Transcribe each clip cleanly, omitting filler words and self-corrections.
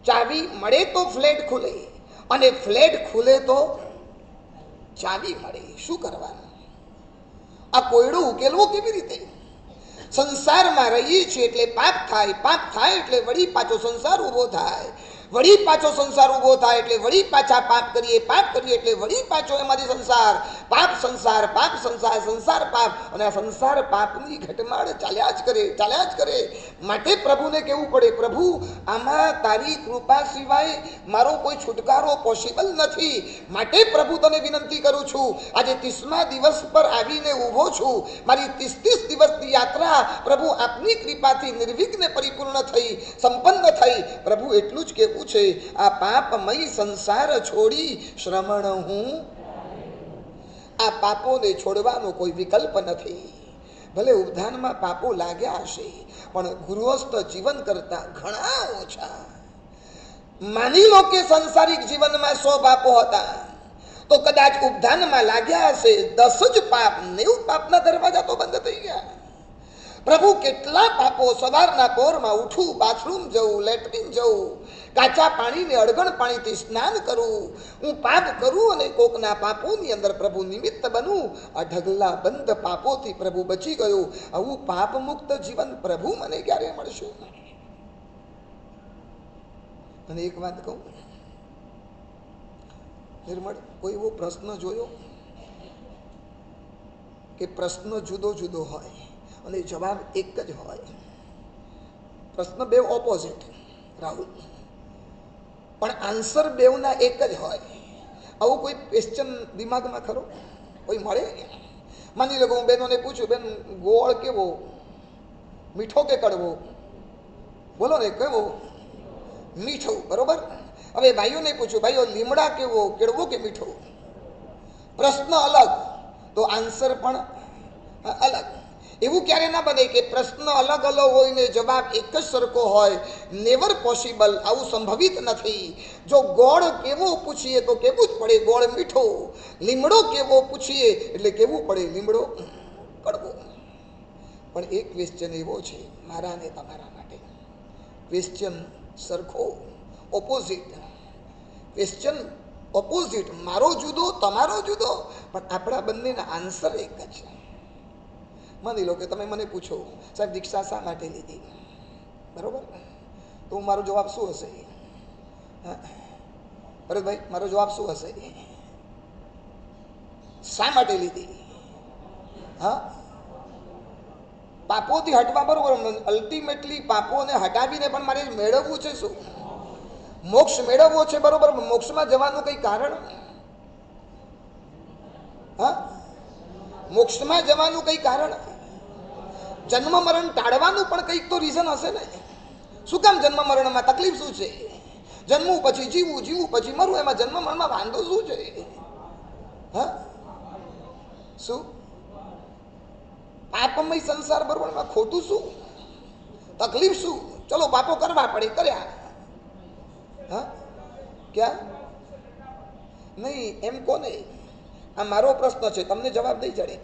ચાવી મળે તો ફ્લેટ ખુલે અને ફ્લેટ ખુલે તો ચાવી મળે. શું કરવાનું? આ કોયડું ઉકેલવો કેવી રીતે? સંસારમાં રહીએ છીએ એટલે પાપ થાય, પાપ થાય એટલે વળી પાછો સંસાર ઊભો થાય, વળી પાછો સંસાર ઊભો થાય એટલે વળી પાછા પાપ કરીએ, પાપ કરીએ એટલે વળી પાછો એમાંથી સંસાર, પાપ સંસાર, પાપ સંસાર, સંસાર પાપ, અને આ સંસાર પાપની ઘટમાળ ચાલ્યા જ કરે, ચાલ્યા જ કરે. માટે પ્રભુને કહેવું પડે, પ્રભુ આમાં તારી કૃપા સિવાય મારો કોઈ છુટકારો પોસિબલ નથી. માટે પ્રભુ તને વિનંતી કરું છું, આજે 30મા દિવસ પર આવીને ઊભો છું. મારી 30 દિવસની યાત્રા પ્રભુ આપની કૃપાથી નિર્વિઘ્ન પરિપૂર્ણ થઈ, સંપન્ન થઈ. પ્રભુ એટલું જ કહેવું છે, આ પાપમય સંસાર છોડી શ્રમણ હું. આ પાપોને છોડવાનો કોઈ વિકલ્પ નથી. ભલે ઉદ્ધાનમાં પાપો લાગ્યા હશે, પણ ગૃહસ્થ જીવન કરતા ઘણા ઓછા. માની લો કે સંસારિક જીવનમાં 100 પાપો હતા, તો કદાચ ઉદ્ધાનમાં લાગ્યા હશે 10 જ પાપ, 90 પાપના દરવાજા તો બંધ થઈ ગયા. પ્રભુ કેટલા પાપો! સવારના પોરમાં ઉઠું, બાથરૂમ જવું, લેટ્રિન જવું, કાચા પાણીને અડગણ પાણીથી સ્નાન કરવું, હું પાપ કરું અને કોકના પાપોની અંદર પ્રભુ નિમિત્ત બનું. આ ઢગલા બંધ પાપોથી પ્રભુ બચી ગયો. આવું પાપ મુક્ત જીવન પ્રભુ મને ક્યારે મળશે? અને એક વાત કહું નિર્મળ, કોઈ એવો પ્રશ્ન જોયો કે પ્રશ્ન જુદો જુદો હોય અને જવાબ એક જ હોય? પ્રશ્ન બે ઓપોઝિટ રાહુલ, પણ આન્સર બેવના એક જ હોય. આવું કોઈ ક્વેશ્ચન દિમાગમાં ખરો? કોઈ મળે? માની લો હું બહેનોને પૂછું, બેન ગોળ કેવો, મીઠો કે કડવો? બોલો ને, કેવો? મીઠો. બરોબર. હવે ભાઈઓને પૂછું, ભાઈઓ લીમડા કેવો, કેળવો કે મીઠો? પ્રશ્ન અલગ તો આન્સર પણ અલગ. એવું ક્યારે ના બને કે પ્રશ્ન અલગ અલગ હોય ને જવાબ એક જ સરખો હોય? Never possible. આવું સંભવિત નથી. જો ગોળ કેવો પૂછીએ તો કેવું જ પડે, ગોળ મીઠો. લીમડો કેવો પૂછીએ એટલે કેવું પડે, લીમડો કડવો. પણ એક ક્વેશ્ચન એવો છે મારા અને તમારા માટે, ક્વેશ્ચન સરખો, ઓપોઝિટ. ક્વેશ્ચન ઓપોઝિટ, મારો જુદો, તમારો જુદો, પણ આપણા બંનેના આન્સર એક જ છે. માની લો કે તમે મને પૂછો, સાહેબ દીક્ષા શા માટે લીધી? બરોબર, તો મારો જવાબ શું હશે? ભરતભાઈ, મારો જવાબ શું હશે? શા માટે લીધી? હા, પાપોથી હટવા. બરોબર, અલ્ટિમેટલી પાપોને હટાવીને પણ મારે મેળવવું છે શું? મોક્ષ મેળવવો છે. બરોબર, મોક્ષમાં જવાનું કઈ કારણ? હા, મોક્ષમાં જવાનું કઈ કારણ? જન્મ મરણ ટાળવાનું પણ કંઈક તો રીઝન હશે ને? શું કામ જન્મ મરણમાં તકલીફ શું છે? જન્મવું પછી જીવવું, જીવવું પછી મરવું, એમાં જન્મ મરણમાં વાંધો શું છે? હા, શું પાપમય સંસાર? બરોબર, એમાં ખોટું શું? તકલીફ શું? ચલો પાપો કરવા પડે, કર્યા. હા, ક્યાં નહીં એમ કોને? આ મારો પ્રશ્ન છે, તમને જવાબ નહીં ચડે.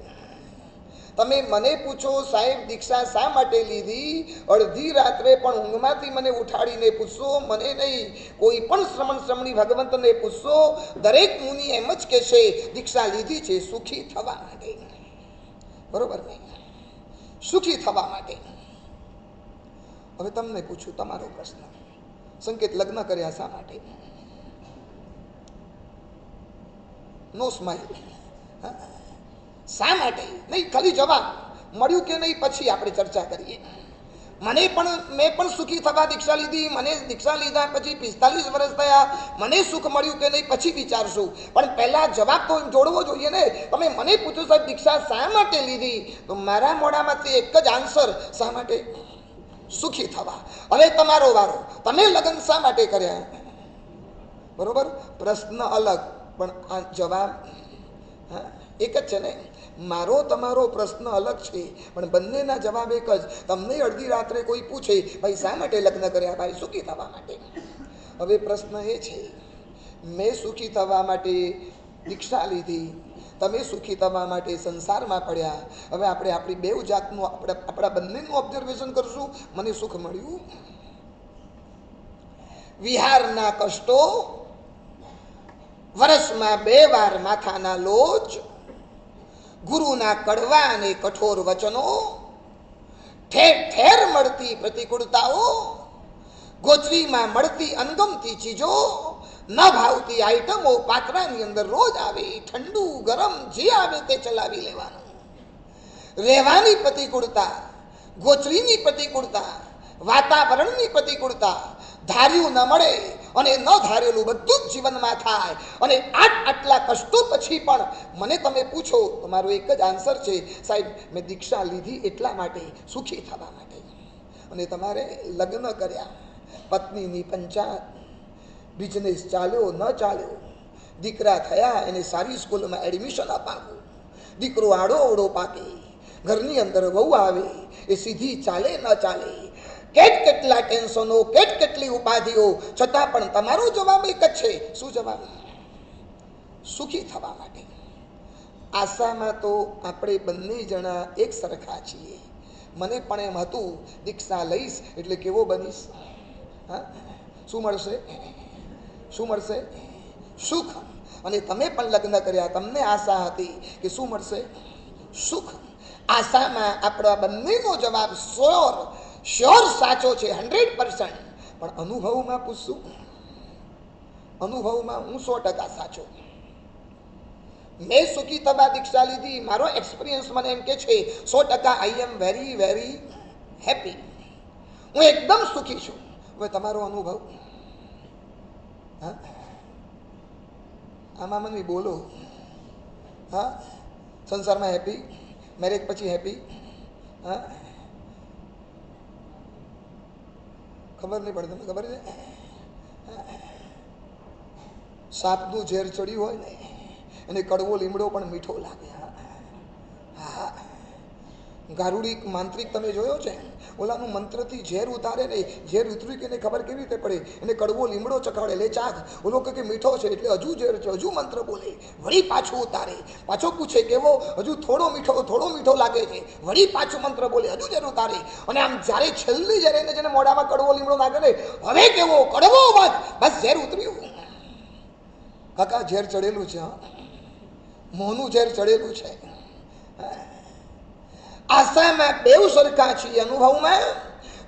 તમે મને પૂછો, સાહેબ દીક્ષા શા માટે લીધી? અડધી રાત્રે પણ ઊંઘમાંથી મને ઉઠાડીને પૂછશો, મને નહીં, કોઈ પણ શ્રમણ શ્રમણી ભગવંતને પૂછશો, દરેક મુનિ એમ જ કહેશે દીક્ષા લીધી છે સુખી થવા માટે. બરોબર ને? સુખી થવા માટે. હવે તમને પૂછું, તમારો પ્રશ્ન, સંકેત લગ્ન કર્યા શા માટે? નો સ્માઇલ. શા માટે? નહીં, ખાલી જવાબ મળ્યું કે નહીં પછી આપણે ચર્ચા કરીએ. મેં પણ સુખી થવા દીક્ષા લીધી, મને દીક્ષા લીધા પછી 45 વર્ષ થયા, મને સુખ મળ્યું કે નહીં પછી વિચારશું, પણ પહેલા જવાબ તો જોડવો જોઈએ ને. તમે મને પૂછો, સાહેબ દીક્ષા શા માટે લીધી? તો મારા મોઢામાંથી એક જ આન્સર, શા માટે? સુખી થવા. હવે તમારો વારો, તમે લગ્ન શા માટે કર્યા? બરોબર, પ્રશ્ન અલગ પણ આ જવાબ એક જ છે ને. મારો તમારો પ્રશ્ન અલગ છે પણ બંનેના જવાબ એક જ. તમને અડધી રાત્રે કોઈ પૂછે, ભાઈ શા માટે લગ્ન કર્યા? ભાઈ સુખી થવા માટે. હવે પ્રશ્ન એ છે, મેં સુખી થવા માટે દીક્ષા લીધી, તમે સુખી થવા માટે સંસારમાં પડ્યા. હવે આપણે આપણી બેઉ જાતનું આપણા બંનેનું ઓબ્ઝર્વેશન કરશું. મને સુખ મળ્યું? વિહારના કષ્ટો, વર્ષમાં 2 વાર માથાના લોચ, ગુરુના કડવા અને કઠોર વચનો, ઠેર ઠેર મળતી પ્રતિકૂળતાઓ, ગોચરીમાં મળતી અનગમતી ચીજો, ન ભાવતી આઈટમો પાત્રાની અંદર રોજ આવે, ઠંડુ ગરમ જે આવે તે ચલાવી લેવાનું. રહેવાની પ્રતિકૂળતા, ગોચરીની પ્રતિકૂળતા, વાતાવરણની પ્રતિકૂળતા, ધાર્યું ન મળે અને ન ધારેલું બધું જ જીવનમાં થાય. અને આટલા કષ્ટો પછી પણ મને તમે પૂછો તો મારો એક જ આન્સર છે, સાહેબ મેં દીક્ષા લીધી એટલા માટે, સુખી થવા માટે. અને તમારે લગ્ન કર્યા, પત્નીની પંચાયત, બિઝનેસ ચાલ્યો ન ચાલ્યો, દીકરા થયા એને સારી સ્કૂલમાં એડમિશન અપાવવું, દીકરો આડો અવડો પાકે, ઘરની અંદર વહુ આવે એ સીધી ચાલે ન ચાલે, કેટલા ટેન્શનો, કેટલી ઉપાધિઓ, છતાં પણ તમારો જવાબ એક જ છે. શું જવાબ? સુખી થવા માટે. આશામાં તો આપણે બંને જણા એક સરખા છીએ. મને પણ એમ હતું દીક્ષા લઈશ એટલે કેવો બનીશ. હા, શું મળશે? શું મળશે? સુખ. અને તમે પણ લગ્ન કર્યા, તમને આશા હતી કે શું મળશે? સુખ. આશામાં આપણા બંનેનો જવાબ શ્યોર સાચો છે, 100%. પણ અનુભવમાં પૂછશું, અનુભવમાં હું 100% સાચો. મેં સુખી થવા દીક્ષા લીધી, મારો એક્સપિરિયન્સ મને એમ કે છે 100% આઈ એમ વેરી વેરી હેપી. હું એકદમ સુખી છું. હવે તમારો અનુભવ? હા, આમાં મને બોલો. હા, સંસારમાં હેપી, મેરેજ પછી હેપી? હા, ખબર નહીં પડે. તમને ખબર છે સાપનું ઝેર ચડ્યું હોય ને એને કડવો લીમડો પણ મીઠો લાગે. હા, ગારુડી માંત્રિક તમે જોયો છે? ઓલાનું મંત્રથી ઝેર ઉતારે ને, ઝેર ઉતર્યું કે એને ખબર કેવી રીતે પડે? એને કડવો લીમડો ચખાડે, લે ચાખ, ઓલો કે મીઠો છે એટલે હજુ ઝેર છે, હજુ મંત્ર બોલે, વળી પાછું ઉતારે, પાછો પૂછે કેવો, હજુ થોડો મીઠો લાગે છે, વળી પાછું મંત્ર બોલે, હજુ ઝેર ઉતારે. અને આમ જ્યારે છેલ્લી જ્યારે એને જેને મોઢામાં કડવો લીમડો નાખે ને, હવે કેવો કડવો બસ ઝેર ઉતર્યું. કાકા ઝેર ચડેલું છે, હા, મોંનું ઝેર ચડેલું છે. આશામાં બેવ સરખા છીએ. અનુભવમાં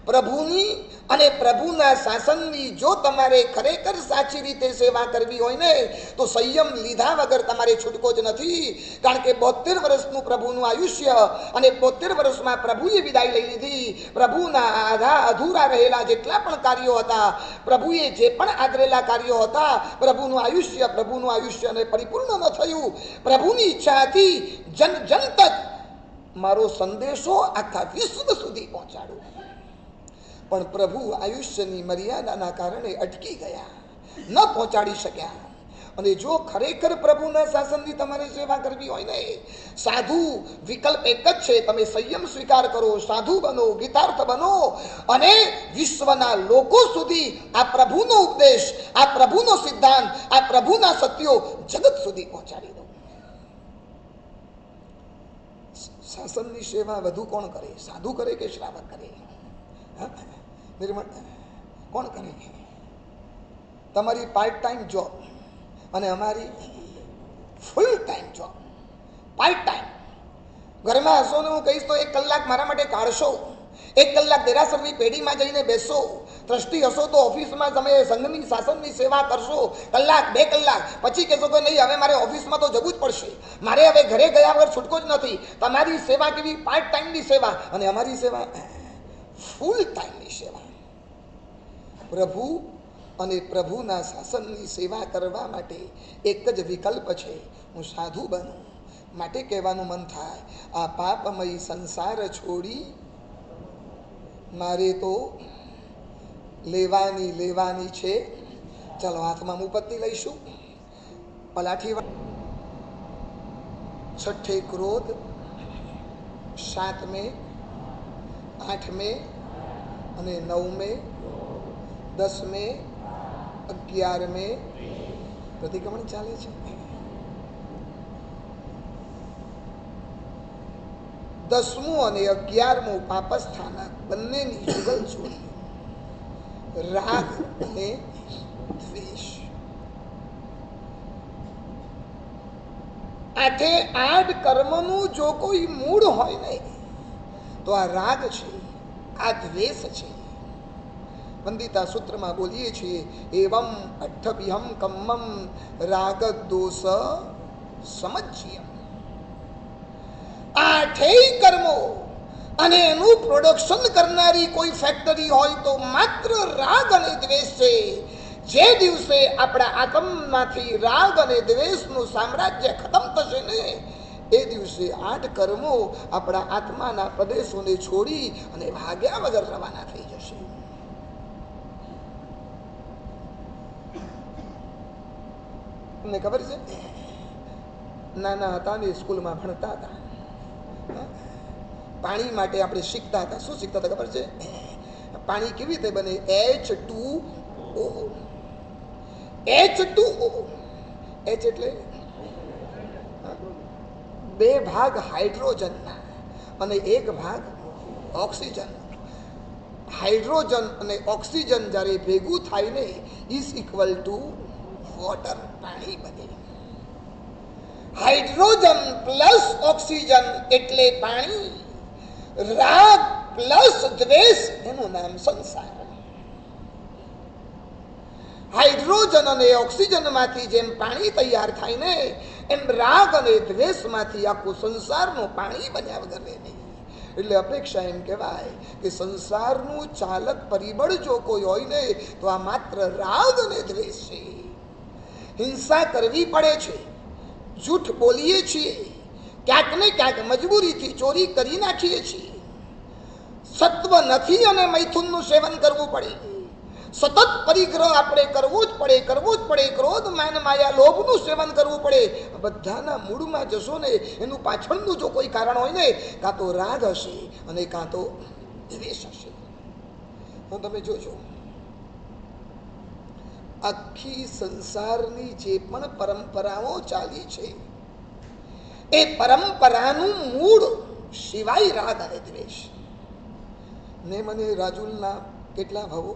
પ્રભુની અને પ્રભુના શાસનની જો તમારે ખરેખર સાચી રીતે સેવા કરવી હોય ને તો સંયમ લીધા વગર તમારે છૂટકો જ નથી. કારણ કે 72 વર્ષનું પ્રભુનું આયુષ્ય અને 72 વર્ષમાં પ્રભુએ વિદાય લઈ લીધી. પ્રભુના અધૂરા રહેલા જેટલા પણ કાર્યો હતા, પ્રભુએ જે પણ આદરેલા કાર્યો હતા, પ્રભુનું આયુષ્ય અને પરિપૂર્ણ ન થયું. પ્રભુની ઈચ્છા હતી જન તક મારો સંદેશો આખા વિશ્વ સુધી પહોંચાડું. પણ પ્રભુ આયુષ્યની મર્યાદાના કારણે અટકી ગયા, ન પહોંચાડી શક્યા. અને જો ખરેખર પ્રભુના શાસનની તમારે સેવા કરવી હોય ને, સાધુ વિકલ્પ એક જ છે, તમે સંયમ સ્વીકાર કરો, સાધુ બનો, ગીતાર્થ બનો અને વિશ્વના લોકો સુધી આ પ્રભુનો ઉપદેશ, આ પ્રભુનો સિદ્ધાંત, આ પ્રભુના સત્યો જગત સુધી પહોંચાડી દો. શાસનની સેવા વધુ કોણ કરે? સાધુ કરે કે શ્રાવક કરે? નિર્મળ કોણ કરે? તમારી પાર્ટ ટાઈમ જોબ અને અમારી full time job. Part time ઘરમાં હશો ને હું કહીશ તો 1 કલાક મારા માટે કાઢશો, 1 કલાક દેરાસરની પેઢીમાં જઈને બેસશો. ટ્રસ્ટી હશો તો ઓફિસમાં તમે સંઘની શાસનની સેવા કરશો, કલાક 2 કલાક. પછી કહેશો કે નહીં હવે મારે ઓફિસમાં તો જવું જ પડશે, મારે હવે ઘરે ગયા વગર છૂટકો જ નથી. તમારી સેવા કેવી? પાર્ટ ટાઈમની સેવા. અને અમારી સેવા ફૂલ ટાઈમની સેવા. પ્રભુ અને પ્રભુના શાસનની સેવા કરવા માટે એક જ વિકલ્પ છે, હું સાધુ બનું. માટે કહેવાનું મન થાય, આ પાપમય સંસાર છોડી મારે તો લેવાની છે. ચાલો હાથમાં મુપત્તિ લઈશું. પલાઠી 6 ક્રોધ, 7 મે, 8 મે અને 9 મે, 10 મે, 11 મે પ્રતિક્રમણ ચાલે છે. 10મું અને 11મું પાપસ્થાનક બંનેની જુગલ છોડી રાગ અને દ્વેષ. આઠે આઠ કર્મનું જો કોઈ મૂળ હોય ને તો આ રાગ છે, આ દ્વેષ છે. વંદિતા સૂત્રમાં બોલીએ છીએ એવમ અઠ્ઠભિહમ કમ્મમ રાગ દોષ સમજ્યમ. આઠેય કર્મો અને એનું પ્રોડક્શન કરનારી કોઈ ફેક્ટરી હોય તો માત્ર રાગ અને દ્વેષ છે. જે દિવસે આપણા આત્મામાંથી રાગ અને દ્વેષનું સામ્રાજ્ય ખતમ થશે ને એ દિવસે આઠ કર્મો આપણા આત્માના પ્રદેશોને છોડી અને ભાગ્યા વગર રવાના થઈ જશે. તમને ખબર છે, નાના હતા ને સ્કૂલમાં ભણતા હતા, પાણી માટે આપણે શીખતા હતા. શું શીખતા હતા ખબર છે? પાણી કેવી રીતે બને? H2O. H2O. H એટલે બે ભાગ હાઇડ્રોજનના અને એક ભાગ ઓક્સિજન. હાઇડ્રોજન અને ઓક્સિજન જ્યારે ભેગું થાય ને ઇઝ ઇક્વલ ટુ વોટર, પાણી બને. હાઇડ્રોજન પ્લસ ઓક્સિજન એટલે પાણી. રાગ પ્લસ દ્વેષ એનું નામ સંસાર. હાઇડ્રોજન અને ઓક્સિજન માંથી જેમ પાણી તૈયાર થાય ને એમ રાગ અને દ્વેષ માંથી આખું સંસારનું પાણી બન્યા વગર રહે નહીં. એટલે અપેક્ષા એમ કહેવાય કે સંસારનું ચાલક પરિબળ જો કોઈ હોય ને તો આ માત્ર રાગ અને દ્વેષ છે. હિંસા કરવી પડે છે, જૂઠ બોલીએ છીએ, ક્યાંક ને ક્યાંક મજબૂરીથી ચોરી કરી નાખીએ છીએ. સત્વ નથી અને મૈથુનનું સેવન કરવું પડે. સતત પરિગ્રહ આપણે કરવો જ પડે. ક્રોધ માન માયા લોભનું સેવન કરવું પડે. બધાના મૂળમાં જશો ને એનું પાછળનું જો કોઈ કારણ હોય ને કાં તો રાગ હશે અને કાં તો દ્વેષ હશે. હું તમે જોજો આખી સંસારની જે પણ પરંપરાઓ ચાલી છે એ પરંપરાનું મૂળ સિવાય રાગ અને દ્વેષ. ને મને રાજુલના કેટલા ભાવો?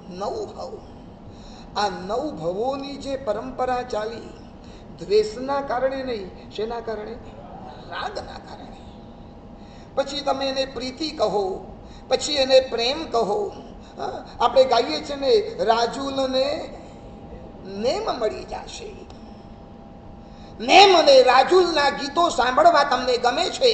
9 ભાવ. આ 9 ભાવોની જે પરંપરા ચાલી દ્વેષના કારણે નહીં, શેના કારણે? રાગના કારણે. પછી તમે એને પ્રીતિ કહો, પછી એને પ્રેમ કહો. આપણે ગાઈએ છીએ ને રાજુલને નેમ મળી જશે. નેમ અને રાજુલના ગીતો સાંભળવા તમને ગમે છે.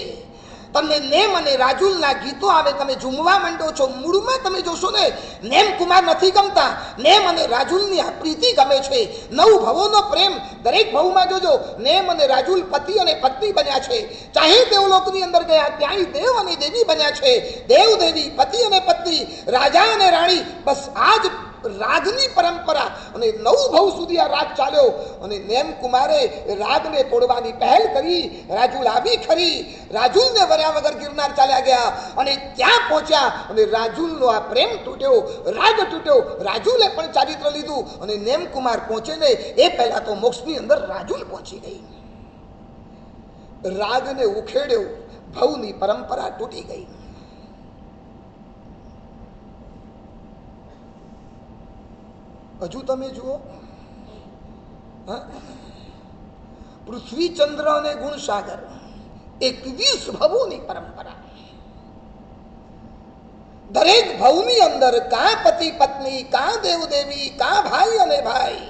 તમને નેમ અને રાજુલના ગીતો આવે, તમે ઝૂમવા માંડો છો. મૂળમાં તમે જોશો ને નેમ કુમાર નથી ગમતા, નેમ અને રાજુલની આ પ્રીતિ ગમે છે. 9 ભવોનો પ્રેમ દરેક ભવમાં જોજો. નેમ અને રાજુલ પતિ અને પત્ની બન્યા છે. ચાહે દેવલોકની અંદર ગયા ત્યાંય દેવ અને દેવી બન્યા છે. દેવ દેવી, પતિ અને પત્ની, રાજા અને રાણી. બસ આ જ રાગની પરંપરા અને 9 ભવ સુધી આ રાગ ચાલ્યો. અને નેમ કુમારે રાગને તોડવાની પહેલ કરી. રાજુલ આવી ખરી, રાજુલને વર્યા વગર ગિરનાર ચાલ્યા ગયા અને ત્યાં પહોંચ્યા અને રાજુલનો આ પ્રેમ તૂટ્યો, રાગ તૂટ્યો. રાજુલે પણ ચારિત્ર લીધું અને નેમ કુમાર પહોંચે ને એ પહેલા તો મોક્ષની અંદર રાજુલ પહોંચી ગઈ. રાગને ઉખેડ્યો, ભવની પરંપરા તૂટી ગઈ. હજુ તમે જુઓ, પૃથ્વી ચંદ્ર અને ગુણસાગર 21 ભવોની પરંપરા. દરેક ભવની અંદર કાં પતિ પત્ની, કાં દેવ દેવી, કાં ભાઈ અને ભાઈ.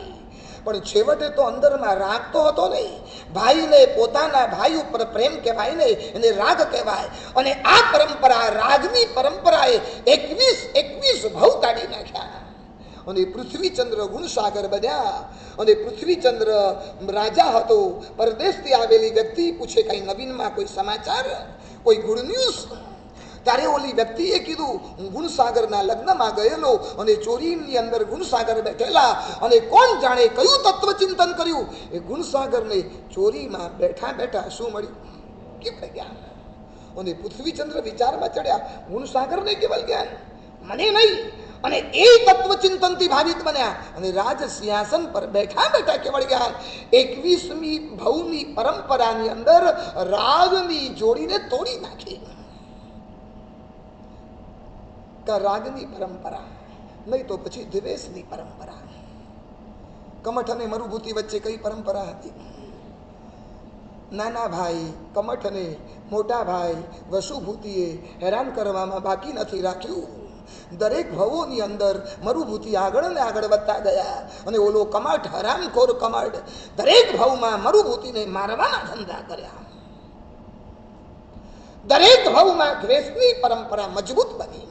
પણ છેવટે તો અંદરમાં રાગ તો હતો નહીં. ભાઈને પોતાના ભાઈ ઉપર પ્રેમ કહેવાય ને એને રાગ કહેવાય. અને આ પરંપરા, રાગની પરંપરાએ 21 ભવ કાઢી નાખ્યા. અને પૃથ્વીચંદ્ર ગુણસાગર બન્યા. અને પૃથ્વીચંદ્ર રાજા હતો. પરદેશથી આવેલી વ્યક્તિ પૂછે કઈ નવીનમાં કોઈ સમાચાર, કોઈ ગુડ ન્યૂઝ? ત્યારે ઓલી વ્યક્તિએ કીધું હું ગુણસાગરના લગ્નમાં ગયેલો અને ચોરીની અંદર ગુણસાગર બેઠેલા અને કોણ જાણે કયું તત્વ ચિંતન કર્યું એ ગુણસાગરને ચોરીમાં બેઠા બેઠા શું મળ્યું? કેવળ જ્ઞાન. અને પૃથ્વીચંદ્ર વિચારમાં ચડ્યા, ગુણસાગરને કેવળ જ્ઞાન, મને નહીં. અને એ તત્વચિંતનથી ભાવિત બન્યા અને રાજ સિંહાસન પર બેઠા બેઠા કેવળ જ્ઞાન. 21મી ભવની પરંપરાની અંદર રાગની જોડીને તોડી નાખી. કા રાગની પરંપરા, નહીં તો પછી દ્વેષની પરંપરા. કમઠ અને મરુભૂતિ વચ્ચે કઈ પરંપરા હતી? નાના ભાઈ કમઠ અને મોટા ભાઈ વસુભૂતિએ હેરાન કરવામાં બાકી નથી રાખ્યું. દરેક ભવોની અંદર મરુભૂતિ આગળ ને આગળ વધતા ગયા અને ઓલો કમઠ હરામખોર કમઠ દરેક ભવમાં મરુભૂતિને મારવાના ધંધા કર્યા. દરેક ભવમાં દ્વેષની પરંપરા મજબૂત બની.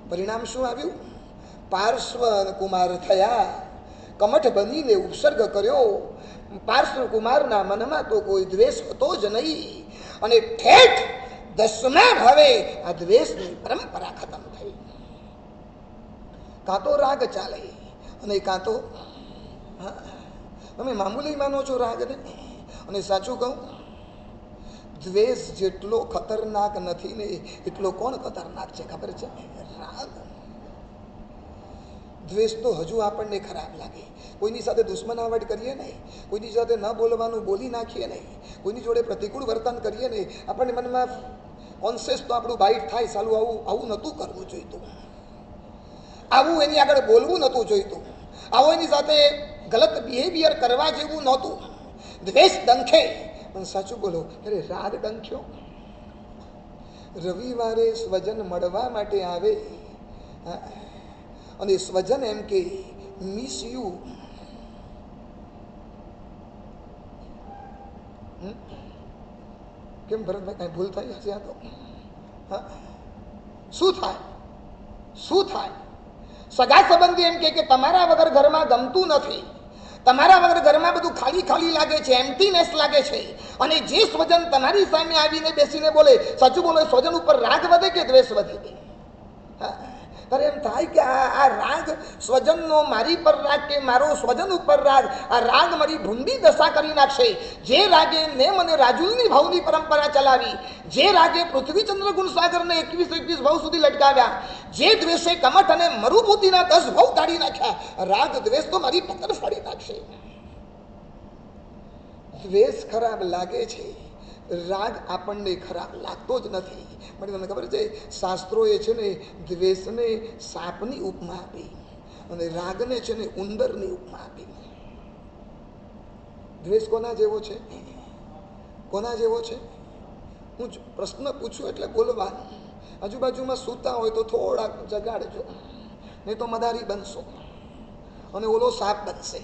પરિણામ શું આવ્યું? પાર્શ્વ કુમાર થયા, કમઠ બનીને ઉપસર્ગ કર્યો. પાર્શ્વ કુમારના મનમાં તો કોઈ દ્વેષ હતો જ નહીં અને ઠેઠ 10મા ભાવે આ દ્વેષની પરંપરા ખતમ થઈ. કાં તો રાગ ચાલે અને કાં તો તમે મામૂલી માનો છો રાગને. અને સાચું કહું, દ્વેષ જેટલો ખતરનાક નથી ને એટલો કોણ ખતરનાક છે ખબર છે? રાગ. દ્વેષ તો હજુ આપણને ખરાબ લાગે. કોઈની સાથે દુશ્મનાવટ કરીએ નહીં, કોઈની સાથે ન બોલવાનું બોલી નાખીએ નહીં, કોઈની જોડે પ્રતિકૂળ વર્તન કરીએ નહીં, આપણને મનમાં કોન્શિયસ તો આપણું બાઇટ થાય, સાલું આવું નહોતું કરવું જોઈતું, આવું એની આગળ બોલવું નહોતું જોઈતું, આવું એની સાથે ગલત બિહેવિયર કરવા જેવું નહોતું. દ્વેષ ડંખે, પણ સાચું બોલો, અરે રાગ ડંખ્યો. રવિવારે સ્વજન મળવા માટે આવે અને સ્વજન એમ કે મિસ યુ. કેમ ભરતભાઈ, કઈ ભૂલ થઈ હશે? આ તો શું થાય? શું થાય? સગા સંબંધી એમ કે તમારા વગર ઘરમાં ગમતું નથી, તમારા વગર ઘરમાં બધું ખાલી ખાલી લાગે છે, એમ્પ્ટીનેસ લાગે છે. અને જે સ્વજન તમારી સામે આવીને બેસીને બોલે, સાચું બોલો, સ્વજન ઉપર રાગ વધે કે દ્વેષ વધે? અરે એમ થાય કે આ રાગ સ્વજનનો મારી પર રાગ કે મારો સ્વજન ઉપર રાગ, આ રાગ મારી ભૂંડી દશા કરી નાખશે. જે રાગે નેમ અને રાજુલની ભાવની પરંપરા ચલાવી, જે રાગે પૃથ્વીચંદ્ર ગુણસાગરને 21 ભાવ સુધી લટકાવ્યા, જે દ્વેષે કમઠ અને મરુભૂતિના 10 ભાવ કાઢી નાખ્યા, રાગ દ્વેષ તો મારી પકડ ફાડી નાખશે. દ્વેષ ખરાબ લાગે છે, રાગ આપણને ખરાબ લાગતો જ નથી. મને તમને ખબર છે, શાસ્ત્રોએ છે ને દ્વેષને સાપની ઉપમા આપી અને રાગને છે ને ઉંદરની ઉપમા આપી. દ્વેષ કોના જેવો છે? કોના જેવો છે? હું પ્રશ્ન પૂછું એટલે બોલવાનું. આજુબાજુમાં સૂતા હોય તો થોડાક જગાડજો, નહીં તો મદારી બનશો અને ઓલો સાપ બનશે.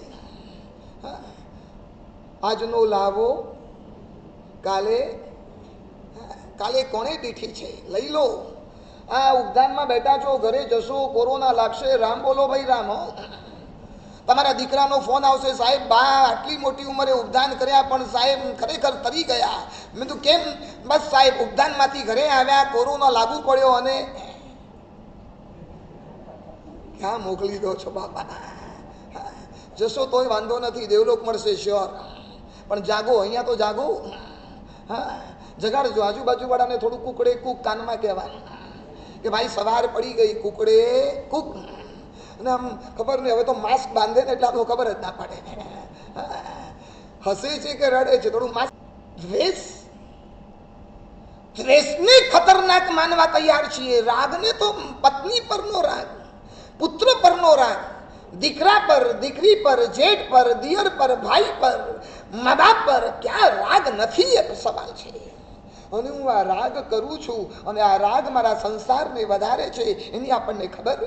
આજનો લાવો કાલે કોણે દીઠી છે, લઈ લો. આ ઉદ્યાનમાં બેઠા છો, ઘરે જશો, કોરોના લાગશે, રામ બોલો ભાઈ રામ. તમારા દીકરાનો ફોન આવશે, સાહેબ બા આટલી મોટી ઉંમરે ઉદ્યાન કર્યા પણ સાહેબ ખરેખર તરી ગયા. મેં તો કેમ? બસ સાહેબ ઉદ્યાનમાંથી ઘરે આવ્યા, કોરોના લાગુ પડ્યો અને ક્યાં મોકલી દો છો બાપા? જશો તોય વાંધો નથી, દેવલોક મળશે શ્યોર, પણ જાગો, અહીંયા તો જાગો. જગાડજો આજુબાજુ વાળાને થોડું કુકડે કુક કાનમાં કહેવાય કે ભાઈ સવાર પડી ગઈ, કુકડે કુક. અને આમ ખબર નહીં, હવે તો માસ્ક બાંધે ને એટલે આપણને ખબર જ ના પડે હસે છે કે રડે છે. થોડું માસ્ક. દ્વેષને ખતરનાક માનવા તૈયાર છીએ. રાગને તો પત્ની પરનો રાગ, પુત્ર પરનો રાગ, દીકરા પર, દીકરી પર, જેઠ પર, દિયર પર, ભાઈ પર, મા બાપ પર ક્યાં રાગ નથી એ સવાલ છે. અને હું આ રાગ કરું છું અને આ રાગ મારા સંસારને વધારે છે એની આપણને ખબર.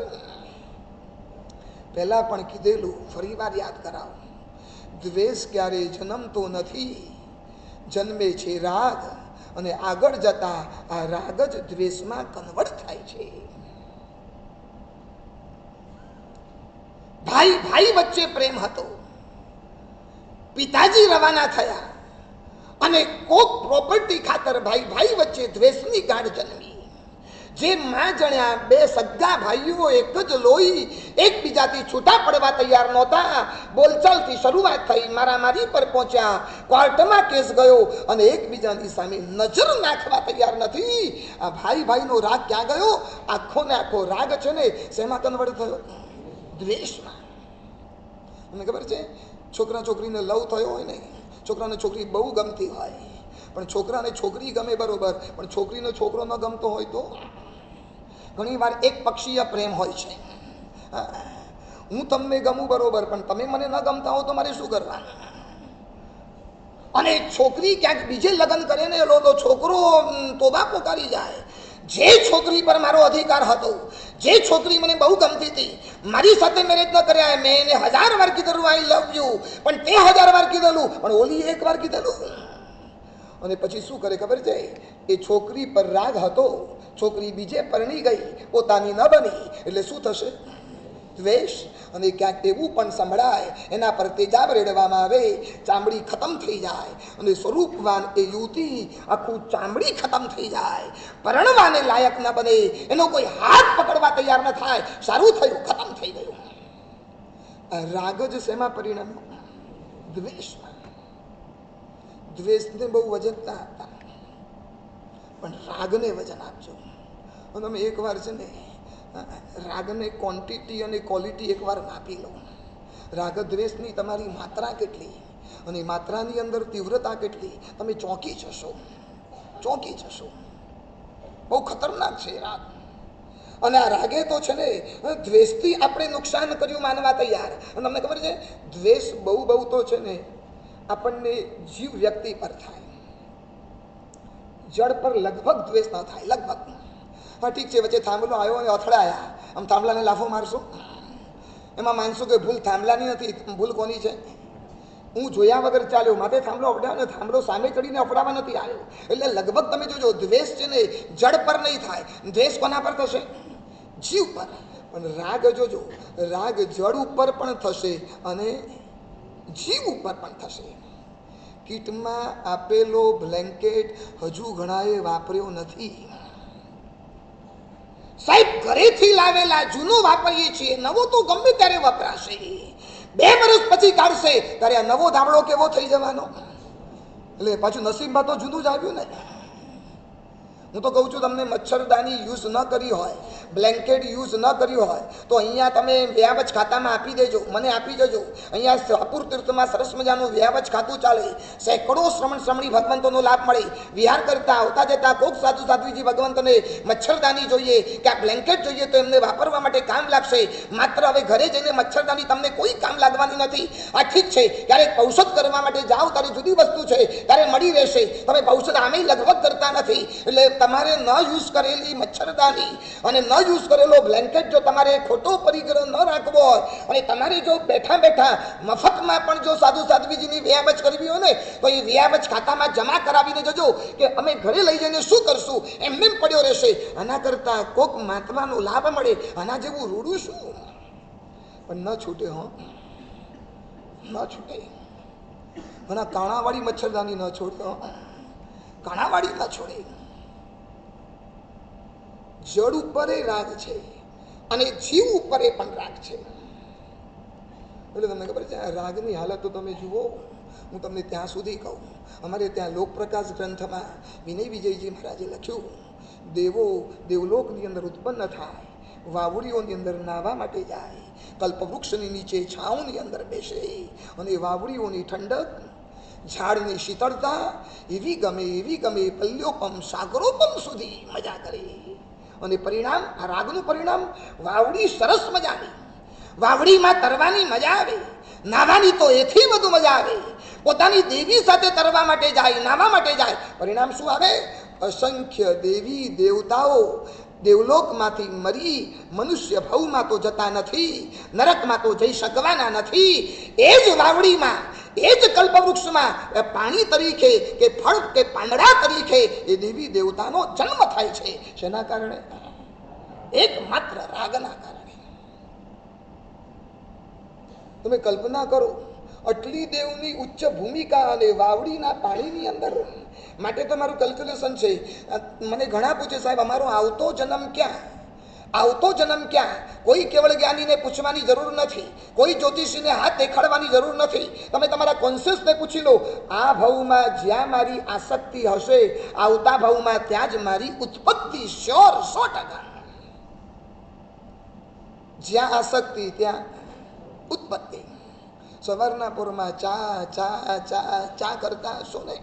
પહેલા પણ કીધેલું, ફરી વાર યાદ કરાવો, દ્વેષ ક્યારેય જન્મતો નથી, જન્મે છે રાગ અને આગળ જતા આ રાગ જ દ્વેષમાં કન્વર્ટ થાય છે. ભાઈ ભાઈ વચ્ચે પ્રેમ હતો, પિતાજી રવાના થયા અને કોક પ્રોપર્ટી ખાતર ભાઈ ભાઈ વચ્ચે દ્વેષની ગાંઠ જન્મી. જે માં જણ્યા બે સગા ભાઈઓ એક જ લોહી, એકબીજાથી છૂટા પડવા તૈયાર નહોતા. બોલચાલથી શરૂઆત થઈ, મારામારી પર પહોંચ્યા, કોર્ટમાં કેસ ગયો અને એકબીજાની સામે નજર નાખવા તૈયાર નથી. આ ભાઈ ભાઈનો રાગ ક્યાં ગયો? આખો ને આખો રાગ છે ને શેમાં કન્વર્ટ થયો? દ્વેષમાં. તમને ખબર છે, છોકરા છોકરીને લવ થયો હોય ને, છોકરાને છોકરી બહુ ગમતી હોય, પણ છોકરાને છોકરી ગમે બરોબર, પણ છોકરીને છોકરો ન ગમતો હોય તો ઘણીવાર એક પક્ષીય પ્રેમ હોય છે. હું તમને ગમું બરોબર, પણ તમે મને ન ગમતા હો તો મારે શું કરવાનું? અને છોકરી ક્યાંક બીજે લગ્ન કરે ને તો છોકરો તોબા પોકારી જાય. જે છોકરી પર મારો અધિકાર હતો, જે છોકરી મને બહુ ગમતી હતી, મારી સાથે મેરેજ ન કર્યા, મેં એને 1000 વાર કીધેલું આઈ લવ યુ, પણ તે 1000 વાર કીધેલું, પણ ઓલી 1 વાર કીધેલું. અને પછી શું કરે ખબર છે? એ છોકરી પર રાગ હતો, છોકરી બીજે પરણી ગઈ, પોતાની ન બની, એટલે શું થશે? દ્વેષ. અને ક્યાંક એવું પણ સંભળાય, એના પર તેજાબ રેડવામાં આવે, ચામડી ખતમ થઈ જાય, અને સ્વરૂપવાન એ યુવતી આખું ચામડી ખતમ થઈ જાય, પરણવાને લાયક ન બને, એનો કોઈ હાથ પકડવા તૈયાર ન થાય. સારું થયું, ખતમ થઈ ગયું. રાગ જ શેમાં પરિણમ્યો? દ્વેષમાં. દ્વેષને બહુ વજન ના આપતા, પણ રાગને વજન આપજો. તમે એકવાર છે ને રાગને ક્વોન્ટિટી અને ક્વોલિટી એકવાર માપી લો. રાગ દ્વેષની તમારી માત્રા કેટલી અને માત્રાની અંદર તીવ્રતા કેટલી, તમે ચોંકી જશો, ચોંકી જશો. બહુ ખતરનાક છે રાગ. અને આ રાગે તો છે ને દ્વેષથી આપણે નુકસાન કર્યું માનવા તૈયાર. અને તમને ખબર છે, દ્વેષ બહુ તો છે ને આપણને જીવ વ્યક્તિ પર થાય, જળ પર લગભગ દ્વેષ ન થાય, લગભગ. હા ઠીક છે, વચ્ચે થાંભલો આવ્યો અને અથડાયા, આમ થાંભલાને લાફો મારશો? એમાં માનશો કે ભૂલ થાંભલાની નથી, ભૂલ કોની છે? હું જોયા વગર ચાલ્યો, માથે થાંભલો અફડાયો ને થાંભલો સામે ચડીને અફડાવા નથી આવ્યો. એટલે લગભગ તમે જોજો, દ્વેષ છે ને જળ પર નહીં થાય. દ્વેષ કોના પર થશે? જીવ પર. પણ રાગ જોજો, રાગ જળ ઉપર પણ થશે અને જીવ ઉપર પણ થશે. કીટમાં આપેલો બ્લેન્કેટ હજુ ઘણાએ વાપર્યો નથી. સાહેબ, ઘરેથી લાવેલા જૂનો વાપરીએ છીએ, નવો તો ગમે ત્યારે વપરાશે. 2 વર્ષ પછી કાઢશે ત્યારે આ નવો ધાબળો કેવો થઈ જવાનો? એટલે પાછું નસીબમાં તો જુદું જ આવ્યું ને. હું તો કહું છું, તમને મચ્છરદાની યુઝ ન કરી હોય, બ્લેન્કેટ યુઝ ન કર્યું હોય તો અહીંયા તમે વ્યાવજ ખાતામાં આપી દેજો, મને આપી દેજો. અહીંયા શાહપુર તીર્થમાં સરસ મજાનું વ્યાવજ ખાતું ચાલે, સેંકડો શ્રમણ શ્રમણી ભગવંતોનો લાભ મળે. વિહાર કરતા આવતા જતા કોક સાધુ સાધ્વીજી ભગવંતને મચ્છરદાની જોઈએ કે આ બ્લેન્કેટ જોઈએ તો એમને વાપરવા માટે કામ લાગશે. માત્ર હવે ઘરે જઈને મચ્છરદાની તમને કોઈ કામ લાગવાની નથી. આ ઠીક છે, ક્યારેક ઔષધ કરવા માટે જાઓ ત્યારે જુદી વસ્તુ છે, ત્યારે મળી રહેશે. તમે ઔષધ આમે લગભગ કરતા નથી, એટલે તમારે ન યુઝ કરેલી મચ્છરદાની અને ન યુઝ કરેલો બ્લેન્કેટ જો તમારે ખોટો પરિગ્રહ ન રાખવો હોય અને તમારે જો બેઠા બેઠા મફતમાં પણ જો સાધુ સાધ્વીજીની વ્યાવજ કરવી હોય ને તો એ વ્યાવજ ખાતામાં જમા કરાવીને જજો કે અમે ઘરે લઈ જઈને શું કરશું, એમને પડ્યો રહેશે. આના કરતા કોક મહાત્માનો લાભ મળે, આના જેવું રૂડું શું? પણ ન છૂટે, હો, ન છૂટે. ઘણા કાણાવાળી મચ્છરદાની ન છોડે, કાણાવાળી ન છોડે. જળ ઉપર રાગ છે અને જીવ ઉપર પણ રાગ છે. એટલે તમને ખબર છે, રાગની હાલત તો તમે જુઓ. હું તમને ત્યાં સુધી કહું, અમારે ત્યાં લોકપ્રકાશ ગ્રંથમાં વિનય વિજયજી મહારાજે લખ્યું, દેવો દેવલોકની અંદર ઉત્પન્ન થાય, વાવડીઓની અંદર નાહવા માટે જાય, કલ્પવૃક્ષની નીચે છાંવની અંદર બેસે અને વાવડીઓની ઠંડક, ઝાડની શીતળતા એવી ગમે પલ્યોપમ સાગરોપમ સુધી મજા કરે. અને પરિણામ, આ રાગનું પરિણામ, વાવડી સરસ મજાની, વાવડીમાં તરવાની મજા આવે, નાવાની તો એથી વધુ મજા આવે. પોતાની દેવી સાથે તરવા માટે જાય, નાવા માટે જાય, પરિણામ શું આવે? અસંખ્ય દેવી દેવતાઓ દેવલોકમાંથી મરી મનુષ્ય ભવમાં તો જતા નથી, નરકમાં તો જઈ શકવાના નથી. એ જ વાવડીમાં, એ જ કલ્પવૃક્ષમાં પાણી તરીકે કે ફળ કે પાંદડા તરીકે એ દેવી દેવતાનો જન્મ થાય છે. શેના કારણે? એકમાત્ર રાગના કારણે. તમે કલ્પના કરો, આટલી દેવની ઉચ્ચ ભૂમિકા અને વાવડીના પાણીની અંદર. માટે તો મારું કેલ્ક્યુલેશન છે. મને ઘણા પૂછે, સાહેબ અમારો આવતો જન્મ ક્યાં? આવતો જન્મ ક્યાં? કોઈ કેવળ જ્ઞાનીને પૂછવાની જરૂર નથી, કોઈ જ્યોતિષીને હાથ દેખાડવાની જરૂર નથી. તમે તમારા કોન્શિયસને પૂછી લો, આ ભવમાં જ્યાં મારી આસક્તિ હશે, આવતા ભવમાં ત્યાં જ મારી ઉત્પત્તિ શ્યોર, 100%. જ્યાં આસક્તિ ત્યાં ઉત્પત્તિ. સવારના પોરમાં ચા ચા ચા ચા કરતા હશો ને,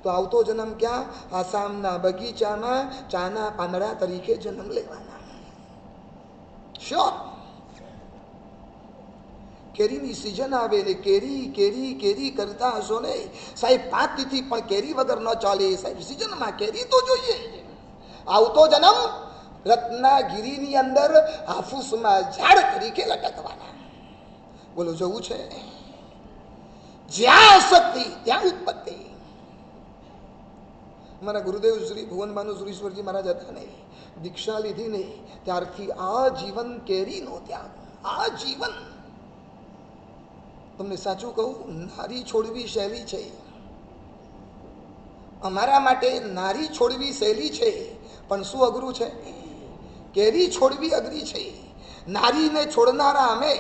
તો આવતો જન્મ ક્યાં? આસામના બગીચામાં ચાના પાંદડા તરીકે જન્મ લેવાના. શ્યોર. કેરીની સિઝન આવે ને કેરી કેરી કેરી કરતા હશો ને સાહેબ, 5 તિથિ પણ કેરી વગર ન ચાલે સાહેબ. સિઝનમાં કેરી તો જોઈએ. આવતો જન્મ રત્નાગીરીની અંદર હાફૂસમાં ઝાડ તરીકે લટકવાના. બોલો, જવું છે? જ્યાં શક્તિ ત્યાં ઉત્પત્તિ. મારા ગુરુદેવ શ્રી ભુવનભાનુ સુરેશ્વરજી મહારાજ હતા ને, દીક્ષા લીધી ને ત્યારથી આ જીવન કેરીનો ત્યાગ. આ જીવન, તમને સાચું કહું, નારી છોડવી સહેલી છે. અમારા માટે નારી છોડવી સહેલી છે, પણ શું અઘરું છે? કેરી છોડવી અઘરી છે. નારીને છોડનારા અમે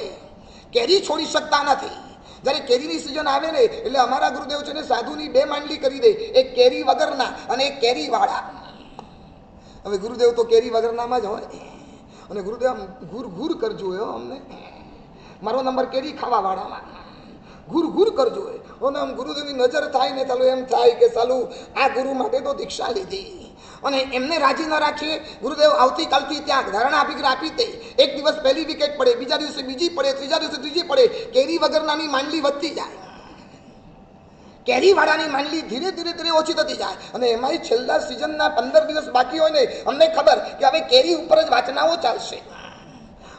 કેરી છોડી શકતા નથી. જ્યારે કેરીની સિઝન આવે ને એટલે અમારા ગુરુદેવ છે ને સાધુની 2 માંડલી કરી દે, એક કેરી વગરના અને એક કેરી વાળા. હવે ગુરુદેવ તો કેરી વગરનામાં જ હોય, અને ગુરુદેવ આમ ઘૂર ઘૂર કરજો અમને. મારો નંબર કેરી ખાવા વાળામાં, ઘૂર ઘૂર કરજો. અને આમ ગુરુદેવની નજર થાય ને ચાલો એમ થાય કે ચાલુ આ ગુરુ માટે તો દીક્ષા લીધી, અને એમને રાજી ન રાખીએ. ગુરુદેવ આવતીકાલથી ત્યાં ધારણા અભિગ્રહ આપી દે. એક દિવસ પહેલી વિકેટ પડે, બીજા દિવસે બીજી પડે, ત્રીજા દિવસે ત્રીજી પડે. કેરી વગરનાની માંડલી વધતી જાય, કેરી વાળાની માંડલી ધીરે ધીરે ધીરે ઓછી થતી જાય. અને એમાંય છેલ્લા સિઝનના 15 દિવસ બાકી હોય ને, અમને ખબર કે હવે કેરી ઉપર જ વાચનાઓ ચાલશે.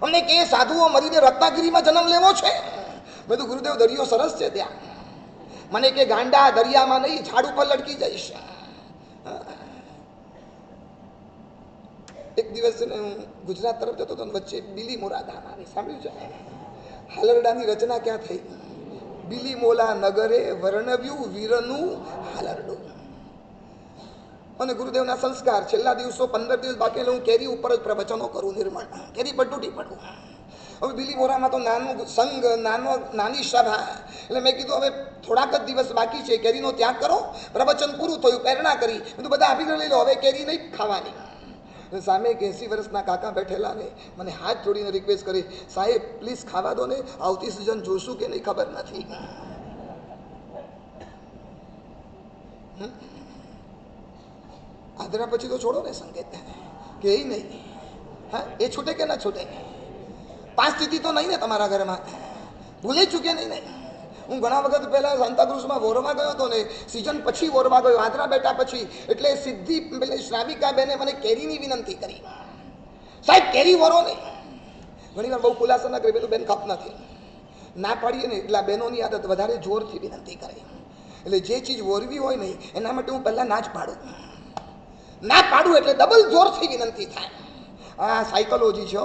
અમને કે સાધુઓ મરીને રત્નાગીરીમાં જન્મ લેવો છે. બધું ગુરુદેવ દરિયો સરસ છે ત્યાં. મને કે ગાંડા દરિયામાં નહીં, ઝાડ ઉપર લટકી જઈશ. એક દિવસ હું ગુજરાત તરફ જતો હતો, વચ્ચે બિલીમોરા ગામ આવે, સાંભળ્યું છે? હાલરડાની રચના ક્યાં થઈ? બિલીમોલા નગરે વર્ણવ્યું વીરનું હાલરડું. અને ગુરુદેવના સંસ્કાર છેલ્લા દિવસો 15 દિવસ બાકી, એટલે હું કેરી ઉપર જ પ્રવચનો કરું, નિર્મળ કેરી પર તૂટી પડું. હવે બિલીમોરામાં તો નાનું સંઘ, નાની સભા, એટલે મેં કીધું હવે થોડાક જ દિવસ બાકી છે, કેરીનો ત્યાગ કરો. પ્રવચન પૂરું થયું, પ્રેરણા કરી, બધું બધા અભિગ્રહ લઈ લો, હવે કેરી નહીં ખાવાની. સામે 80 વર્ષના કાકા બેઠેલા ને મને હાથ જોડીને રિક્વેસ્ટ કરી, સાહેબ પ્લીઝ ખાવા દો ને, આવતી સિઝન જોશું કે નહીં ખબર નથી. આદરા પછી તો છોડો ને સંકેત, કે નહીં. હા, એ છૂટે કે ના છૂટે? 5 તિથિ તો નહીં ને તમારા ઘરમાં? ભૂલી ચૂકે નહીં ને? હું ઘણા વખત પહેલા સાંતાક્રુઝમાં વોરમાં ગયો હતો ને, સિઝન પછી વોરમાં ગયો, આદરા બેઠા પછી. એટલે સીધી પેલી શ્રાવિકા બેને મને કેરીની વિનંતી કરી, સાહેબ કેરી વોરો ને. ઘણી વાર બહુ ખુલાસા ના કરી, પેલું બેન ખપ નથી, ના પાડીએ ને એટલે બહેનોની આદત વધારે જોરથી વિનંતી કરે. એટલે જે ચીજ વોરવી હોય ને એના માટે હું પહેલાં ના જ પાડું. ના પાડું એટલે ડબલ જોરથી વિનંતી થાય. આ સાયકોલોજી છે,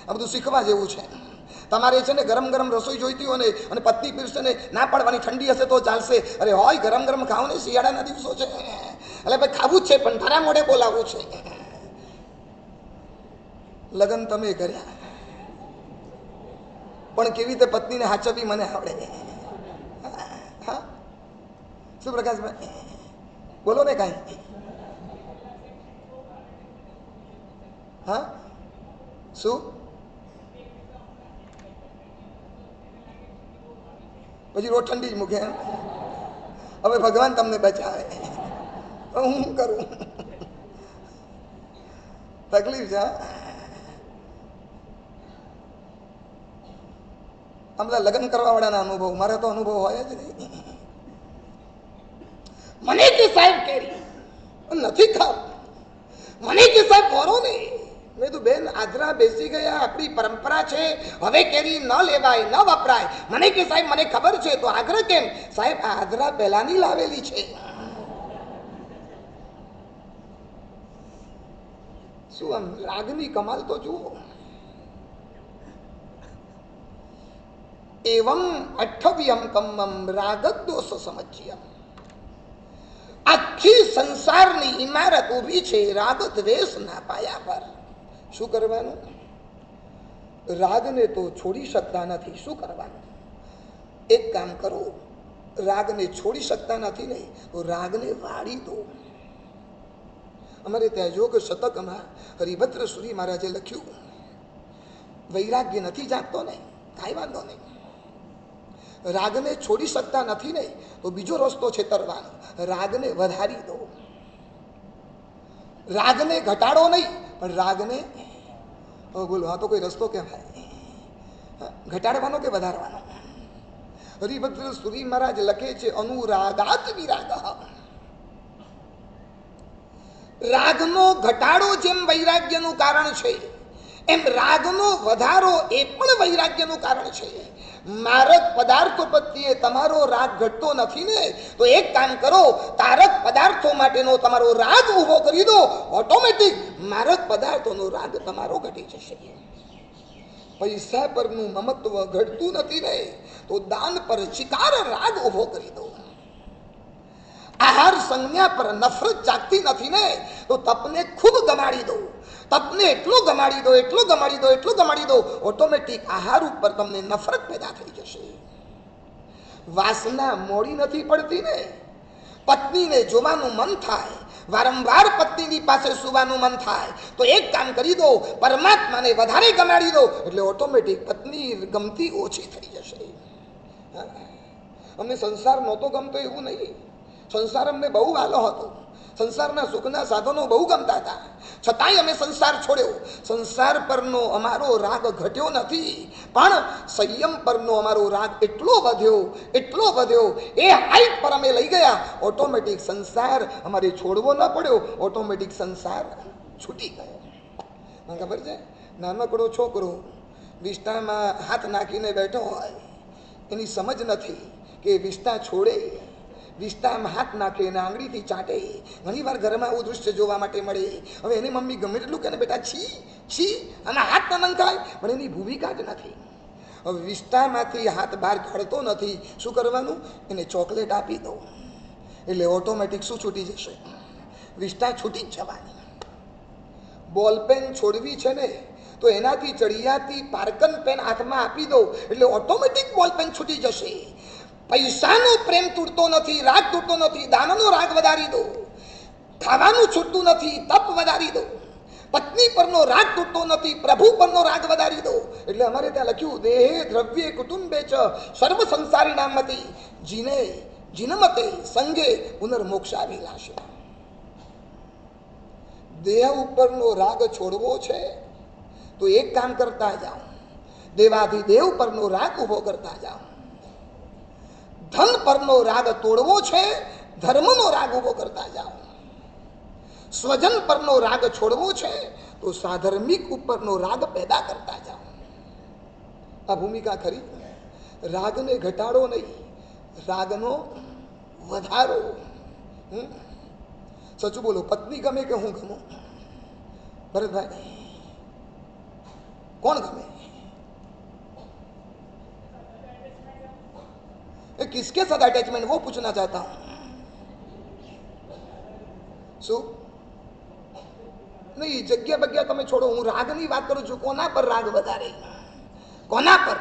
આ બધું શીખવા જેવું છે. તમારે છે ને ગરમ ગરમ રસોઈ જોઈતી હોય ને, અને પત્ની પીરસે ને ના પાડવાની, ઠંડી હશે તો ચાલશે. અરે હોય ગરમ ગરમ ખાઓ ને, શિયાળાના દિવસો છે એટલે ભાઈ ખાવું જ છે, પણ તારા મોઢે બોલાવવું છે. લગ્ન તમે કર્યા, પણ કેવી રીતે પત્નીને હાચવી મને આવડે. હા, શું પ્રકાશભાઈ બોલો ને કાંઈ? હા, શું? પછી રોજ ઠંડી જ મૂકે. હવે ભગવાન તમને બચાવે, હું કરું? તકલીફ છે. આમ બધા લગ્ન કરવા વાળાના અનુભવ, મારે તો અનુભવ હોય જ નહીં. મને કે સાહેબ કેરી નથી ખાવ, મને કે સાહેબ વોરો નહીં. મેં તો બેન આદરા બેસી ગયા, આપણી પરંપરા છે, હવે કેરી ન લેવાય, ન વપરાય. મને કે સાહેબ મને ખબર છે, તો આગ્રહ કેમ? સાહેબ આ આદરા પહેલાની લાવેલી છે. શું આમ રાગની કમાલ તો જુઓ. એવમ અઠવ્યમ કમ્મમ રાગદોષ સમજ્યમ. આખી સંસારની ઇમારત ઊભી છે રાગ દ્વેષના પાયા પર. શું કરવાનું? રાગને તો છોડી શકતા નથી, શું કરવાનું? એક કામ કરો, રાગને છોડી શકતા નથી ને તો રાગને વાળી દો. અમારે ત્યાં યોગ શતકમાં હરિભદ્ર સુરી મહારાજે લખ્યું, વૈરાગ્ય નથી જાગતો ને, કાંઈ વાંધો નહીં. રાગને છોડી શકતા નથી ને તો બીજો રસ્તો છે તરવાનો, રાગને વધારી દો. રાગને ઘટાડો નહીં, પણ રાગને બોલો આ તો કોઈ રસ્તો કહેવાય? ઘટાડવાનો કે વધારવાનો? હરિભદ્ર સુરી મહારાજ લખે છે અનુરાગાત વિરાગ. રાગનો ઘટાડો જેમ વૈરાગ્યનું કારણ છે એમ રાગનો વધારો એ પણ વૈરાગ્યનું કારણ છે. મારક પદાર્થો પ્રત્યે તમારો રાગ ઘટતો નથી ને, તો એક કામ કરો, તારક પદાર્થો માટેનો તમારો રાગ ઉભો કરી દો, ઓટોમેટિક મારક પદાર્થોનો રાગ તમારો ઘટી જશે. પૈસા પરનું મમત્વ ઘટતું નથી ને, તો દાન પર ચિકાર રાગ ઉભો કરી દો. આહાર સંજ્ઞા પર નફરત જાગતી નથી ને, તો તપને ખૂબ ગમાડી દો. તપને એટલો ગમાડી દો, એટલો ગમાડી દો, એટલો ગમાડી દો, ઓટોમેટિક આહાર ઉપર તમને નફરત પેદા થઈ જશે. વાસના મોડી નથી પડતી ને, પત્નીને જોવાનું મન થાય, વારંવાર પત્નીની પાસે સુવાનું મન થાય, તો એક કામ કરી દો, પરમાત્માને વધારે ગમાડી દો, એટલે ઓટોમેટિક પત્ની ગમતી ઓછી થઈ જશે. અમને સંસાર નહોતો ગમતો એવું નહીં, સંસાર અમને બહુ વાલો હતો, સંસારના સુખના સાધનો બહુ ગમતા હતા, છતાંય અમે સંસાર છોડ્યો. સંસાર પરનો અમારો રાગ ઘટ્યો નથી, પણ સંયમ પરનો અમારો રાગ એટલો વધ્યો, એટલો વધ્યો, એ હાઈટ પર અમે લઈ ગયા, ઓટોમેટિક સંસાર અમારે છોડવો ન પડ્યો, ઓટોમેટિક સંસાર છૂટી ગયો. મને ખબર છે, નાનકડો છોકરો વિષ્ટામાં હાથ નાખીને બેઠો હોય, એની સમજ નથી કે વિષ્ટા છોડે, વિષ્ટામાં હાથ નાખે અને આંગળીથી ચાટે. ઘણી વાર ઘરમાં આવું દૃશ્ય જોવા માટે મળે. હવે એની મમ્મી ગમે એટલું કે બેટા છી છી આના હાથ ન નંખાય, પણ એની ભૂમિકા જ નથી. હવે વિષ્ટામાંથી હાથ બહાર કાઢતો નથી, શું કરવાનું? એને ચોકલેટ આપી દો, એટલે ઓટોમેટિક શું છૂટી જશે? વિષ્ટા છૂટી જ જવાની. બોલપેન છોડવી છે ને, તો એનાથી ચડિયાતી પાર્કન પેન હાથમાં આપી દો, એટલે ઓટોમેટિક બોલપેન છૂટી જશે. પૈસાનો પ્રેમ તૂટતો નથી, રાગ તૂટતો નથી, દાનનો રાગ વધારી દો. ખાવાનું છૂટતું નથી, તપ વધારી દો. પત્ની પરનો રાગ તૂટતો નથી, પ્રભુ પરનો રાગ વધારી દો. એટલે અમારે ત્યાં લખ્યું, દેહે દ્રવ્ય કુટુંબે ચ સર્વ સંસારી નામતી જીને જીનમતે સંગે પુનર્મોક્ષાભિલાષે. દેહ ઉપરનો રાગ છોડવો છે તો એક કામ કરતા જાઓ, દેવાધિદેવ પરનો રાગ ઉભો કરતા જાઓ. ધન પરનો રાગ તોડવો છે, ધર્મનો રાગ ઉભો કરતા જાઓ. સ્વજન પરનો રાગ છોડવો છે તો સાધર્મિક ઉપરનો રાગ પેદા કરતા જાઓ. આ ભૂમિકા ખરી. રાગને ઘટાડો નહીં, રાગનો વધારો. સચું બોલો, પત્ની ગમે કે હું ગમું? ભરતભાઈ, કોણ ગમે? किसके साथ अटैचमेंट वो पूछना चाहता हूं. શું નહીં, જગ્યા બગ્યા તમે છોડો, હું રાગની વાત કરું છું. કોના પર રાગ વધારે? કોના પર?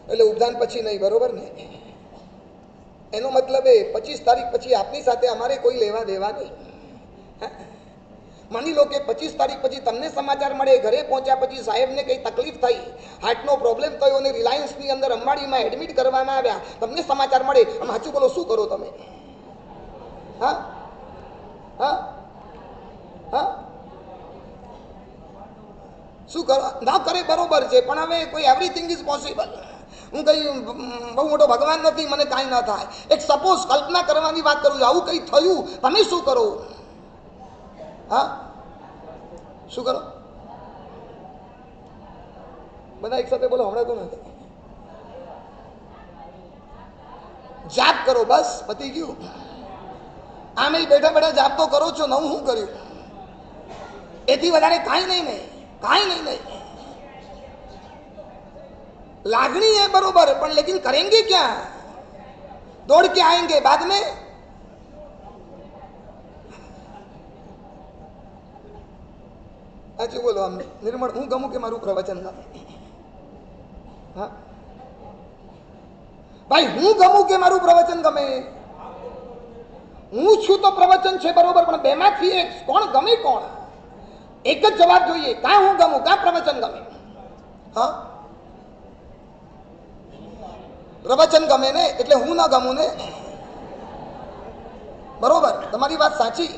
એટલે ઉપદાન પછી નહીં, બરોબર ને? એનો મતલબ એ 25 તારીખ પછી આપની સાથે અમારે કોઈ લેવા દેવા નહીં. માની લો કે 25 તારીખ પછી તમને સમાચાર મળે, ઘરે પહોંચ્યા પછી સાહેબને કંઈ તકલીફ થઈ, હાર્ટનો પ્રોબ્લેમ થયો અને રિલાયન્સની અંદર અંબાડીમાં એડમિટ કરવામાં આવ્યા, તમને સમાચાર મળે, આમ સાચું બોલો, શું કરો તમે? હા હા હા શું કરો? ના કરે બરોબર છે, પણ હવે કોઈ એવરીથિંગ ઇઝ પોસિબલ. હું કંઈ બહુ મોટો ભગવાન નથી, મને કાંઈ ના થાય. એક સપોઝ કલ્પના કરવાની વાત કરું છું, આવું કંઈ થયું, તમે શું કરો? હા શું કરો? બધા એક સાથે બોલો, હમણાં તો નથી. જાપ કરો, બસ પતી ગયું. આમે બેઠા બેઠા જાપ તો કરો છો, નવું શું કર્યું? એથી વધારે કાંઈ નહીં ને, કાંઈ નહીં નહીં. લાગણી है बरोबर, पर लेकिन करेंगे क्या? दौड़ के आएंगे बाद में. अच्छा बोलो, हम निर्मल, હું ગમું કે મારું પ્રવચન ગમે? હા ભાઈ, હું ગમું કે મારું પ્રવચન ગમે? હું છું તો પ્રવચન છે બરોબર, પણ બેમાંથી એક કોણ ગમે? કોણ? એક જ જવાબ જોઈએ, કાં હું ગમું કાં પ્રવચન ગમે? હા, પ્રવચન ગમે ને, એટલે હું ના ગમું ને. બરોબર, તમારી વાત સાચી.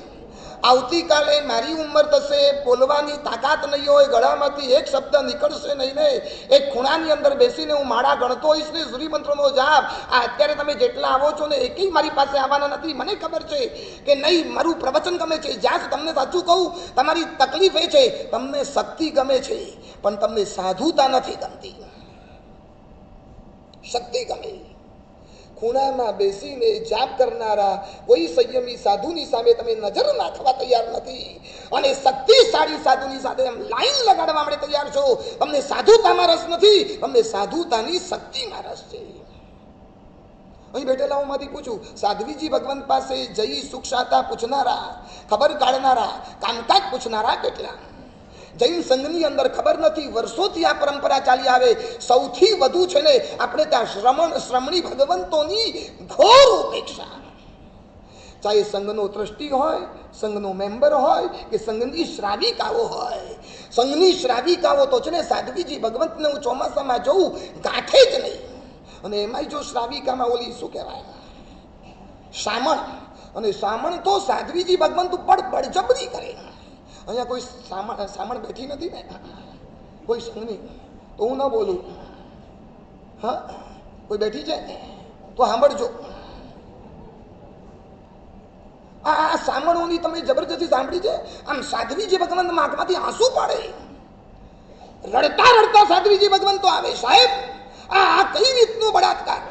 આવતીકાલે મારી ઉંમર થશે, બોલવાની તાકાત નહીં હોય, ગળામાંથી એક શબ્દ નીકળશે નહીં ને એક ખૂણાની અંદર બેસીને હું માળા ગણતો હોઈશ ને સૂર્યમંત્રનો જાપ. આ અત્યારે તમે જેટલા આવો છો ને એકેય મારી પાસે આવવાના નથી. મને ખબર છે કે નહીં, મારું પ્રવચન ગમે છે. જ્યાં તમને સાચું કહું, તમારી તકલીફ એ છે, તમને શક્તિ ગમે છે પણ તમને સાધુતા નથી ગમતી. શક્તિ ગમે, ખૂણામાં બેસીને જાપ કરનારા કોઈ સંયમી સાધુની સામે તમે નજર નાખવા તૈયાર નથી અને શક્તિશાળી સાધુની સાથે એમ લાઈન લગાડવા માટે તૈયાર છો. તમને સાધુતામાં રસ નથી, તમને સાધુતાની શક્તિમાં રસ છે. અહીં બેઠેલા હું માંથી પૂછું, સાધ્વીજી ભગવંત પાસે જઈ સુખ શાતા પૂછનારા, ખબર કાઢનારા, કામકાજ પૂછનારા કેટલા? જૈન સંઘની અંદર ખબર નથી, વર્ષોથી આ પરંપરા ચાલી આવે. સૌથી વધુ છે ને આપણે ત્યાં શ્રમણી ભગવંતોની ઘોર ઉપેક્ષા. ચાહે સંઘનો ટ્રસ્ટી હોય, સંઘનો મેમ્બર હોય કે સંઘની શ્રાવિકાઓ હોય. સંઘની શ્રાવિકાઓ તો છે ને સાધ્વીજી ભગવંતને હું ચોમાસામાં જોઉં ગાંઠે જ નહીં. અને એમાંય જો શ્રાવિકામાં ઓલી શું કહેવાય, શામણ, અને શામણ તો સાધ્વીજી ભગવંત ઉપર બળજબરી કરે. અહીંયા કોઈ સામણ બેઠી નથી ને, કોઈ સંઘની, તો હું ન બોલું. હા, કોઈ બેઠી છે તો સાંભળજો. આ સામણોની તમે જબરજસ્તી સાંભળી છે? આમ સાધ્વીજી ભગવંત આંખમાંથી આંસુ પાડે, રડતા રડતા સાધ્વીજી ભગવંત તો આવે. સાહેબ, આ કઈ રીતનો બળાત્કાર!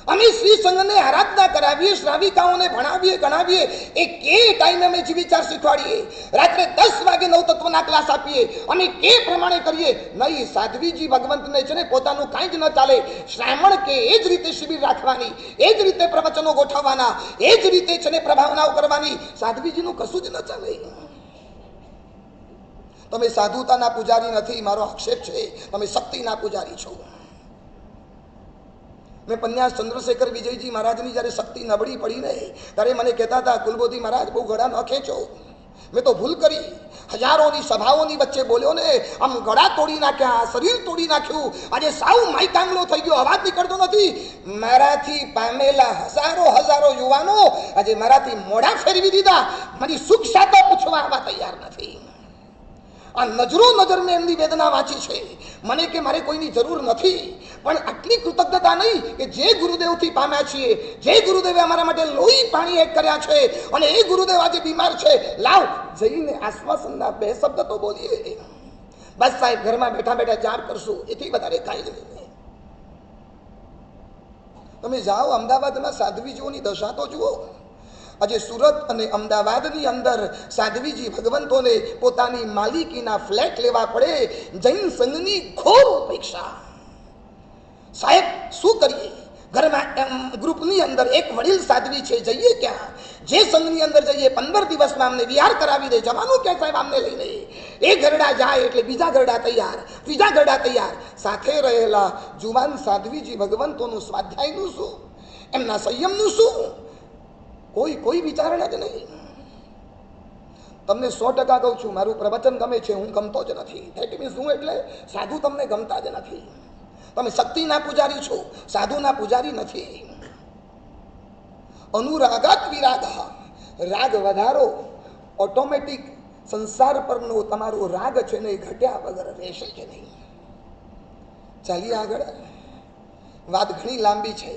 અમે શ્રી સંઘને આરાધના કરાવીએ, શ્રાવિકાઓને ભણાવીએ, ગણાવીએ, એ કે ટાઈમે અમે જીવિચાર શીખવાડીએ, રાત્રે 10 વાગે 9 તત્વના ક્લાસ આપીએ, અમે કે પ્રમાણે કરીએ. નહીં, સાધ્વીજી ભગવંતને છે ને પોતાનું કાંઈ જ ન ચાલે. શ્રામણ કે એ જ રીતે શિબિર રાખવાની, એ જ રીતે પ્રવચનો ગોઠવવાના, એ જ રીતે છે ને પ્રભાવનાઓ કરવાની. સાધ્વીજીનું કશું જ ન ચાલે. તમે સાધુતાના પૂજારી નથી, મારો આક્ષેપ છે. તમે શક્તિના પૂજારી છો. મેં પન્યાસ ચંદ્રશેખર વિજયજી મહારાજની જ્યારે શક્તિ નબળી પડી ને ત્યારે મને કહેતા હતા, કુલબોધી મહારાજ બહુ ગળા ન ખેંચો. મેં તો ભૂલ કરી, હજારોની સભાઓની વચ્ચે બોલ્યો ને, આમ ગળા તોડી નાખ્યા, શરીર તોડી નાખ્યું. આજે સાવ માઈકાંગલો થઈ ગયો, અવાજ નીકળતો નથી. મારાથી પામેલા હજારો યુવાનો આજે મારાથી મોઢા ફેરવી દીધા. મારી સુખ શાતા પૂછવા આવવા તૈયાર નથી. આ નજરો નજર મેં એમની વેદના વાંચી છે. મને કે મારે કોઈની જરૂર નથી, પણ આટલી કૃતજ્ઞતા નહીં કે જે ગુરુદેવથી પામ્યા છીએ, જે ગુરુદેવે અમારા માટે લોહી પાણી એક કર્યા છે, અને એ ગુરુદેવ આજે બીમાર છે. લાવ જઈને આશ્વાસનના 2 શબ્દ તો બોલીએ. બસ સાહેબ, ઘરમાં બેઠા બેઠા જાપ કરશું, એથી વધારે કાંઈ નહીં. તમે જાઓ અમદાવાદમાં સાધ્વીજીઓની દશા તો જુઓ. આજે સુરત અને અમદાવાદની અંદર સાધ્વીજી ભગવંતોને પોતાની માલિકીના ફ્લેટ લેવા પડે. જૈન સંઘની ઘોર ઉપેક્ષા. સાહેબ, શું કરીએ? ઘરમાં ગ્રુપની અંદર એક વડીલ સાધ્વી છે, જઈએ ક્યાં? જે સંઘની અંદર જઈએ 15 દિવસમાં અમને વિહાર કરાવી દે. જવાનું ક્યાં સાહેબ? આમને લઈને એ ગરડા જાય એટલે બીજા ગરડા તૈયાર, ત્રીજા ગરડા તૈયાર. સાથે રહેલા જુવાન સાધ્વીજી ભગવંતોનું સ્વાધ્યાયનું શું, એમના સંયમનું શું? કોઈ વિચારણા જ નહીં. તમને 100% કહું છું, મારું પ્રવચન ગમે છે, હું ગમતો જ નથી. ધેટ મીન્સ હું એટલે સાધુ તમને ગમતા જ નથી. તમે શક્તિના પૂજારી છો, સાધુના પૂજારી નથી. અનુરાગાત વિરાગ, રાગ વધારો, ઓટોમેટિક સંસાર પરનો તમારો રાગ છે ને ઘટ્યા વગર રહેશે જ નહીં. ચાલીએ આગળ, વાત ઘણી લાંબી છે.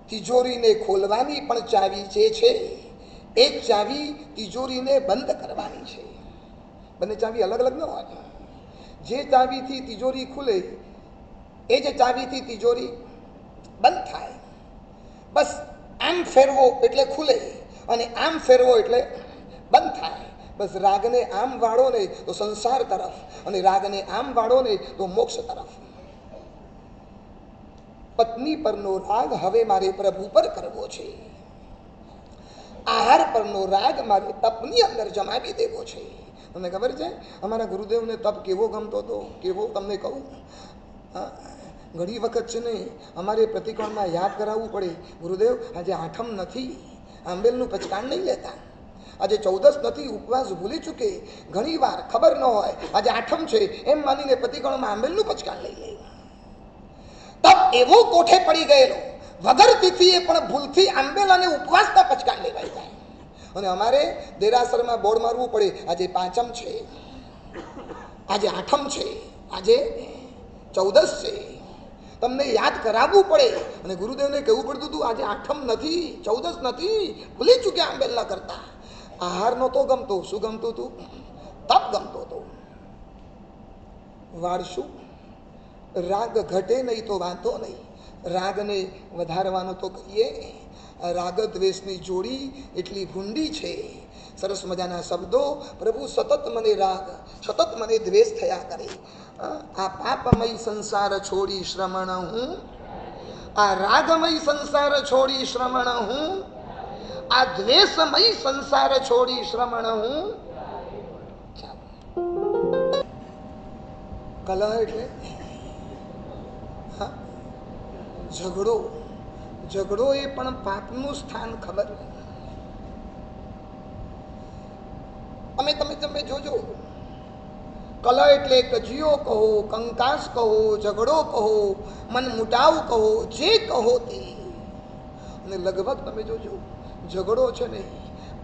તિજોરીને ખોલવાની પણ ચાવી જે છે, એક ચાવી તિજોરીને બંધ કરવાની છે. બંને ચાવી અલગ અલગ ન હોય. જે ચાવીથી તિજોરી ખુલે એ જ ચાવીથી તિજોરી બંધ થાય. બસ આમ ફેરવો એટલે ખુલે અને આમ ફેરવો એટલે બંધ થાય. બસ રાગને આમ વાળો ને તો સંસાર તરફ, અને રાગને આમ વાળો ને તો મોક્ષ તરફ. પત્ની પરનો રાગ હવે મારે પ્રભુ પર કરવો છે. આહાર પરનો રાગ મારે તપની અંદર જમાવી દેવો છે. તમને ખબર છે અમારા ગુરુદેવને તપ કેવો ગમતો હતો? કેવો તમને કહું? ઘણી વખત છે ને અમારે પ્રતિકોણમાં યાદ કરાવવું પડે, ગુરુદેવ આજે આઠમ નથી, આંબેલનું પચકાણ નહીં લેતા. આજે 14 નથી, ઉપવાસ ભૂલી ચૂકે. ઘણી વાર ખબર ન હોય આજે આઠમ છે એમ માનીને પ્રતિકોણમાં આંબેલનું પચકાણ લઈ લે. તપ એવો કોઠે પડી ગયેલો, વગર તિથિએ પણ ભૂલથી આંબેલાને ઉપવાસના પચકા લેવાઈ જાય. અને અમારે દેરાસરમાં બોર્ડ મારવું પડે, આજે પાંચમ છે, આજે આઠમ છે, આજે 14 છે, તમને યાદ કરાવવું પડે. અને ગુરુદેવને કહેવું પડતું હતું આજે આઠમ નથી, 14 નથી, ભૂલી ચૂક્યા આંબેલા કરતા. આહાર નહોતો ગમતો, શું ગમતું હતું? તપ ગમતો હતો. વાળશું રાગ ઘટે નહીં તો વાંધો નહીં, રાગને વધારવાનો તો કહીએ. રાગ દ્વેષની જોડી એટલી ભૂંડી છે. સરસ મજાના શબ્દો, પ્રભુ સતત મને રાગ, સતત મને દ્વેષ થયા કરે. આ પાપમય સંસાર છોડી શ્રમણ હું, આ રાગમય સંસાર છોડી શ્રમણ હું, આ દ્વેષમય સંસાર છોડી શ્રમણ હું. કલહ એટલે ઝઘડો. ઝઘડો એ પણ પાપનું સ્થાન, ખબર? તમે જોજો, કલહ એટલે કજિયો કહો, કંકાસ કહો, ઝઘડો કહો, મન મુટાવ કહો, જે કહો તે. અને લગભગ તમે જોજો ઝઘડો છે ને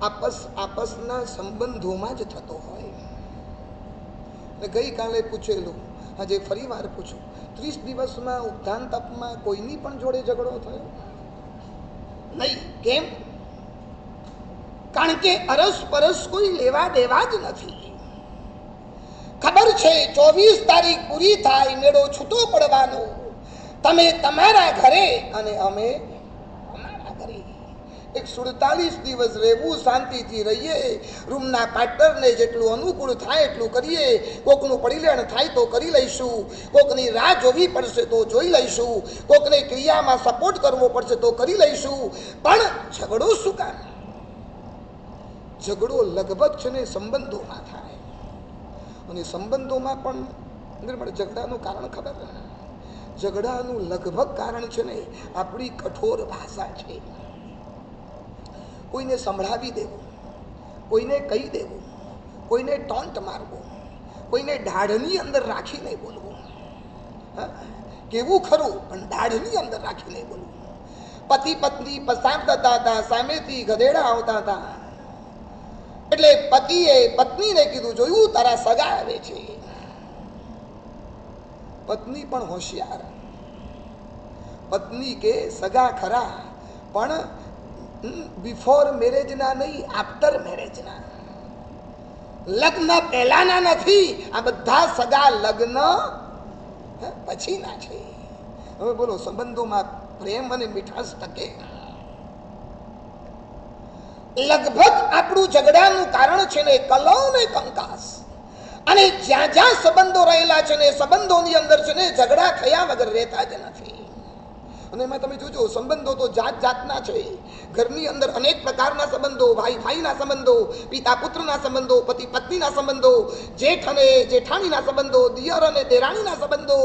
આપસના સંબંધોમાં જ થતો હોય. ગઈકાલે પૂછેલું, આજે ફરી વાર પૂછું, 30 દિવસમાં ઉદ્ધાન તપમાં કોઈની પણ જોડે ઝઘડો થયો નહીં. કેમ? કારણ કે અરસપરસ કોઈ લેવા દેવા જ નથી. ખબર છે 24 તારીખ પૂરી થાય, મેળો છૂટો પડવાનો, તમે તમારા ઘરે અને અમે અમારા ઘરે. 147 દિવસ રહેવું, શાંતિથી રહીએ, રૂમના પાર્ટનરને જેટલું અનુકૂળ થાય એટલું કરીએ. કોકનું પરિલેણ થાય તો કરી લઈશું, કોકની રાહ જોવી પડશે તો જોઈ લઈશું, કોકને ક્રિયામાં સપોર્ટ કરવો પડશે તો કરી લઈશું. પણ ઝઘડો શું કામ? ઝઘડો લગભગ છે ને સંબંધોમાં થાય. અને સંબંધોમાં પણ ઝઘડાનું કારણ ખબર? ઝઘડાનું લગભગ કારણ છે ને આપણી કઠોર ભાષા છે. કોઈને સંભળાવી દેવું, કોઈને કહી દેવું, કોઈને ટોન્ટ મારવું, કોઈને દાઢની અંદર રાખીને બોલવું. કેવું ખરું, પણ દાઢની અંદર રાખીને બોલવું. પતિ પત્ની પસાર થતા હતા, સામેથી ગધેડા આવતા હતા, એટલે પતિએ પત્નીને કીધું, જોયું તારા સગા આવે છે. પત્ની પણ હોશિયાર. પત્ની કે સગા ખરા, પણ બિફોર મેરેજના નહીં, આફ્ટર મેરેજના. લગ્ન પહેલાના નથી, આ બધા સગા લગ્ન પછીના છે. હવે બોલો, સંબંધોમાં પ્રેમ અને મીઠાશ ટકે? લગભગ આપણું ઝઘડાનું કારણ છે ને કલહ ને કંકાસ. અને જ્યાં જ્યાં સંબંધો રહેલા છે ને સંબંધોની અંદર છે ને ઝઘડા થયા વગર રહેતા જ નથી. અને એમાં તમે જોજો, સંબંધો તો જાત જાતના છે. ઘરની અંદર અનેક પ્રકારના સંબંધો, ભાઈ ભાઈના સંબંધો, પિતા પુત્રના સંબંધો, પતિ પત્નીના સંબંધો, જેઠ અને જેઠાણીના સંબંધો, દિયર અને દેરાણીના સંબંધો,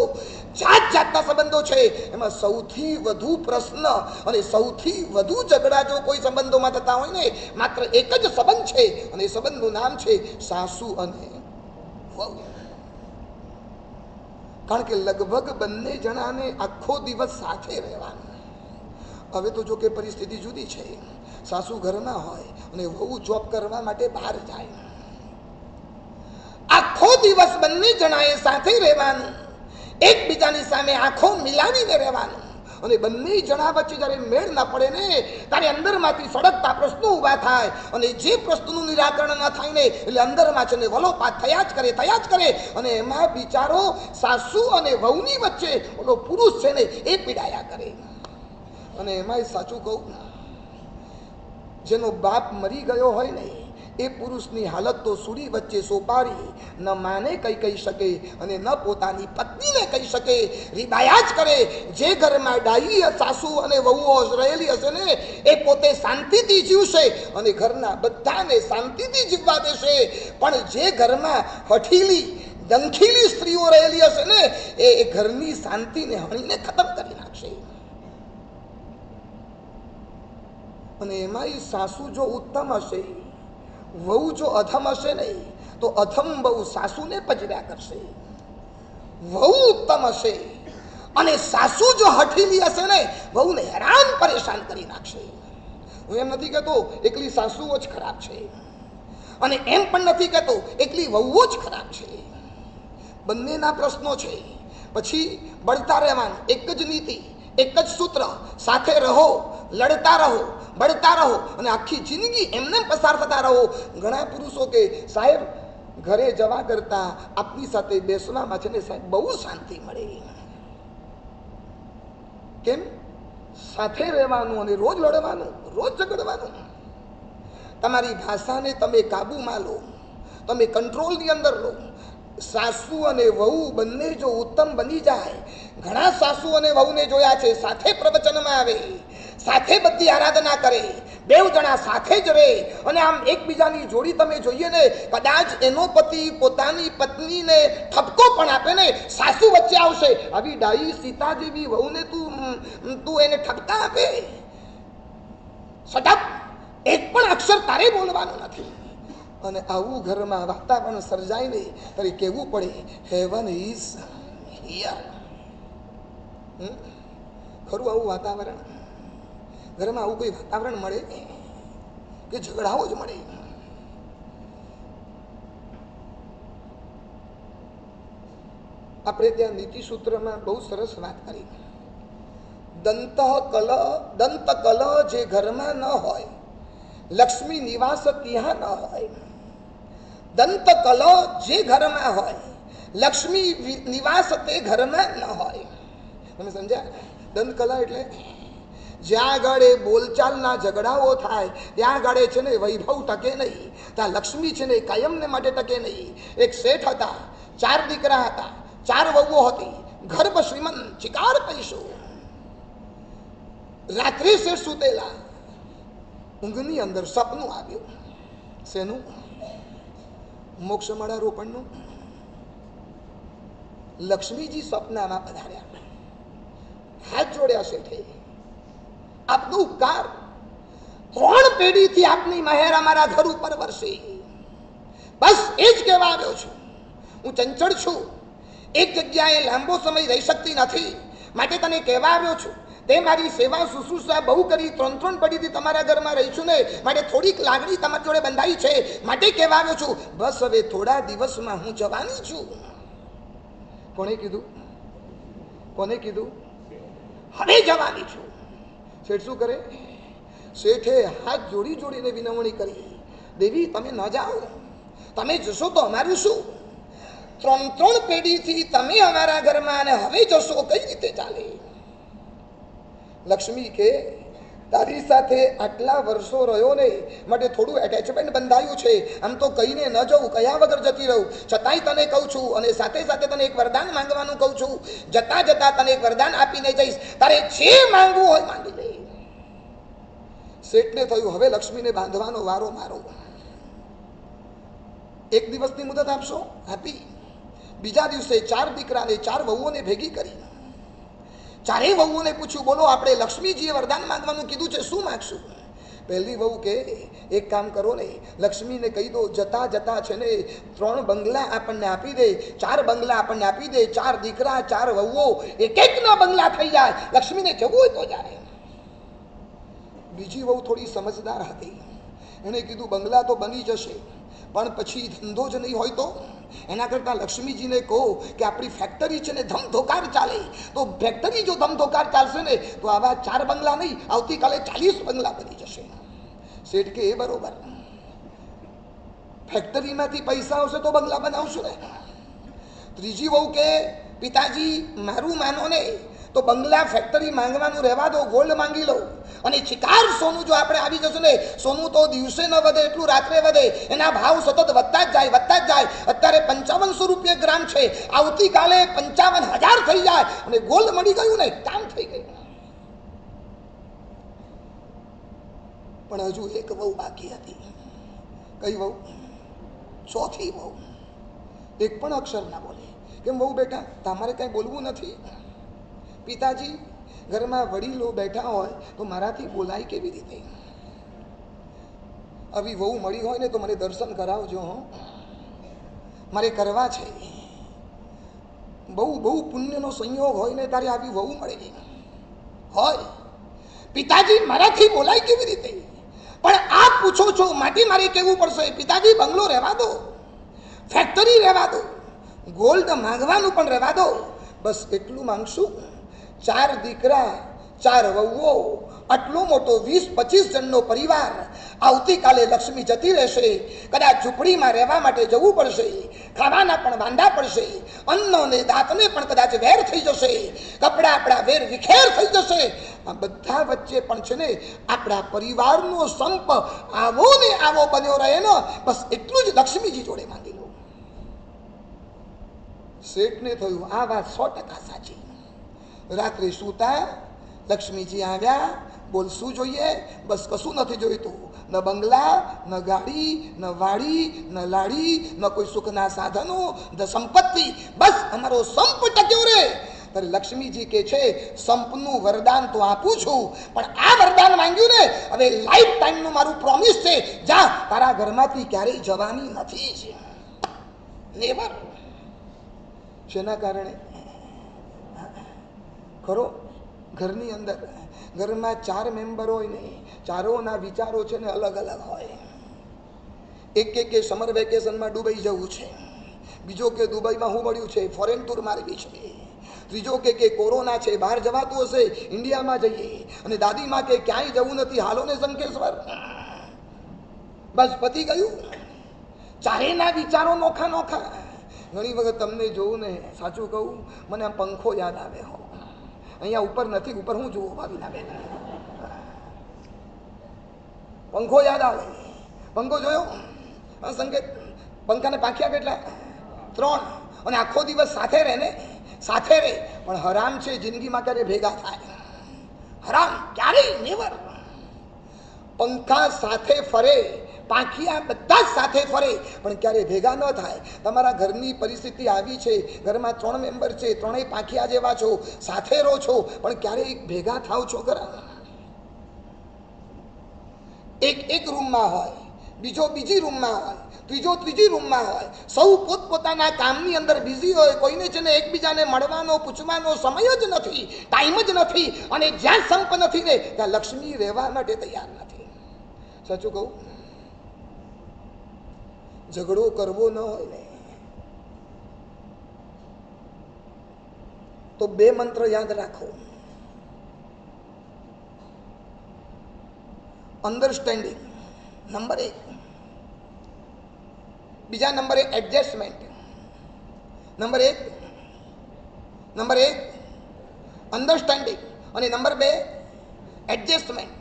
જાત જાતના સંબંધો છે. એમાં સૌથી વધુ પ્રશ્ન અને સૌથી વધુ ઝઘડા જો કોઈ સંબંધોમાં થતા હોય ને, માત્ર એક જ સંબંધ છે, અને એ સંબંધનું નામ છે સાસુ અને વહુ. કારણ કે લગભગ બંને જણાને આખો દિવસ સાથે રહેવાનું. હવે તો જો કે પરિસ્થિતિ જુદી છે. સાસુ ઘરમાં હોય અને વહુ જોબ કરવા માટે બહાર જાય. આખો દિવસ બંને જણાએ સાથે રહેવાનું, એકબીજાની સામે આંખો મિલાવીને રહેવાનું. અને બંને જણા વચ્ચે જ્યારે મેળ ના પડે ને, ત્યારે અંદરમાંથી સળગતા પ્રશ્નો ઊભા થાય. અને જે પ્રશ્નનું નિરાકરણ ન થાય ને, એટલે અંદરમાં છે ને વલોપાત થયા જ કરે. અને એમાં બિચારો સાસુ અને વહુની વચ્ચે ઓલો પુરુષ છે ને એ પીડાયા કરે. અને એમાંય સાચું કહું, જેનો બાપ મરી ગયો હોય ને, એ પુરુષની હાલત તો સૂડી વચ્ચે સોપારી, ન માને કહી શકે અને ન પોતાની પત્નીને કહી શકે, રીબાયા જ કરે. જે ઘરમાં ડાઈ સાસુ અને વહુઓ રહેલી હશે ને, એ પોતે શાંતિથી જીવશે અને ઘરના બધાને શાંતિથી જીવવા દેશે. પણ જે ઘરમાં હઠીલી ડંખીલી સ્ત્રીઓ રહેલી હશે ને, એ ઘરની શાંતિને હણીને ખતમ કરી નાખશે. અને એમાંય સાસુ જો ઉત્તમ હશે, વહુ જો અધમ હશે નહીં, તો અધમ બહુ સાસુને પજવ્યા કરશે. વહુ ઉત્તમ હશે અને સાસુ જો હઠીલી હશે ને વહુને હેરાન પરેશાન કરી નાખશે. હું એમ નથી કહેતો એકલી સાસુઓ જ ખરાબ છે, અને એમ પણ નથી કહેતો એકલી વહુઓ જ ખરાબ છે. બંનેના પ્રશ્નો છે. પછી બળતા રહેવાનું, એક જ નીતિ, એક જ સૂત્ર, સાથે રહો, લડતા રહો, બળતા રહો અને આખી જિંદગી એમને પસાર થતા રહો. ઘણા પુરુષો કે સાહેબ ઘરે જવા કરતા આપની સાથે બેસવામાં છે ને સાહેબ બહુ શાંતિ મળે. કેમ? સાથે રહેવાનું અને રોજ લડવાનું, રોજ ઝઘડવાનું. તમારી ભાષાને તમે કાબુમાં લો, તમે કંટ્રોલની અંદર લો. સાસુ અને વહુ બંને જો ઉત્તમ બની જાય, ઘણા સાસુ અને વહુને જોયા છે સાથે પ્રવચનમાં આવે, સાથે બધી આરાધના કરે, બેવ જણા સાથે જ રહે અને આમ એકબીજાની જોડી તમે જોઈએ ને, કદાચ એનો પતિ પોતાની પત્નીને ઠપકો પણ આપે ને, સાસુ વચ્ચે આવશે, આવી ડાઈ સીતા જેવી વહુને તું એને ઠપકા આપે, સટપ, એક પણ અક્ષર તારે બોલવાનો નથી. અને આવું ઘરમાં વાતાવરણ સર્જાય ને ત્યારે કહેવું પડે હેવન ઇઝ હિયર. ખરું આવું વાતાવરણ? ઘરમાં આવું કોઈ વાતાવરણ મળે કે ઝઘડાઓ જ મળે? આપણે ત્યાં નીતિ સૂત્રમાં બહુ સરસ વાત કરી. દંત કલ જે ઘરમાં ન હોય, લક્ષ્મી નિવાસ ત્યાં ન હોય. દંત કલ જે ઘરમાં હોય, લક્ષ્મી નિવાસ તે ઘરમાં ન હોય. તમે સમજ્યા? દંત કલા એટલે જ્યાં આગળ બોલચાલના ઝઘડાઓ થાય ત્યાં આગળ છે ને વૈભવ ટકે નહીં, ત્યાં લક્ષ્મી છે ને કાયમને માટે ટકે નહીં. એક શેઠ હતા, 4 દીકરા હતા, 4 વહુઓ હતી, ગર્ભ શ્રીમંત, ચિકાર પૈસો. રાત્રે શેઠ સુતેલા, ઊંઘની અંદર સપનું આવ્યું. શેનું? મોક્ષમાળા રોપણનું. લક્ષ્મીજી સપનામાં પધાર્યા, હાથ જોડ્યા શેઠે, આપનો ઉપકાર, 3 પેઢીથી આપની મહેર અમારા ઘર ઉપર વરસે, બસ એ જ કહેવા આવ્યો છું. હું ચંચળ છું, એક જગ્યાએ લાંબો સમય રહી શકતી નથી, માટે તને કહેવા આવ્યો છું. તે મારી સેવા શુશ્રૂષા બહુ કરી, 3 પેઢીથી તમારા ઘરમાં રહીશું ને, માટે થોડીક લાગણી તમારી જોડે બંધાઈ છે, માટે કહેવા આવ્યો છું. બસ હવે થોડા દિવસમાં હું જવાની છું. કોને કીધું? કોને કીધું? હવે જવાની છું. શેઠ શું કરે? શેઠે હાથ જોડી જોડીને વિનવણી કરી, દેવી તમે ન જાઓ, તમે જશો તો અમારું શું? 3 પેઢીથી તમે અમારા ઘરમાં અને હવે જશો, કઈ રીતે ચાલે? લક્ષ્મી કે તારી સાથે આટલા વર્ષો રહ્યો ને, માટે થોડું એટેચમેન્ટ બંધાયું છે. આમ તો કહીને ન જવું, કયા વગર જતી રહું, છતાંય તને કહું છું, અને સાથે સાથે તને એક વરદાન માંગવાનું કહું છું. જતા જતા તને એક વરદાન આપીને જઈશ, તારે જે માંગવું હોય માંગી લે. શેઠને થયું હવે લક્ષ્મીને બાંધવાનો વારો મારો. 1 દિવસની મુદત આપશો? આપી. બીજા દિવસે 4 દીકરાને 4 વહુઓને ભેગી કરી, 4 વહુઓને પૂછ્યું, બોલો આપણે લક્ષ્મીજીએ વરદાન માંગવાનું કીધું છે, શું માંગશું? પહેલી વહુ કે એક કામ કરો ને, લક્ષ્મીને કહી દો જતા જતા છે ને 3 બંગલા આપણને આપી દે, 4 બંગલા આપણને આપી દે, 4 દીકરા 4 વહુઓ, એક ના બંગલા થઈ જાય, લક્ષ્મીને જવું હોય તો જાય. બીજી વહુ થોડી સમજદાર હતી, એણે કીધું બંગલા તો બની જશે, પણ પછી ધંધો જ નહીં હોય તો? એના કરતાં લક્ષ્મીજીને કહો કે આપણી ફેક્ટરી છે ને ધમધોકાર ચાલે, તો ફેક્ટરી જો ધમધોકાર ચાલશે ને તો આવા 4 બંગલા નહીં, આવતીકાલે 40 બંગલા બની જશે. શેઠ કે એ બરોબર, ફેક્ટરીમાંથી પૈસા આવશે તો બંગલા બનાવશું ને. ત્રીજી વહુ કે પિતાજી મારું માનો ને તો બંગલા ફેક્ટરી માંગવાનું રહેવા દો, ગોલ્ડ માંગી લો, અને ચિકાર સોનું જો આપણે આવી જશું ને, સોનું તો દિવસે ન વધે એટલું રાત્રે વધે, એના ભાવ સતત વધતા જ જાય, વધતા જ જાય. અત્યારે 5500 રૂપિયા ગ્રામ છે, આવતીકાલે 55,000 થઈ જાય, અને ગોલ્ડ મળી ગયું ને કામ થઈ ગયું. પણ હજુ એક વહુ બાકી હતી. કઈ વહુ? ચોથી વહુ. એક પણ અક્ષર ના બોલે. કેમ વહુ બેટા તમારે કઈ બોલવું નથી? પિતાજી ઘરમાં વડીલો બેઠા હોય તો મારાથી બોલાય કેવી રીતે? આવી વહુ મળી હોય ને તો મને દર્શન કરાવજો, હો, મારે કરવા છે. બહુ બહુ પુણ્યનો સંયોગ હોય ને તારે આવી વહુ મળે હોય. પિતાજી મારાથી બોલાય કેવી રીતે? પણ આપ પૂછો છો માટે મારે કહેવું પડશે, પિતાજી બંગલો રહેવા દો, ફેક્ટરી રહેવા દો, ગોલ્ડ માંગવાનું પણ રહેવા દો. બસ એટલું માંગશું, 4 દીકરા 4 વહુઓ, આટલો મોટો 20-25 જણનો પરિવાર. આવતીકાલે લક્ષ્મી જતી રહેશે, કદાચ ઝૂંપડીમાં રહેવા માટે જવું પડશે, ખાવાના પણ વાંધા પડશે, અન્ન અને દાંતને પણ કદાચ વેર થઈ જશે, કપડા આપણા વેર વિખેર થઈ જશે. આ બધા વચ્ચે પણ છે ને આપણા પરિવારનો સંપ આવો ને આવો બન્યો રહે ને, બસ એટલું જ લક્ષ્મીજી જોડે માંગી લો. શેઠને થયું આ વાત 100% સાચી. રાત્રે સૂતા લક્ષ્મીજી આવ્યા, બોલ શું જોઈએ? બસ કશું નથી જોઈતું, ન બંગલા, ન ગાડી, ન વાડી, ન લાડી, ન કોઈ સુખના સાધનો, ન સંપત્તિ, બસ અમારો સંપ ટક્યો રે. ત્યારે લક્ષ્મીજી કે છે સંપનું વરદાન તો આપું છું, પણ આ વરદાન માંગ્યું ને હવે લાઈફ ટાઈમનું મારું પ્રોમિસ છે, જા તારા ઘરમાંથી ક્યારેય જવાની નથી છે, નેવર. જેના કારણે ખરો ઘરની અંદર ઘરમાં 4 મેમ્બર હોય ને, ચારોના વિચારો છે ને અલગ અલગ હોય. એક કે સમર વેકેશનમાં દુબઈ જવું છે, બીજો કે દુબઈમાં હું મળ્યું છે, ફોરેન ટૂર મારવી છે, ત્રીજો કે કોરોના છે, બહાર જવાતું હશે ઇન્ડિયામાં જઈએ, અને દાદીમાં કે ક્યાંય જવું નથી, હાલો ને શંકેશ્વર. બસ પતી ગયું. ચારેના વિચારો નોખા નોખા. ઘણી વખત તમને જોઉં ને, સાચું કહું, મને આમ પંખો યાદ આવે હો. અહીંયા ઉપર નથી, ઉપર હું જોઉં ભાવીના બેન, પંખો યાદ આવે. પંખો જોયો? સંકેત પંખાને પાંખ્યા કેટલા? 3. અને આખો દિવસ સાથે રહે ને, સાથે રહે, પણ હરામ છે જિંદગીમાં ક્યારે ભેગા થાય? હરામ ક્યારેય નેવર. પંખા સાથે ફરે, પાંખિયા બધા જ સાથે ફરે, પણ ક્યારે ભેગા ન થાય. તમારા ઘરની પરિસ્થિતિ આવી છે, ઘરમાં 3 મેમ્બર છે, 3 પાંખિયા જેવા છો, સાથે રહો છો, પણ ક્યારેય ભેગા થાવ છો ખરા? એક રૂમમાં હોય, બીજો બીજી રૂમમાં હોય, ત્રીજો ત્રીજી રૂમમાં હોય, સૌ પોતપોતાના કામની અંદર બિઝી હોય, કોઈને છે ને એકબીજાને મળવાનો પૂછવાનો સમય જ નથી, ટાઈમ જ નથી. અને જ્યાં સંપ નથી ને ત્યાં લક્ષ્મી રહેવા માટે તૈયાર નથી. સાચું કહું, ઝઘડો કરવો ન હોય ને તો 2 મંત્ર યાદ રાખો. અન્ડરસ્ટેન્ડિંગ નંબર 1, બીજા નંબરે એડજસ્ટમેન્ટ. નંબર 1 અન્ડરસ્ટેન્ડિંગ અને નંબર 2 એડજસ્ટમેન્ટ.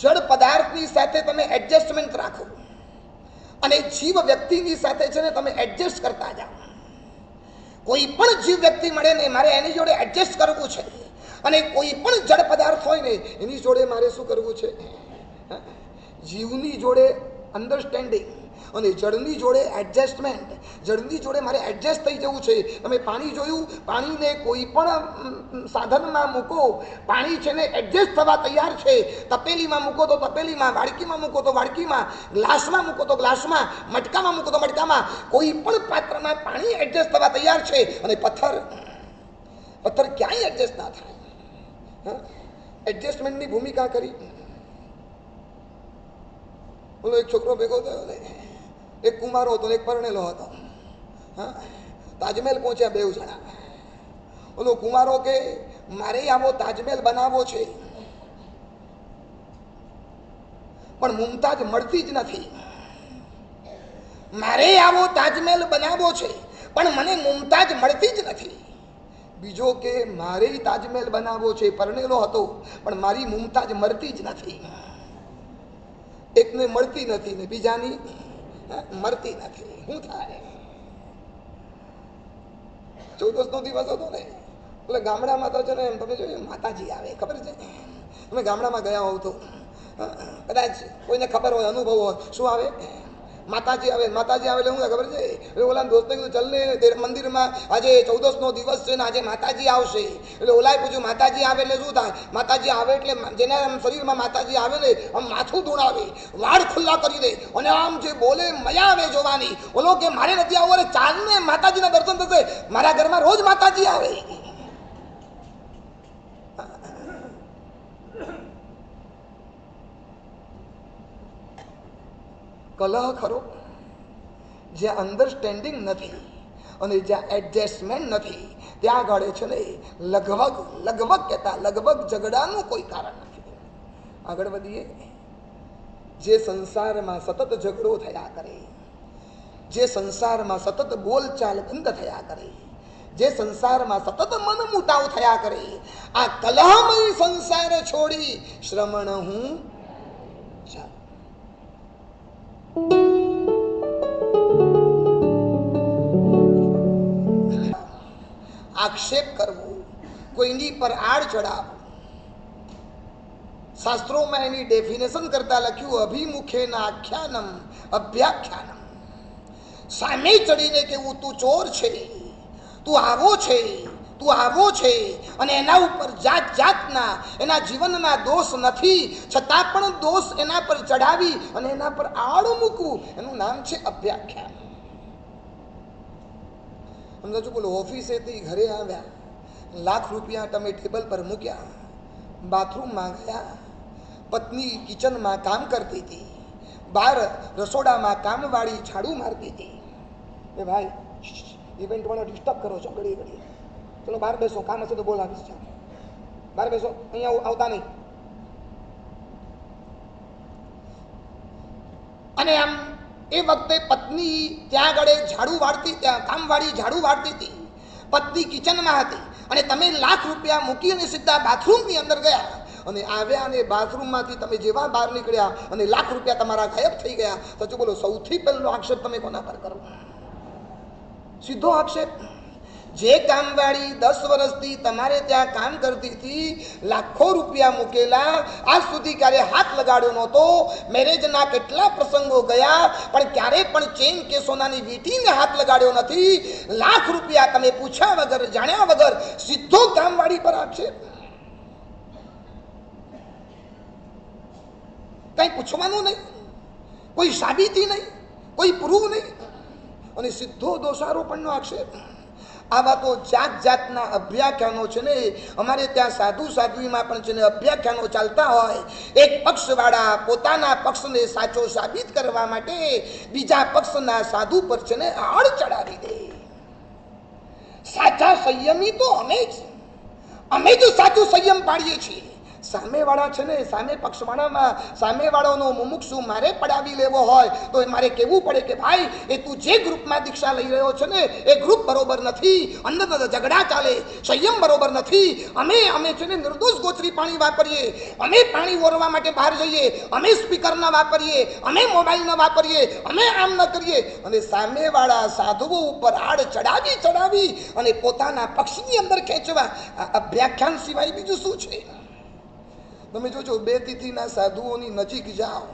જડ પદાર્થની સાથે તમે એડજસ્ટમેન્ટ રાખો અને જીવ વ્યક્તિની સાથે છે ને તમે એડજસ્ટ કરતા જાઓ. કોઈ પણ જીવ વ્યક્તિ મળે ને મારે એની જોડે એડજસ્ટ કરવું છે, અને કોઈ પણ જડ પદાર્થ હોય ને એની જોડે મારે શું કરવું છે? જીવની જોડે અન્ડરસ્ટેન્ડિંગ અને જળની જોડે એડજસ્ટમેન્ટ. જળની જોડે મારે એડજસ્ટ થઈ જવું છે. તમે પાણી જોયું, પાણીને કોઈ પણ સાધનમાં મૂકો, પાણી છે ને એડજસ્ટ થવા તૈયાર છે. તપેલીમાં મૂકો તો તપેલીમાં, વાડકીમાં મૂકો તો વાડકીમાં, ગ્લાસમાં મૂકો તો ગ્લાસમાં, મટકામાં મૂકો તો મટકામાં, કોઈ પણ પાત્રમાં પાણી એડજસ્ટ થવા તૈયાર છે. અને પથ્થર ક્યાંય એડજસ્ટ ના થાય. એડજસ્ટમેન્ટની ભૂમિકા કરી. બોલો એક છોકરો ભેગો થયો ને, એક કુમારો હતો એક પરણેલો હતો. તાજમહેલ પહોંચ્યા 2 જણા. બોલો કુમારો કે મારે આવો તાજમહેલ બનાવવો છે, પણ મુમતાજ મળતી જ નથી. મારે આવો તાજમહેલ બનાવવો છે, પણ મને મુમતાજ મળતી જ નથી. બીજો કે મારે તાજમહેલ બનાવવો છે, પરણેલો હતો, પણ મારી મુમતાજ મળતી જ નથી. એકને મળતી નથી ને બીજાની મળતી નથી. શું થાય? 14નો દિવસ હતો ને, એટલે ગામડામાં તો છે ને તમે જોયું માતાજી આવે, ખબર છે? તમે ગામડામાં ગયા હોવ તો કદાચ કોઈને ખબર હોય, અનુભવ હોય, શું આવે? માતાજી આવે એટલે હું ખબર છે એટલે ઓલા દોસ્તે કીધું ચલ ને મંદિરમાં આજે 14નો દિવસ છે ને આજે માતાજી આવશે એટલે ઓલાએ પૂછ્યું માતાજી આવે એટલે શું થાય? માતાજી આવે એટલે જેના શરીરમાં માતાજી આવે ને આમ માથું ધૂણાવે, વાળ ખુલ્લા કરી દે અને આમ જે બોલે મજા આવે જોવાની. ઓલો કે મારે નથી આવવું, અરે ચાલ ને માતાજીના દર્શન થશે, મારા ઘરમાં રોજ માતાજી આવે. કલહ ખરો, જ્યાં અન્ડરસ્ટેન્ડિંગ નથી અને જ્યાં એડજસ્ટમેન્ટ નથી ત્યાં આગળ છે ને લગભગ કહેતા લગભગ ઝઘડાનું કોઈ કારણ નથી. આગળ વધીએ. જે સંસારમાં સતત ઝઘડો થયા કરે, જે સંસારમાં સતત બોલચાલ બંધ થયા કરે, જે સંસારમાં સતત મન મુટાવ થયા કરે, આ કલહમય સંસાર છોડી શ્રમણ હું આક્ષેપ કરવો, કોઈની પર આડ ચડાવ. શાસ્ત્રોમાં એની ડેફિનેશન કરતા લખ્યું અભિમુખેન આખ્યાનમ અભ્યાખ્યાનમ. સામે ચડીને કેવું તું ચોર છે, તું આવો છે, તું આવો છે, અને એના ઉપર જાત જાતના એના જીવનના દોષ નથી છતાં પણ દોષ એના પર ચડાવી અને એના પર આડ મૂકવું, એનું નામ છે અભ્યાખ્યાન. સમજો બોલો, ઓફિસેથી ઘરે આવ્યા, લાખ રૂપિયા તમે ટેબલ પર મૂક્યા, બાથરૂમમાં ગયા, પત્ની કિચનમાં કામ કરતી હતી, બહાર રસોડામાં કામવાળી ઝાડુ મારતી હતી. એ ભાઈ ઇવેન્ટ વાળા ડિસ્ટર્બ કરો છો, ઘડી ઘડી ચલો બહાર બેસો, કામ હશે તો બોલાવીશ, બહાર બેસો, અહીંયા આવતા નહીં. અને આમ એ વખતે પત્ની ત્યાં આગળ ઝાડુ વાળતી, ત્યાં કામવાળી ઝાડુ વાળતી હતી, પત્ની કિચનમાં હતી, અને તમે લાખ રૂપિયા મૂકીને સીધા બાથરૂમની અંદર ગયા અને આવ્યા અને બાથરૂમમાંથી તમે જેવા બહાર નીકળ્યા અને લાખ રૂપિયા તમારા ગાયબ થઈ ગયા. સાચું બોલો, સૌથી પહેલો આક્ષેપ તમે કોના પર કરો? સીધો આક્ષેપ. જે કામવાળી 10 વર્ષથી તમારે ત્યાં કામ કરતી હતી, લાખો રૂપિયા મૂકેલા, આજ સુધી ક્યારે હાથ લગાડ્યો નહોતો, મેરેજના કેટલા પ્રસંગો ગયા પણ ક્યારે પણ ચેન કે સોનાની વીંટીને હાથ લગાડ્યો નથી, લાખ રૂપિયા તમે પૂછ્યા વગર જાણ્યા વગર સીધો કામવાળી પર આક્ષેપ. કઈ પૂછવાનું નહીં, કોઈ સાબિતી નહીં, કોઈ પ્રૂવ નહીં, અને સીધો દોષારોપણનો આક્ષેપ. આવા તો જાત જાતના અભ્યાખ્યાનો છે ને અમારે ત્યાં સાધુ સાધ્વીમાં પણ છે ને અભ્યાખ્યાનો ચાલતા હોય. એક પક્ષવાળા પોતાના પક્ષને સાચો સાબિત કરવા માટે બીજા પક્ષના સાધુ પર છે ને આડ ચડાવી દે. સાચા સંયમી તો અમે જ સાચું સંયમ પાડીએ છીએ. સામેવાળા છે ને, સામે પક્ષવાળામાં સામેવાળાનો મુમુક્ષુ મારે પડાવી લેવો હોય તો મારે કહેવું પડે કે ભાઈ એ તું જે ગ્રુપમાં દીક્ષા લઈ રહ્યો છે ને એ ગ્રુપ બરોબર નથી, અંદર ઝઘડા ચાલે, સંયમ બરોબર નથી. અમે છે ને નિર્દોષ ગોચરી પાણી વાપરીએ, અમે પાણી ઓરવા માટે બહાર જઈએ, અમે સ્પીકર ના વાપરીએ, અમે મોબાઈલ ના વાપરીએ, અમે આમ ન કરીએ, અને સામેવાળા સાધુઓ ઉપર આડ ચડાવી અને પોતાના પક્ષની અંદર ખેંચવા. અભ્યાખ્યાન સિવાય બીજું શું છે? તમે જોજો, 2 તિથિના સાધુઓની નજીક જાઓ,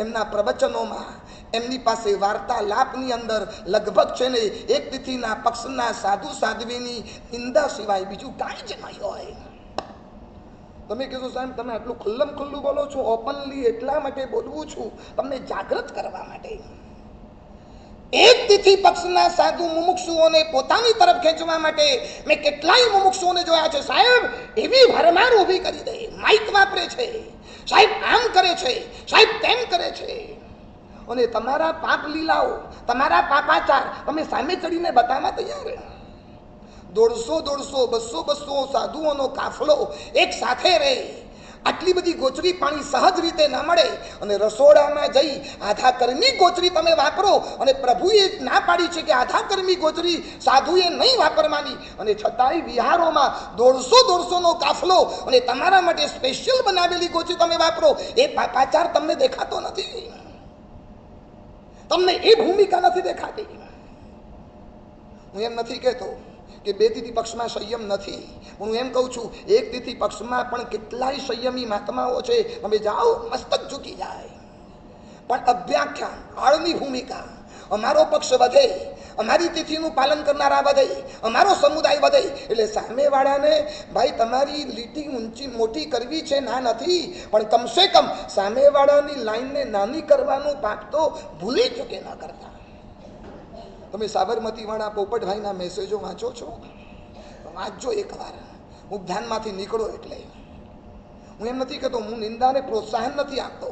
એમના પ્રવચનોમાં એમની પાસે વાર્તાલાપની અંદર લગભગ છે ને 1 તિથિના પક્ષના સાધુ સાધ્વીની નિંદા સિવાય બીજું કાંઈ જ નહીં હોય. તમે કહેશો સાહેબ તમે આટલું ખુલ્લું બોલો છો, ઓપનલી એટલા માટે બોલવું છું તમને જાગૃત કરવા માટે. 1 તિથિ પક્ષના સાધુ મુમુક્ષુઓને પોતાની તરફ ખેંચવા માટે મેં કેટલાય મુમુક્ષુઓને જોયા છે. સાહેબ એવી ભરમાર ઊભી કરી દે, માઇક વાપરે છે, સાહેબ આમ કરે છે, સાહેબ તેમ કરે છે, અને તમારા પાપ લીલાઓ, તમારા પાપાચાર તમે સામે ચડીને બતાવવા તૈયાર. 150, 200 સાધુઓનો કાફલો એક સાથે રહે, આટલી બધી ગોચરી પાણી સહજ રીતે ન મળે અને રસોડામાં જઈ આધાકર્મી ગોચરી તમે વાપરો, અને પ્રભુએ ના પાડી છે કે આધાકર્મી ગોચરી સાધુએ નહીં વાપરવાની, અને છતાંય વિહારોમાં 150 કાફલો અને તમારા માટે સ્પેશિયલ બનાવેલી ગોચરી તમે વાપરો. એ પાપાચાર તમને દેખાતો નથી, તમને એ ભૂમિકા નથી દેખાતી. હું એમ નથી કહેતો કે 2 તિથિ પક્ષમાં સંયમ નથી, હું એમ કહું છું 1 તિથિ પક્ષમાં પણ કેટલાય સંયમી મહાત્માઓ છે. તમે જાઓ, મસ્તક ઝૂકી જાય, પણ અભ્યાખ્યાન આળની ભૂમિકા, અમારો પક્ષ વધે, અમારી તિથિનું પાલન કરનારા વધે, અમારો સમુદાય વધે, એટલે સામેવાળાને ભાઈ તમારી લીટી ઊંચી મોટી કરવી છે ના નથી, પણ કમસે કમ સામેવાળાની લાઈનને નાની કરવાનું પાપ તો ભૂલી ચૂકે ન કરતા. તમે સાબરમતીવાળા પોપટભાઈના મેસેજો વાંચો છો? વાંચજો એકવાર, મુગ્ધાનમાંથી નીકળો. એટલે હું એમ નથી કહેતો, હું નિંદાને પ્રોત્સાહન નથી આપતો,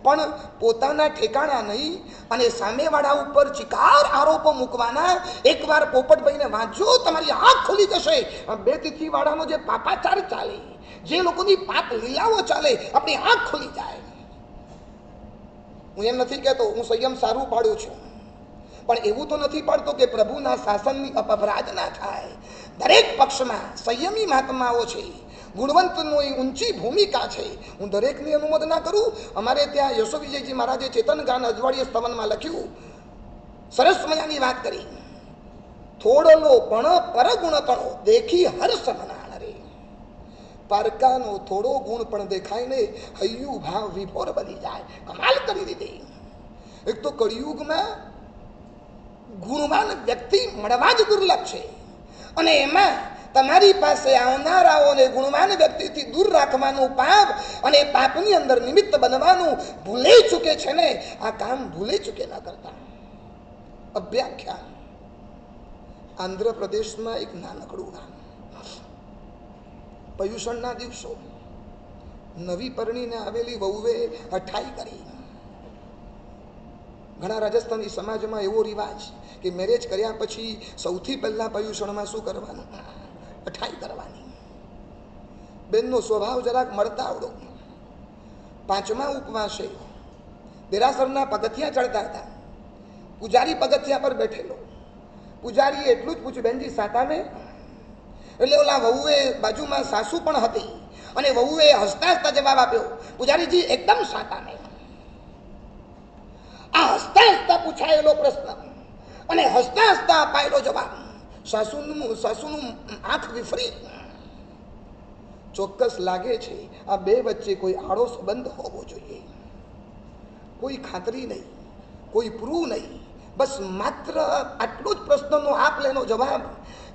પણ પોતાના ઠેકાણા નહીં અને સામેવાળા ઉપર ચિકાર આરોપો મૂકવાના. એકવાર પોપટભાઈને વાંચો, તમારી આંખ ખુલી જશે. બે તિથિવાળાનો જે પાપાચાર ચાલે, જે લોકોની પાપ લીલાઓ ચાલે, આપણી આંખ ખુલી જાય. હું એમ નથી કહેતો હું સંયમ સારું પાડું છું, પણ એવું તો નથી પાડતો કે પ્રભુના શાસનની અપભ્રાજ ના થાય. દરેક પક્ષમાં સંયમી મહાત્માઓ છે, ગુણવંતની ઊંચી ભૂમિકા છે. હું દરેકની અનુમોદના કરું. અમારે ત્યાં યશો વિજયજી મહારાજે ચેતન ગાન અજવાળીય સ્તવનમાં લખ્યું, સરસ મજાની વાત કરી. થોડલો પણ પરગુણ તણો દેખી હર્ષ મનાણ રે. પારકાનો થોડો ગુણ પણ દેખાય ને હૈયું ભાવ વિભોર બની જાય. કમાલ કરી દીધી. એક તો કળિયુગમાં ગુણવાન વ્યક્તિ મળવા જ દુર્લભ છે, અને એમાં તમારી પાસે આવનારાઓને ગુણવાન વ્યક્તિથી દૂર રાખવાનું પાપ અને પાપની અંદર નિમિત્ત બનવાનું ભૂલી ચૂકે છે ને. આ કામ ભૂલી ચૂકે ન કરતા. અભ્યાખ્યાન. આંધ્રપ્રદેશમાં એક નાનકડું ગામ, પર્યુષણના દિવસો, નવી પરણીને આવેલી વહુએ હઠાઈ કરી. ઘણા રાજસ્થાની સમાજમાં એવો રિવાજ કે મેરેજ કર્યા પછી સૌથી પહેલા પર્યુષણમાં શું કરવાનું? હઠાઈ કરવાની. બેનનો સ્વભાવ જરાક મળતાવડો. પાંચમા ઉપવાસે દેરાસરના પગથિયા ચડતા હતા. પૂજારી પગથિયા પર બેઠેલો. પૂજારીએ એટલું જ પૂછ્યું, બેનજી સાતામે? એટલે ઓલા વહુએ, બાજુમાં સાસુ પણ હતી, અને વહુએ હસતા હસતા જવાબ આપ્યો, પૂજારીજી એકદમ સાતામે. આ હસતા હસતા પૂછાયેલો પ્રશ્ન અને હસતા હસતા અપાયેલો જવાબ, સાસુનું આંખ વિફરી. ચોક્કસ લાગે છે આ બે વચ્ચે કોઈ આડો સંબંધ હોવો જોઈએ. કોઈ ખાતરી નહીં, કોઈ પ્રૂવ નહીં, બસ માત્ર આટલો જ પ્રશ્નનો આપ લેનો જવાબ.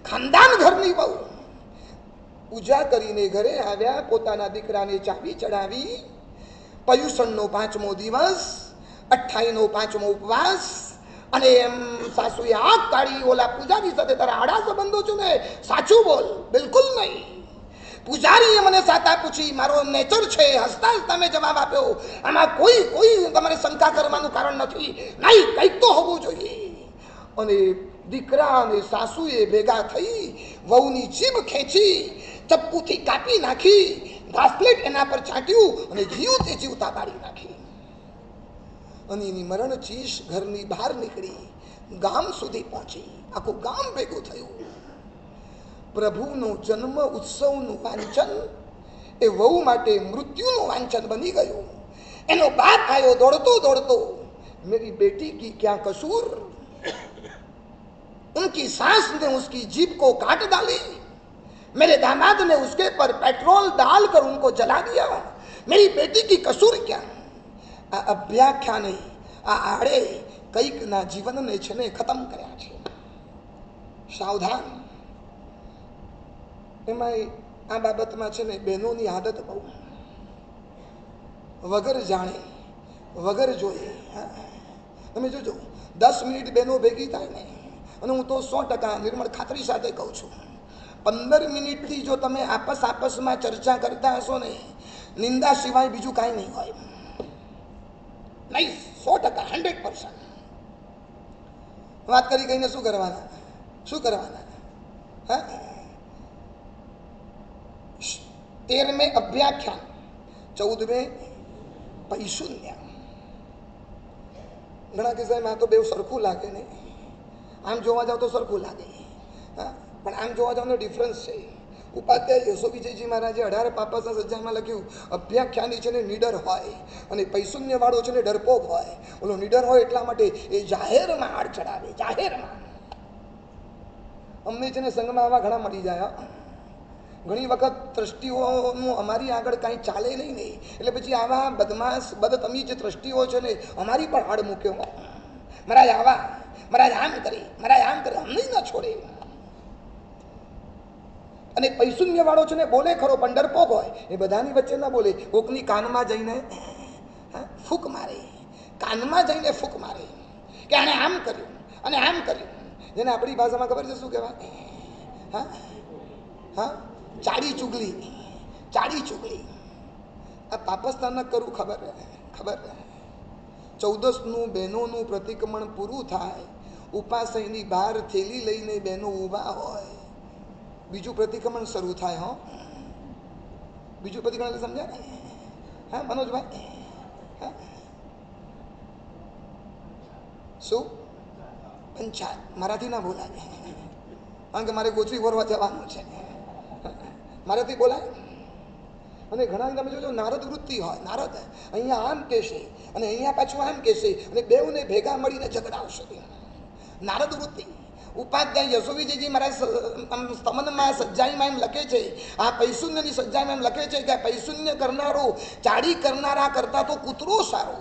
ખાનદાન ઘરની બહુ પૂજા કરીને ઘરે આવ્યા, પોતાના દીકરાને ચાવી ચડાવી. પર્યુષણનો 5મો દિવસ, 28નો 5મો ઉપવાસ, અને એમ સાસુએ આંખ કાઢી. ઓલા પૂજારી સાથે તારા આડા સંબંધો છો ને? સાચું બોલ. બિલકુલ નહીં. પૂજારીએ મને સાતા પૂછી, મારો નેચર છે. હસતા હસતા મેં જવાબ આપ્યો. આમાં કોઈ તમારે શંકા કરવાનું કારણ નથી. નહીં, કંઈક તો હોવું જોઈએ. અને દીકરા અને સાસુએ ભેગા થઈ વહુની જીભ ખેંચી, ચપ્પુથી કાપી નાખી, ઘાસલેટ એના પર છાંટ્યું અને જીવતે જીવતા બાળી નાખી. અને એની મરણ ચીસ ઘરની બહાર નીકળી, ગામ સુધી પહોંચી. આખું ગામ ભેગું થયું. પ્રભુનો જન્મ ઉત્સવનું વાંચન એ વહુ માટે મૃત્યુનું વાંચન બની ગયું. એનો બાપ આવ્યો દોડતો દોડતો, मेरी बेटी की क्या कसूर, उनकी सास ने उसकी जीभ को काट डाली, मेरे दामाद ने उसके पर पेट्रोल डालकर उनको जला दिया, मेरी बेटी की कसूर क्या? આ અભ્યાખ્યાને, આ આડે કંઈકના જીવનને છે ને ખતમ કર્યા છે. સાવધાન. એમાં આ બાબતમાં છે ને બહેનોની આદત બહુ, વગર જાણે વગર જોઈએ. તમે જોજો, 10 મિનિટ બહેનો ભેગી થાય ને, અને હું તો 100% નિર્મળ ખાતરી સાથે કહું છું, 15 મિનિટથી જો તમે આપસમાં ચર્ચા કરતા હશો ને, નિંદા સિવાય બીજું કાંઈ નહીં હોય. નહીં, 100%, 100%. વાત કરી કહીને શું કરવાના? શું કરવાના? હા, 13મે અભ્યાખ્યાન, 14મે પૈશુન્ય. ઘણા કિસ્સામાં આ તો બે સરખું લાગે ને, આમ જોવા જાવ તો સરખું લાગે, હા, પણ આમ જોવા જાવ તો ડિફરન્સ છે. ઉપાધ્યાય યશો વિજયજી મહારાજે 18 પાપાસના સજ્જામાં લખ્યું, અભ્યાખ્યાની છે ને નીડર હોય, અને પૈશુન્ય વાળો છે ને ડરપોક હોય. ઓલો નીડર હોય એટલા માટે એ જાહેરમાં આડ ચડાવે, જાહેરમાં. અમને છે ને સંઘમાં આવા ઘણા મળી જાય. ઘણી વખત ટ્રસ્ટીઓનું અમારી આગળ કાંઈ ચાલે નહીં એટલે પછી આવા બદમાશ બદતમીજ ટ્રસ્ટીઓ છે ને અમારી પણ હાડ મૂક્યો, મહારાજ આવા, મહારાજ આમ કરી, મહારાજ આમ કરે, અમને ન છોડે. અને પૈશુન્ય વાળો છે ને બોલે ખરો પણ ડરપોક હોય, એ બધાની વચ્ચે ના બોલે. કોકની કાનમાં જઈને ફૂંક મારે, કાનમાં જઈને ફૂંક મારે કે આને આમ કર્યું અને આમ કર્યું. જેને આપણી ભાષામાં ખબર છે શું કહેવાય? હા હા, ચાડી ચુગલી, ચાડી ચુગલી. આ પાપસ્તાન કરવું ખબર ખબર. 14નું બહેનોનું પ્રતિક્રમણ પૂરું થાય, ઉપાસયની બહાર થેલી લઈને બહેનો ઊભા હોય, બીજું પ્રતિક્રમણ શરૂ થાય. હો, બીજું પ્રતિક્રમણ સમજ્યા ને? હા મનોજભાઈ, હા શું પંચાયત મારાથી ના બોલાય, કારણ કે મારે ગોચરી ભરવા જવાનું છે, મારાથી બોલાય. અને ઘણા તમે જોજો નારદ વૃત્તિ હોય, નારદ અહીંયા આમ કહેશે અને અહીંયા પાછું આમ કહેશે અને બેઉને ભેગા મળીને ઝઘડાવશે. નારદ વૃત્તિ. ઉપાધ્યાય યશોવીજીજી મારા સ્તમનમાં સજ્જાઈમાં એમ લખે છે, આ પૈશુન્યની સજ્જાઈમાં એમ લખે છે કે પૈશુન્ય કરનારો ચાડી કરનારા કરતા તો કૂતરો સારો.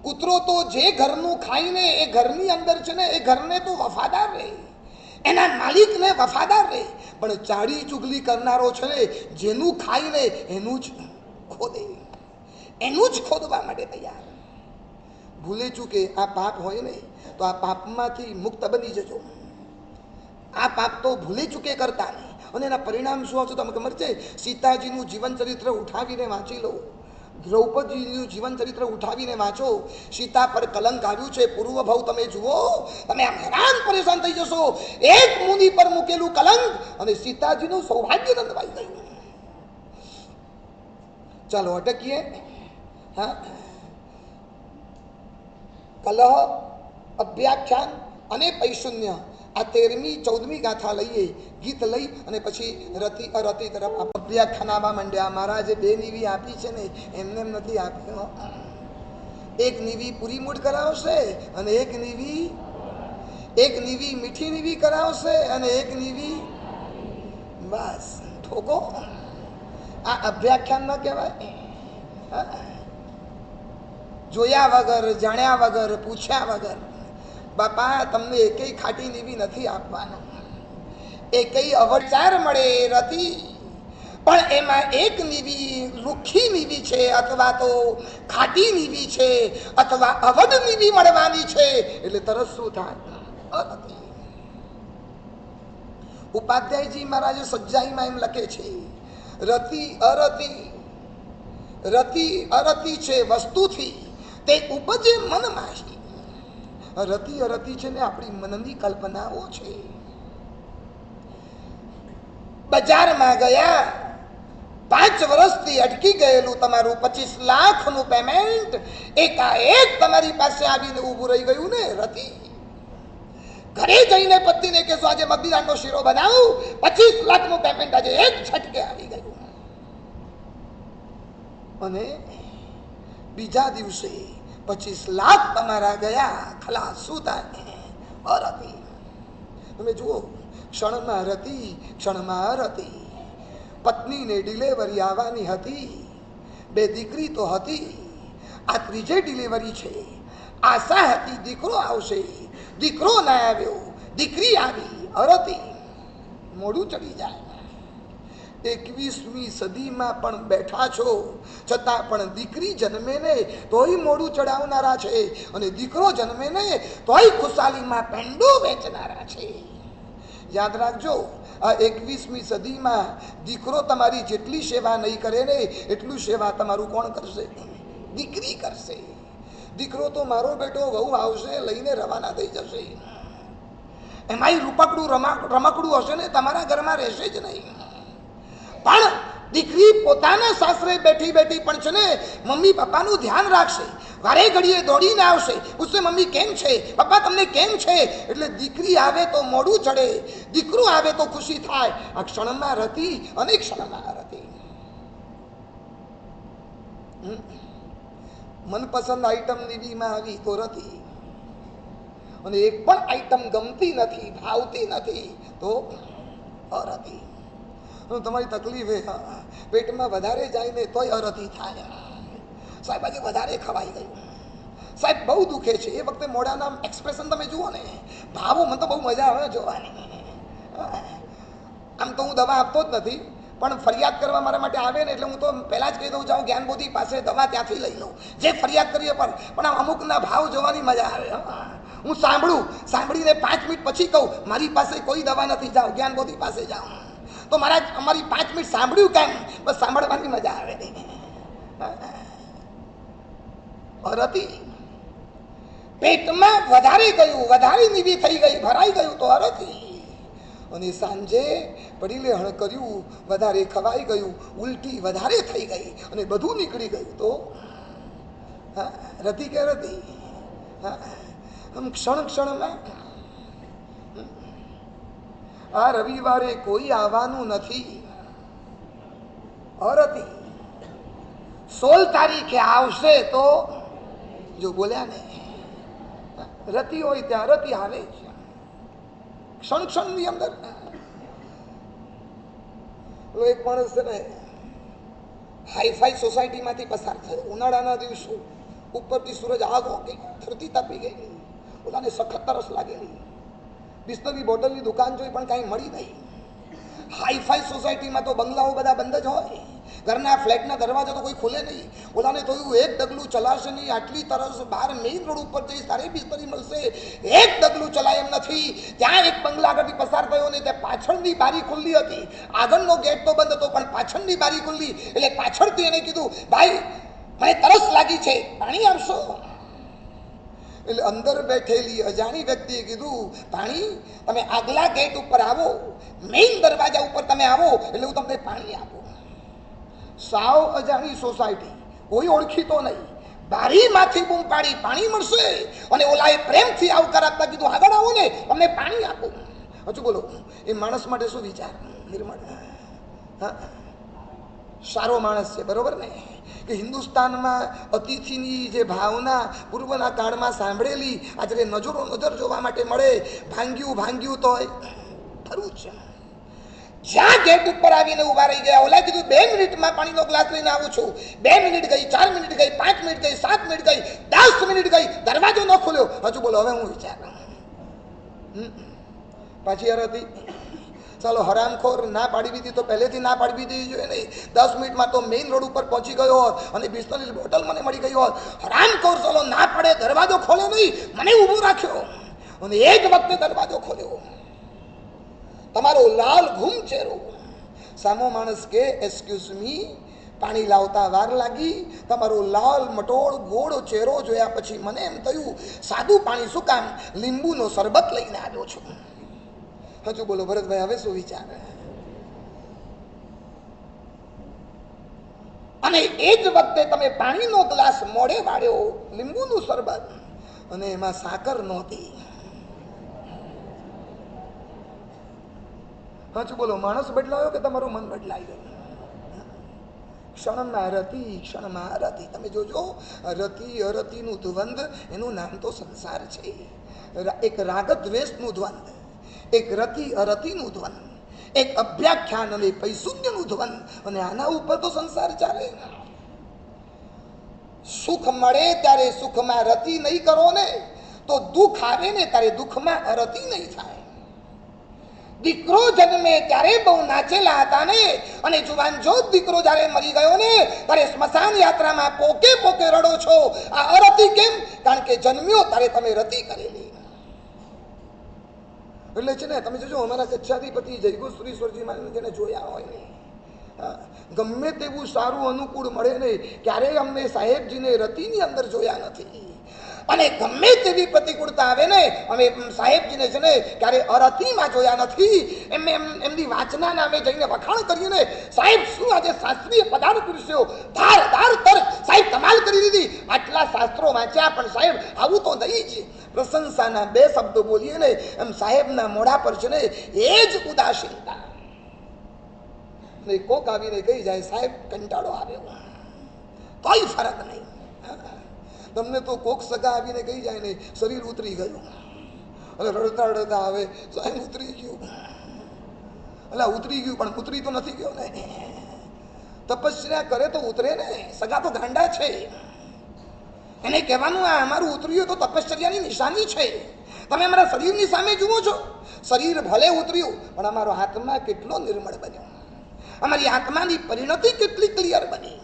કૂતરો તો જે ઘરનું ખાઈને એ ઘરની અંદર છે ને, એ ઘરને તો વફાદાર રહે, એના માલિકને વફાદાર રહે. પણ ચાડી ચુગલી કરનારો છે ને, જેનું ખાઈને એનું જ ખોદે, એનું જ ખોદવા માટે તૈયાર. ભૂલે ચૂકે આ પાપ હોય ને તો આ પાપમાંથી મુક્ત બની જજો. આ પાપ તો ભૂલે ચૂકે કરતા નહીં. અને એના પરિણામ શું આવશે તમને ખબર છે? સીતાજીનું જીવન ચરિત્ર ઉઠાવીને વાંચી લો, દ્રૌપદીનું જીવન ચરિત્ર ઉઠાવીને વાંચો. સીતા પર કલંક આવ્યું છે, પૂર્વ ભાવ તમે જુઓ, તમે આમ હેરાન પરેશાન થઈ જશો. એક મુનિ પર મૂકેલું કલંક અને સીતાજીનું સૌભાગ્ય નંદવાઈ ગયું. ચાલો અટકીએ. હા, કલહ, અભ્યાખ્યાન અને પૈશુન્ય, આ 13મી 14મી ગાથા લઈએ, ગીત લઈ અને પછી રતિ અરતિ તરફ અભ્યાખ્યાન આવવા માંડ્યા. મહારાજે 2 નીવી આપી છે ને, એમને એમ નથી આપી. એક નીવી પૂરી મૂડ કરાવશે અને એક નીવી મીઠી નીવી કરાવશે અને એક નીવી બસ ઠોકો. આ અભ્યાખ્યાન ન કહેવાય. જોયા વગર, જાણ્યા વગર, પૂછ્યા વગર બાપા તમને એકેય ખાટી નીવી નથી આપવાનું. એકેય અવચાર મળે રતિ, પણ એમાં એક નીવી રૂખી નીવી છે અથવા તો ખાટી નીવી છે અથવા અવધ નીવી મળવાની છે એટલે તરત શું થાય? અરતિ. ઉપાધ્યાયજી મહારાજે સજ્જાઈમાં એમ લખે છે, રતિ અરતિ, રતિ અરતિ છે વસ્તુથી, તે ઉપજે મનમાંથી. રતિ અરતિ છે ને આપણી મનની કલ્પનાઓ છે. બજારમાં ગયા, 5 વર્ષથી અટકી ગયેલું તમારું 25 લાખનું પેમેન્ટ એકાએક તમારી પાસે આવીને ઊભું રહી ગયું ને, રતિ. ઘરે જઈને પત્નીને કહેશો આજે મગદીરાનો શીરો બનાવું, 25 લાખનું પેમેન્ટ આજે એક ઝટકે આવી ગયું. અને બીજા દિવસે 25 લાખ તમારા ગયા, ખલાસ. શું થાય? અરતિ. તમે જુઓ, ક્ષણમાં રતિ, ક્ષણમાં રતિ. પત્નીને ડિલિવરી આવવાની હતી, 2 દીકરી તો હતી, આ 3જે ડિલિવરી છે. આશા હતી દીકરો આવશે, દીકરો ના આવ્યો, દીકરી આવી, અરતિ. મોડું ચડી જાય. 21મી સદીમાં પણ બેઠા છો, છતાં પણ દીકરી જન્મે ને તોય મોડું ચડાવનારા છે અને દીકરો જન્મે ને તોય ખુશાલીમાં પેંડો વેચનારા છે. યાદ રાખજો, આ 21મી સદીમાં દીકરો તમારી જેટલી સેવા નહીં કરે ને એટલું સેવા તમારું કોણ કરશે? દીકરી કરશે. દીકરો તો મારો બેટો વહુ આવશે લઈને રવાના થઈ જશે. એમાંય રૂપકડું રમકડું હશે ને તમારા ઘરમાં રહેશે જ નહીં. પણ દીકરી પોતાના સાસરે બેઠી બેઠી પણ છે ને મમ્મી પપ્પાનું ધ્યાન રાખશે. વારે ઘડીએ દોડીને આવશે, પૂછશે મમ્મી કેમ છે, પપ્પા તમને કેમ છે. એટલે દીકરી આવે તો મોડું ચડે, દીકરો આવે તો ખુશી થાય. આ ક્ષણમાં રતિ અને ક્ષણમાં રતિ. મનપસંદ આઈટમ નીવીમાં આવી તો રતિ, અને એક પણ આઈટમ ગમતી નથી, ભાવતી નથી તો અરતી તમારી તકલીફ એ પેટમાં વધારે જાય ને તોય અરતી થાય. સાહેબ આજે વધારે ખવાઈ ગયું, સાહેબ બહુ દુખે છે. એ વખતે મોઢાના એક્સપ્રેશન તમે જુઓ ને, ભાવો, મને તો બહુ મજા આવે જોવાની. આમ તો હું દવા આપતો જ નથી, પણ ફરિયાદ કરવા મારા માટે આવે ને એટલે હું તો પહેલાં જ કહી દઉં, જાઉં જ્ઞાનબોધિ પાસે દવા ત્યાંથી લઈ લઉં, જે ફરિયાદ કરીએ. પણ આમ અમુકના ભાવ જોવાની મજા આવે. હું સાંભળીને 5 મિનિટ પછી કહું મારી પાસે કોઈ દવા નથી, જાઓ જ્ઞાનબોધિ પાસે જાઓ. તો અમારી 5 મિનિટ સાંભળ્યું કેમ? બસ સાંભળવાની મજા આવે. અરતી પેટમાં વધારે ગયું, વધારે નીવી થઈ ગઈ, ભરાઈ ગયું તો અરતી. અને સાંજે પડીલે હણ કર્યું, વધારે ખવાઈ ગયું, ઉલટી વધારે થઈ ગઈ અને બધું નીકળી ગયું તો રતી કે રતી. આમ ક્ષણ ક્ષણમાં આ રવિવારે કોઈ આવવાનું નથી, અરતી 16 તારીખે આવશે તો જો બોલ્યા ને, રતી હોય ત્યાં રતી આવે છે ક્ષણ ક્ષણની અંદર. એક માણસ છે ને હાઈફાઈ સોસાયટીમાંથી પસાર થયો, ઉનાળાના દિવસો, ઉપરથી સૂરજ આગ હોકી થરતી તાપી ગઈ, ઓલાને સખત તરસ લાગેલી, બિસ્લરી બોટલની દુકાન જોઈ પણ કાંઈ મળી નહીં. હાઈફાઈ સોસાયટીમાં તો બંગલાઓ બધા બંધ જ હોય, ઘરના ફ્લેટના દરવાજા તો કોઈ ખુલે નહીં. ઓલાને થયું એક ડગલું ચલાશે નહીં, આટલી તરસ, બહાર મેઇન રોડ ઉપર જઈ તારે બિસ્તરી મળશે, એક ડગલું ચલાય એમ નથી. ત્યાં એક બંગલા આગળથી પસાર થયો ને ત્યાં પાછળની બારી ખુલ્લી હતી, આગળનો ગેટ તો બંધ હતો પણ પાછળની બારી ખુલ્લી, એટલે પાછળથી એને કીધું ભાઈ મને તરસ લાગી છે, પાણી આપશો? એટલે અંદર બેઠેલી અજાણી વ્યક્તિએ કીધું પાણી? તમે આગલા ગેટ ઉપર આવો, મેઇન દરવાજા ઉપર તમે આવો એટલે હું તમને પાણી આપું. સાવ અજાણી સોસાયટી, કોઈ ઓળખીતો નહીં, બારીમાંથી બૂમ પાડી પાણી મળશે, અને ઓલાએ પ્રેમથી આવકાર આપતા કીધું આગળ આવો ને તમને પાણી આપું. હજુ બોલો એ માણસ માટે શું વિચાર? નિર્મળ, હા, સારો માણસ છે, બરોબર ને? કે હિન્દુસ્તાનમાં અતિથિની જે ભાવના પૂર્વના કાળમાં સાંભળેલી આજે નજર જોવા માટે મળે. ભાંગ્યું તોય ખરું છે. જ્યાં ગેટ ઉપર આવીને ઉભા રહી ગયા, ઓલા કીધું 2 મિનિટમાં પાણીનો ગ્લાસ લઈને આવું છું. 2 મિનિટ ગઈ, 4 મિનિટ ગઈ, 5 મિનિટ ગઈ, 7 મિનિટ ગઈ, 10 મિનિટ ગઈ, દરવાજો ન ખોલ્યો. હજુ બોલો હવે હું વિચાર પાછી હતી. ચાલો હરામખોર ના પાડી દીધી તો પહેલેથી ના પાડી દીધી જોઈએ નહીં. 10 મિનિટમાં તો મેઇન રોડ ઉપર પહોંચી ગયો હોત અને બિસ્લરી બોટલ મને મળી ગઈ હોત. હરામખોર ચાલો ના પાડે, દરવાજો ખોલ્યો નહીં, મને ઊભો રાખ્યો અને એ જ વખતે દરવાજો ખોલ્યો. તમારો લાલ ઘૂમ ચહેરો. સામો માણસ કે એક્સક્યુઝ મી, પાણી લાવતા વાર લાગી. તમારો લાલ મટોળ ગોળ ચહેરો જોયા પછી મને એમ થયું સાદું પાણી શું કામ, લીંબુનો શરબત લઈને આવ્યો છું. હજુ બોલો ભરતભાઈ, હવે શું વિચાર? અને એ જ વખતે તમે પાણીનો ગ્લાસ મોઢે વાળ્યો, લીંબુનું શરબત, અને એમાં સાકર નહોતી. હજુ બોલો માણસ બદલાયો કે તમારું મન બદલાઈ ગયું? ક્ષણમાં રતી. તમે જોજો, રતિ અરતિનું દ્વંદ, એનું નામ તો સંસાર છે. એક રાગ દ્વેષનું દ્વંદ, એક રતિ અરતિનું દ્વંદ, એક અભ્યાખ્યાન અને પૈશુન્યનું દ્વંદ, અને આના ઉપર તો સંસાર ચાલે. સુખ મળે ત્યારે સુખમાં રતિ નહીં કરો ને, તો દુઃખ આવે ને ત્યારે દુઃખમાં અરતિ નહીં થાય. દીકરો જન્મે ત્યારે બહુ નાચેલા હતા ને, અને જુવાન જો દીકરો જયારે મરી ગયો ને ત્યારે સ્મશાન યાત્રામાં પોકે પોકે રડો છો. આ અરતિ કેમ? કારણ કે જન્મ્યો ત્યારે તમે રતિ કરેલી. એટલે છે ને, તમે જોજો અમારા કચ્છાધિપતિ જયગોશ્રીશ્વરજી મહારાજ જેને જોયા હોય ને, ગમે તેવું સારું અનુકૂળ મળે ને, ક્યારેય અમને સાહેબજીને રતિની અંદર જોયા નથી. અને ગમે તેવી પ્રતિકૂળતા આવે ને, અમે સાહેબજીને છે ને ક્યારે અરતિમાં જોયા નથી. એમની વાંચના નામે જઈને વખાણ કરીએ ને, સાહેબ શું આજે શાસ્ત્રીય પદાર્થ પીરસ્યો, ધાર તર્ક, સાહેબ કમાલ કરી દીધી, આટલા શાસ્ત્રો વાંચ્યા પણ સાહેબ આવું તો નહીં જ. પ્રશંસાના 2 શબ્દો બોલીએ ને, એમ સાહેબના મોઢા પર છે ને એ જ ઉદાસીનતા. કોક આવીને કહી જાય સાહેબ કંટાળો આવ્યો, કોઈ ફરક નહીં. તમને તો કોક સગા આવીને કહી જાય ને શરીર ઉતરી ગયું, અને રડતા આવે સાહેબ ઉતરી ગયું. એટલે ઉતરી ગયું, પણ ઉતરી તો નથી ગયો ને. તપસ્યા કરે તો ઉતરે ને, સગા તો ગાંડા છે. એને કહેવાનું આ અમારું ઉતર્યું તો તપશ્ચર્યાની નિશાની છે. તમે અમારા શરીરની સામે જુઓ છો, શરીર ભલે ઉતર્યું પણ અમારો આત્મા કેટલો નિર્મળ બન્યો, અમારી આત્માની પરિણતિ કેટલી ક્લિયર બની.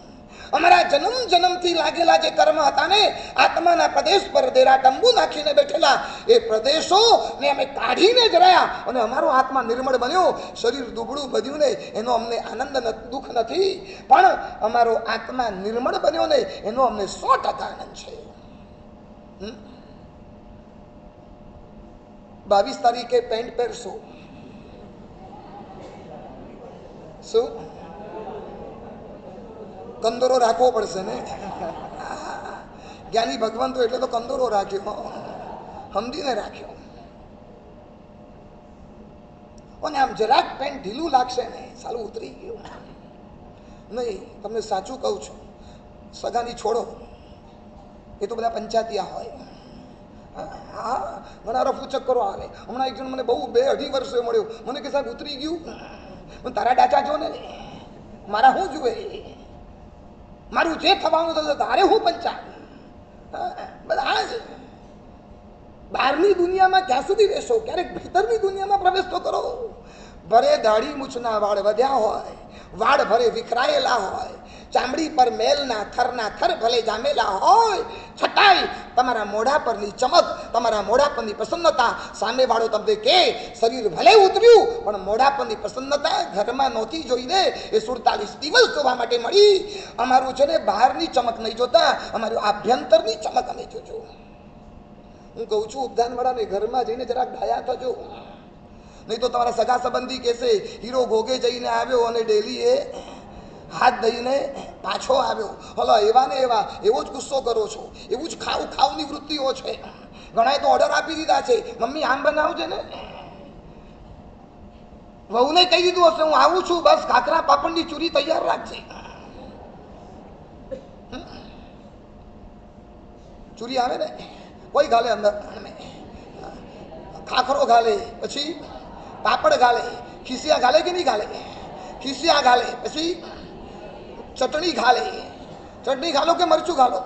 અમારા જન્મ જન્મથી લાગેલા જે કર્મ હતા ને, આત્માના પ્રદેશ પર દેરા તંબુ નાખીને બેઠેલા એ પ્રદેશો ને અમે કાઢીને જ રહ્યા અને અમારો આત્મા નિર્મળ બન્યો. શરીર દુબળું બન્યું ને એનો અમને આનંદ દુઃખ નથી, પણ અમારો આત્મા નિર્મળ બન્યો ને એનો અમને 100% આનંદ છે. 22 તારીખે પેન્ટ પહેરશો, શું કંદોરો રાખવો પડશે ને? જ્ઞાની ભગવંતો એટલે તો કંદોરો રાખ્યો, સમજીને રાખ્યો. અને આમ જરાક પેન્ટ ઢીલું લાગશે ને, સાલું ઉતરી ગયું. નહીં, તમને સાચું કહું છું, સગાની છોડો, એ તો બધા પંચાયતિયા હોય. હા, ઘણા રફુ ચક્કરો આવે. હમણાં એક જણ મને બહુ 2-2.5 વર્ષે મળ્યો, મને કે સાહેબ ઉતરી ગયું. તારા ડાચા જો ને, મારા શું જુએ, મારું જે થવાનું થતું તારે હું પંચાયત. બધા જ બહારની દુનિયામાં ક્યાં સુધી રહેશો, ક્યારેક ભીતરની દુનિયામાં પ્રવેશ તો કરો. ભરે દાઢી મૂછના વાળ વધ્યા હોય, વાળ ભરે વિખરાયેલા હોય, ચામડી પર મેલના થર ભલે જામેલા હોય, છતાંય તમારા મોઢા પરની ચમક, તમારા મોઢા પરની પ્રસન્નતા, સામેવાળો તમને કે શરીર ભલે ઉતર્યું પણ મોઢા પરની પ્રસન્નતા ઘરમાં નહોતી જોઈને એ 47 દિવસ જોવા માટે મળી. અમારું છે ને બહારની ચમક નહીં જોતા, અમારું આભ્યંતરની ચમક અમે જોજો. હું કહું છું ઉપધાનવાળાને ઘરમાં જઈને જરાક ડાયા થજો, નહીં તો તમારા સગા સંબંધી કહેશે હીરો ઘોગે જઈને આવ્યો અને ડેલી એ હાથ દઈને પાછો આવ્યો. હલો, એવા ને એવા એવો જ ગુસ્સો કરો છો, એવું જ ખાવની વૃત્તિઓ છે. ઘણાએ તો ઓર્ડર આપી દીધા છે, મમ્મી આમ બનાવજે ને. વહુને કહી દીધું હશે હું આવું છું, બસ ખાખરા પાપડની ચૂરી તૈયાર રાખજે. ચૂરી આવે ને કોઈ ઘાલે અંદર, ખાખરો ઘાલે, પછી પાપડ ઘાલે, ખીસિયા ઘાલે કે નહીં ઘાલે? ખીસિયા ઘાલે, પછી ચટણી ઘાલે. ચટણી ઘાલો કે મરચું ઘાલો?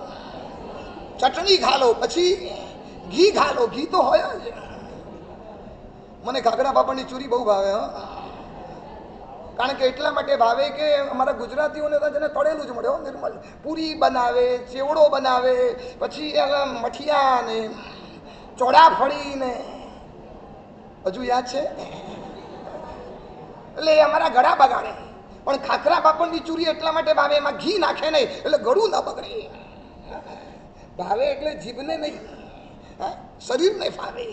ચટણી ઘાલો, પછી ઘી ઘાલો. ઘી તો હોય જ. મને ખાખરા પાપડની ચૂરી બહુ ભાવે. કારણ કે એટલા માટે ભાવે કે અમારા ગુજરાતીઓને તો જેને તળેલું જ મળે. નિર્મલ પૂરી બનાવે, ચેવડો બનાવે, પછી મઠિયા ને ચોળાફળી ને, હજુ યાદ છે? એટલે અમારા ગળા બગાડે. પણ ખાખરા પાપડની ચૂરી એટલા માટે ભાવે, એમાં ઘી નાખે નહીં એટલે ગળું ન બગડે. ભાવે એટલે જીભને નહીં, શરીરને ફાવે.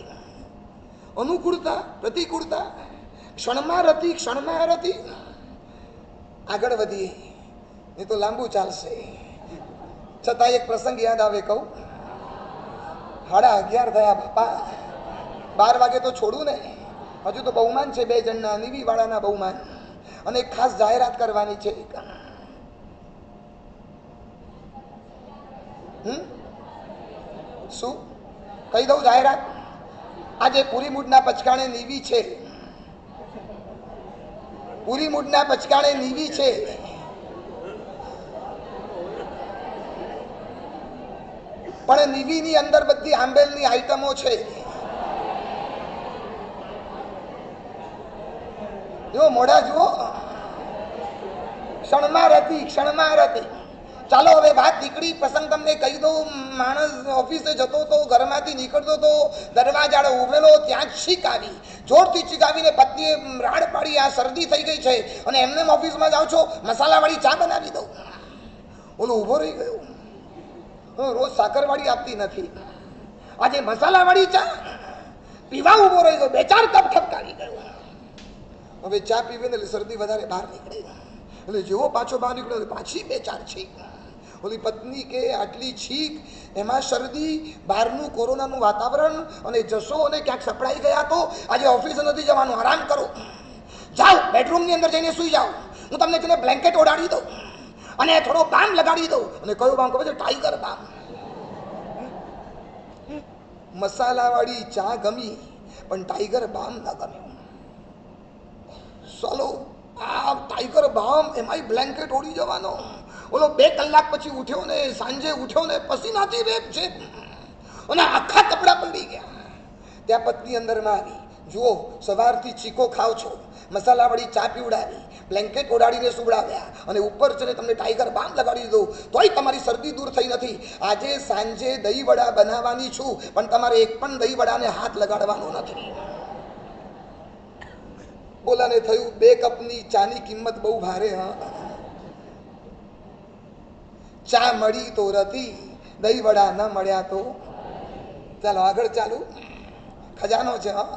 અનુકૂળતા, પ્રતિકૂળતા, ક્ષણમાં રતી. આગળ વધીએ, એ તો લાંબુ ચાલશે. છતાં એક પ્રસંગ યાદ આવે, કહું. 11:30 થયા બાપા, 12 વાગે તો છોડું ને. હજુ તો બહુમાન છે 2 જણના, નીવી વાળાના બહુમાન, અને એક ખાસ જાહેરાત કરવાની છે. શું કહી દઉં જાહેરાત? આજે પૂરી મૂડના પચકાણે નીવી છે, પૂરી મૂડના પચકાણે નીવી છે. પણ નીવીની અંદર બધી આંબેલની આઈટમો છે. જો મોઢા જુઓ, ક્ષણમાં રતી. ચાલો હવે વાત નીકળી, પ્રસંગ તમને કહી દઉં. માણસ ઓફિસે જતો હતો, ઘરમાંથી નીકળતો હતો, દરવાજાડે ઉભેલો, ત્યાં જ છીક આવી. જોરથી છીક આવીને પત્નીએ રાડ પાડી, આ શરદી થઈ ગઈ છે અને એમને ઓફિસમાં જાઓ છો, મસાલાવાળી ચા બનાવી દઉં. ઓલો ઊભો રહી ગયો. રોજ સાકરવાળી આપતી નથી, આજે મસાલાવાળી ચા પીવા ઊભો રહી ગયો. 2-4 કપ ઠપકારી ગયો. હવે ચા પીવીને એટલે શરદી વધારે બહાર નીકળે. એટલે જેવો પાછો બહાર નીકળ્યો પાછી 2-4 છીક. ઓલી પત્ની કે આટલી છીક, એમાં શરદી, બહારનું કોરોનાનું વાતાવરણ, અને જશો અને ક્યાંક સપડાઈ ગયા તો આજે ઓફિસે નથી જવાનું, આરામ કરો. જાઓ બેડરૂમની અંદર જઈને સૂઈ જાઓ, હું તમને તેને બ્લેન્કેટ ઓઢાડી દઉં અને થોડો બામ લગાડી દઉં. અને કયો બામ ખબર છે? ટાઈગર બામ. મસાલાવાળી ચા ગમી પણ ટાઈગર બામ ન ગમ્યું. ચાલો આ ટાઈગર બામ એમાંય બ્લેન્કેટ ઓડી જવાનો. ઓલો 2 કલાક પછી ઉઠ્યો ને, સાંજે ઉઠ્યો ને પસીનાથી રેપ છે અને આખા કપડા પડી ગયા. ત્યાં પત્ની અંદરમાં આવી, જુઓ સવારથી ચીકો ખાવ છો, મસાલાવાળી ચા પીવડાવી, બ્લેન્કેટ ઓડાડીને સુવડાવ્યા અને ઉપર છે ને તમને ટાઈગર બામ લગાડી દીધો, તોય તમારી શરદી દૂર થઈ નથી. આજે સાંજે દહીં વડા બનાવવાની છું, પણ તમારે એક પણ દહીં વડાને હાથ લગાડવાનો નથી. બોલાને થયું 2 કપની ચાની કિંમત બહુ ભારે. હા, ચા મળી તો રતી, દહીં વડા ન મળ્યા તો. ચાલો આગળ ચાલુ, ખજાનો છે. હા,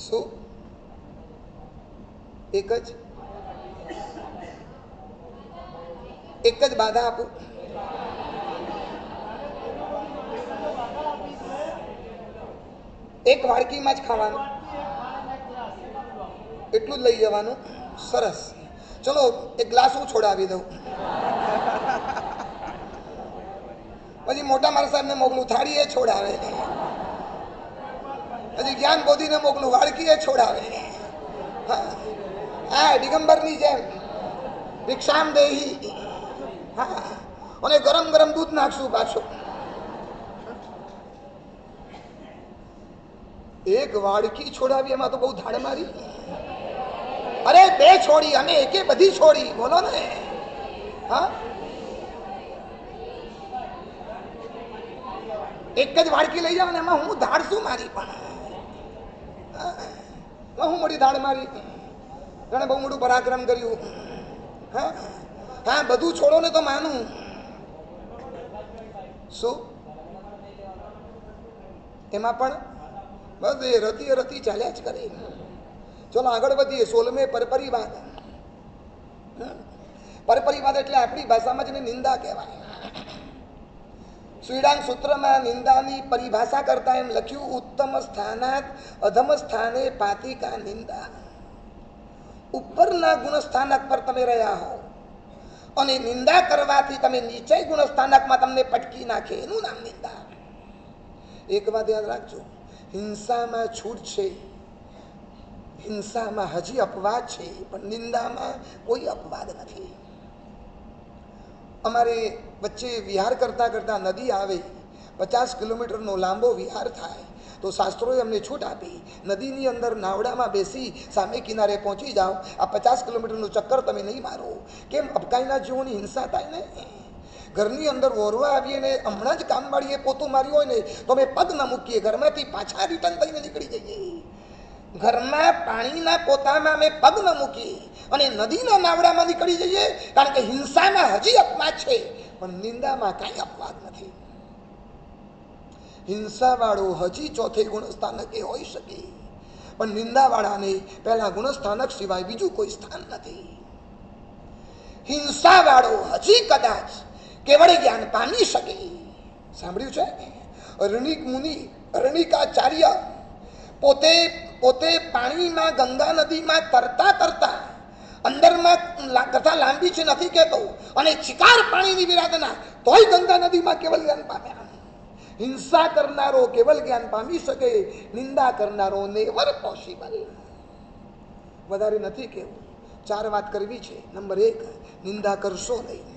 શું એક જ બાધા આપું? એક વાડકીમાં જ ખાવાનું, એટલું જ લઈ જવાનું. સરસ, ચલો એક ગ્લાસ હું છોડાવી દઉં. પછી મોટા મારા સાહેબને મોકલું, થાળી એ છોડાવે. પછી જ્ઞાન બોધીને મોકલું, વાડકી એ છોડાવે. હા, દિગંબરની જેમ ભિક્ષામ દેહી. હા, અને ગરમ ગરમ દૂધ નાખશું પાછું. એક વાડકી છોડાવી એમાં તો બહુ ધાડ મારી. અરે 2 છોડી, અમે એકે બધી છોડી. બોલો ને. હા, એક જ વાડકી લઈ જાવ ને એમાં હું ધાડ શું મારી? પણ હું મોટી ધાડ મારી? જાણે બહુ મોટું પરાક્રમ કર્યું. હા હા, બધું છોડો ને તો માનું. શું એમાં પણ બસ એ રતી ચાલ્યા જ કરે. ચલો આગળ વધીએ. 16મે પરપરિવાદ. પરપરિવાદ એટલે આપણી ભાષામાં જેને નિંદા કહેવાય. શ્રીડાંગ સૂત્રમાં નિંદાની પરિભાષા કરતા એમ લખ્યું, ઉત્તમ સ્થાનાત અધમ સ્થાને પાતિકા નિંદા. ઉપરના ગુણ સ્થાનક પર તમે રહ્યા હો અને નિંદા કરવાથી તમે નીચે ગુણ સ્થાનકમાં તમને પટકી નાખે, એનું નામ નિંદા. એક વાત યાદ રાખજો, હિંસામાં છૂટ છે, હિંસામાં હજી અપવાદ છે, પણ નિંદામાં કોઈ અપવાદ નથી. અમારે વચ્ચે વિહાર કરતા કરતા નદી આવે, 50 કિલોમીટરનો લાંબો વિહાર થાય, તો શાસ્ત્રોએ અમને છૂટ આપી, નદીની અંદર નાવડામાં બેસી સામે કિનારે પહોંચી જાઓ, આ 50 કિલોમીટરનું ચક્કર તમે નહીં મારો. કેમ? અબકાઈના જીવોની હિંસા થાય ને. ઘરની અંદર વોરવા આવીએ ને હમણાં જ કામવાળીએ પોતું માર્યું હોય ને તો અમે પગ ન મૂકીએ, ઘરમાંથી પાછા રિટર્ન થઈને નીકળી જઈએ. ઘરમાં પાણીના પોતામાં અમે પગ ન મૂકીએ અને નદીના નાવડામાં નીકળી જઈએ, કારણ કે હિંસામાં હજી અપવાદ છે, પણ નિંદામાં કાંઈ અપવાદ નથી. હિંસાવાળો હજી ચોથે ગુણસ્થાનકે હોઈ શકે, પણ નિંદાવાળાને પહેલા ગુણસ્થાનક સિવાય બીજું કોઈ સ્થાન નથી. હિંસાવાળો હજી કદાચ કેવળ જ્ઞાન પામી શકે. સાંભળ્યું છે? અરણિક મુનિ, અરણિકાચાર્ય પોતે પાણીમાં ગંગા નદીમાં તરતા તરતા અંદરમાં કથા લાંબી છે નથી કહેતો, અને ચિકાર પાણીની વિરાધના, તોય ગંગા નદીમાં કેવળ જ્ઞાન પામ્યા. હિંસા કરનારો કેવળ જ્ઞાન પામી શકે, નિંદા કરનારો નેવર પોસિબલ. વધારે નથી કહેવું, 4 વાત કરવી છે. નંબર 1, નિંદા કરશો નહીં,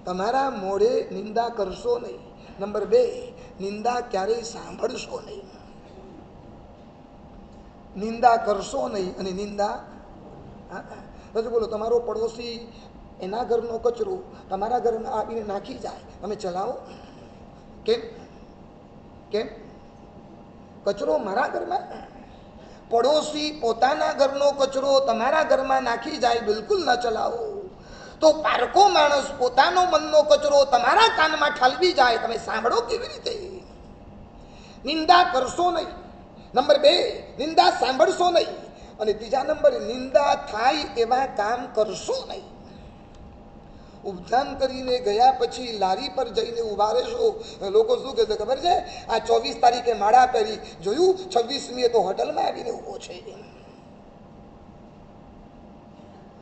તમારા મોઢે નિંદા કરશો નહીં. નંબર 2, નિંદા ક્યારેય સાંભળશો નહીં. નિંદા કરશો નહીં અને નિંદા પછી બોલો, તમારો પડોશી એના ઘરનો કચરો તમારા ઘરમાં આવીને નાખી જાય, તમે ચલાવો? કેમ? કેમ? કચરો મારા ઘરમાં? પડોશી પોતાના ઘરનો કચરો તમારા ઘરમાં નાખી જાય, બિલકુલ ન ચલાવો. તો પારકો માણસ પોતાનો મનનો કચરો તમારા કાનમાં ઠાલવી જાય, તમે સાંભળો કેવી રીતે? નિંદા કરશો નહીં. નંબર 2, નિંદા સાંભળશો નહીં. અને 3જા નંબરે, નિંદા થાય એવા કામ કરશો નહીં. ઉપધાન કરીને ગયા પછી લારી પર જઈને ઉભા રહેશો, લોકો શું કહેશે ખબર છે? આ 24 તારીખે માળા પહેરી, જોયું 26મીએ તો હોટલમાં આવીને ઉભો છે.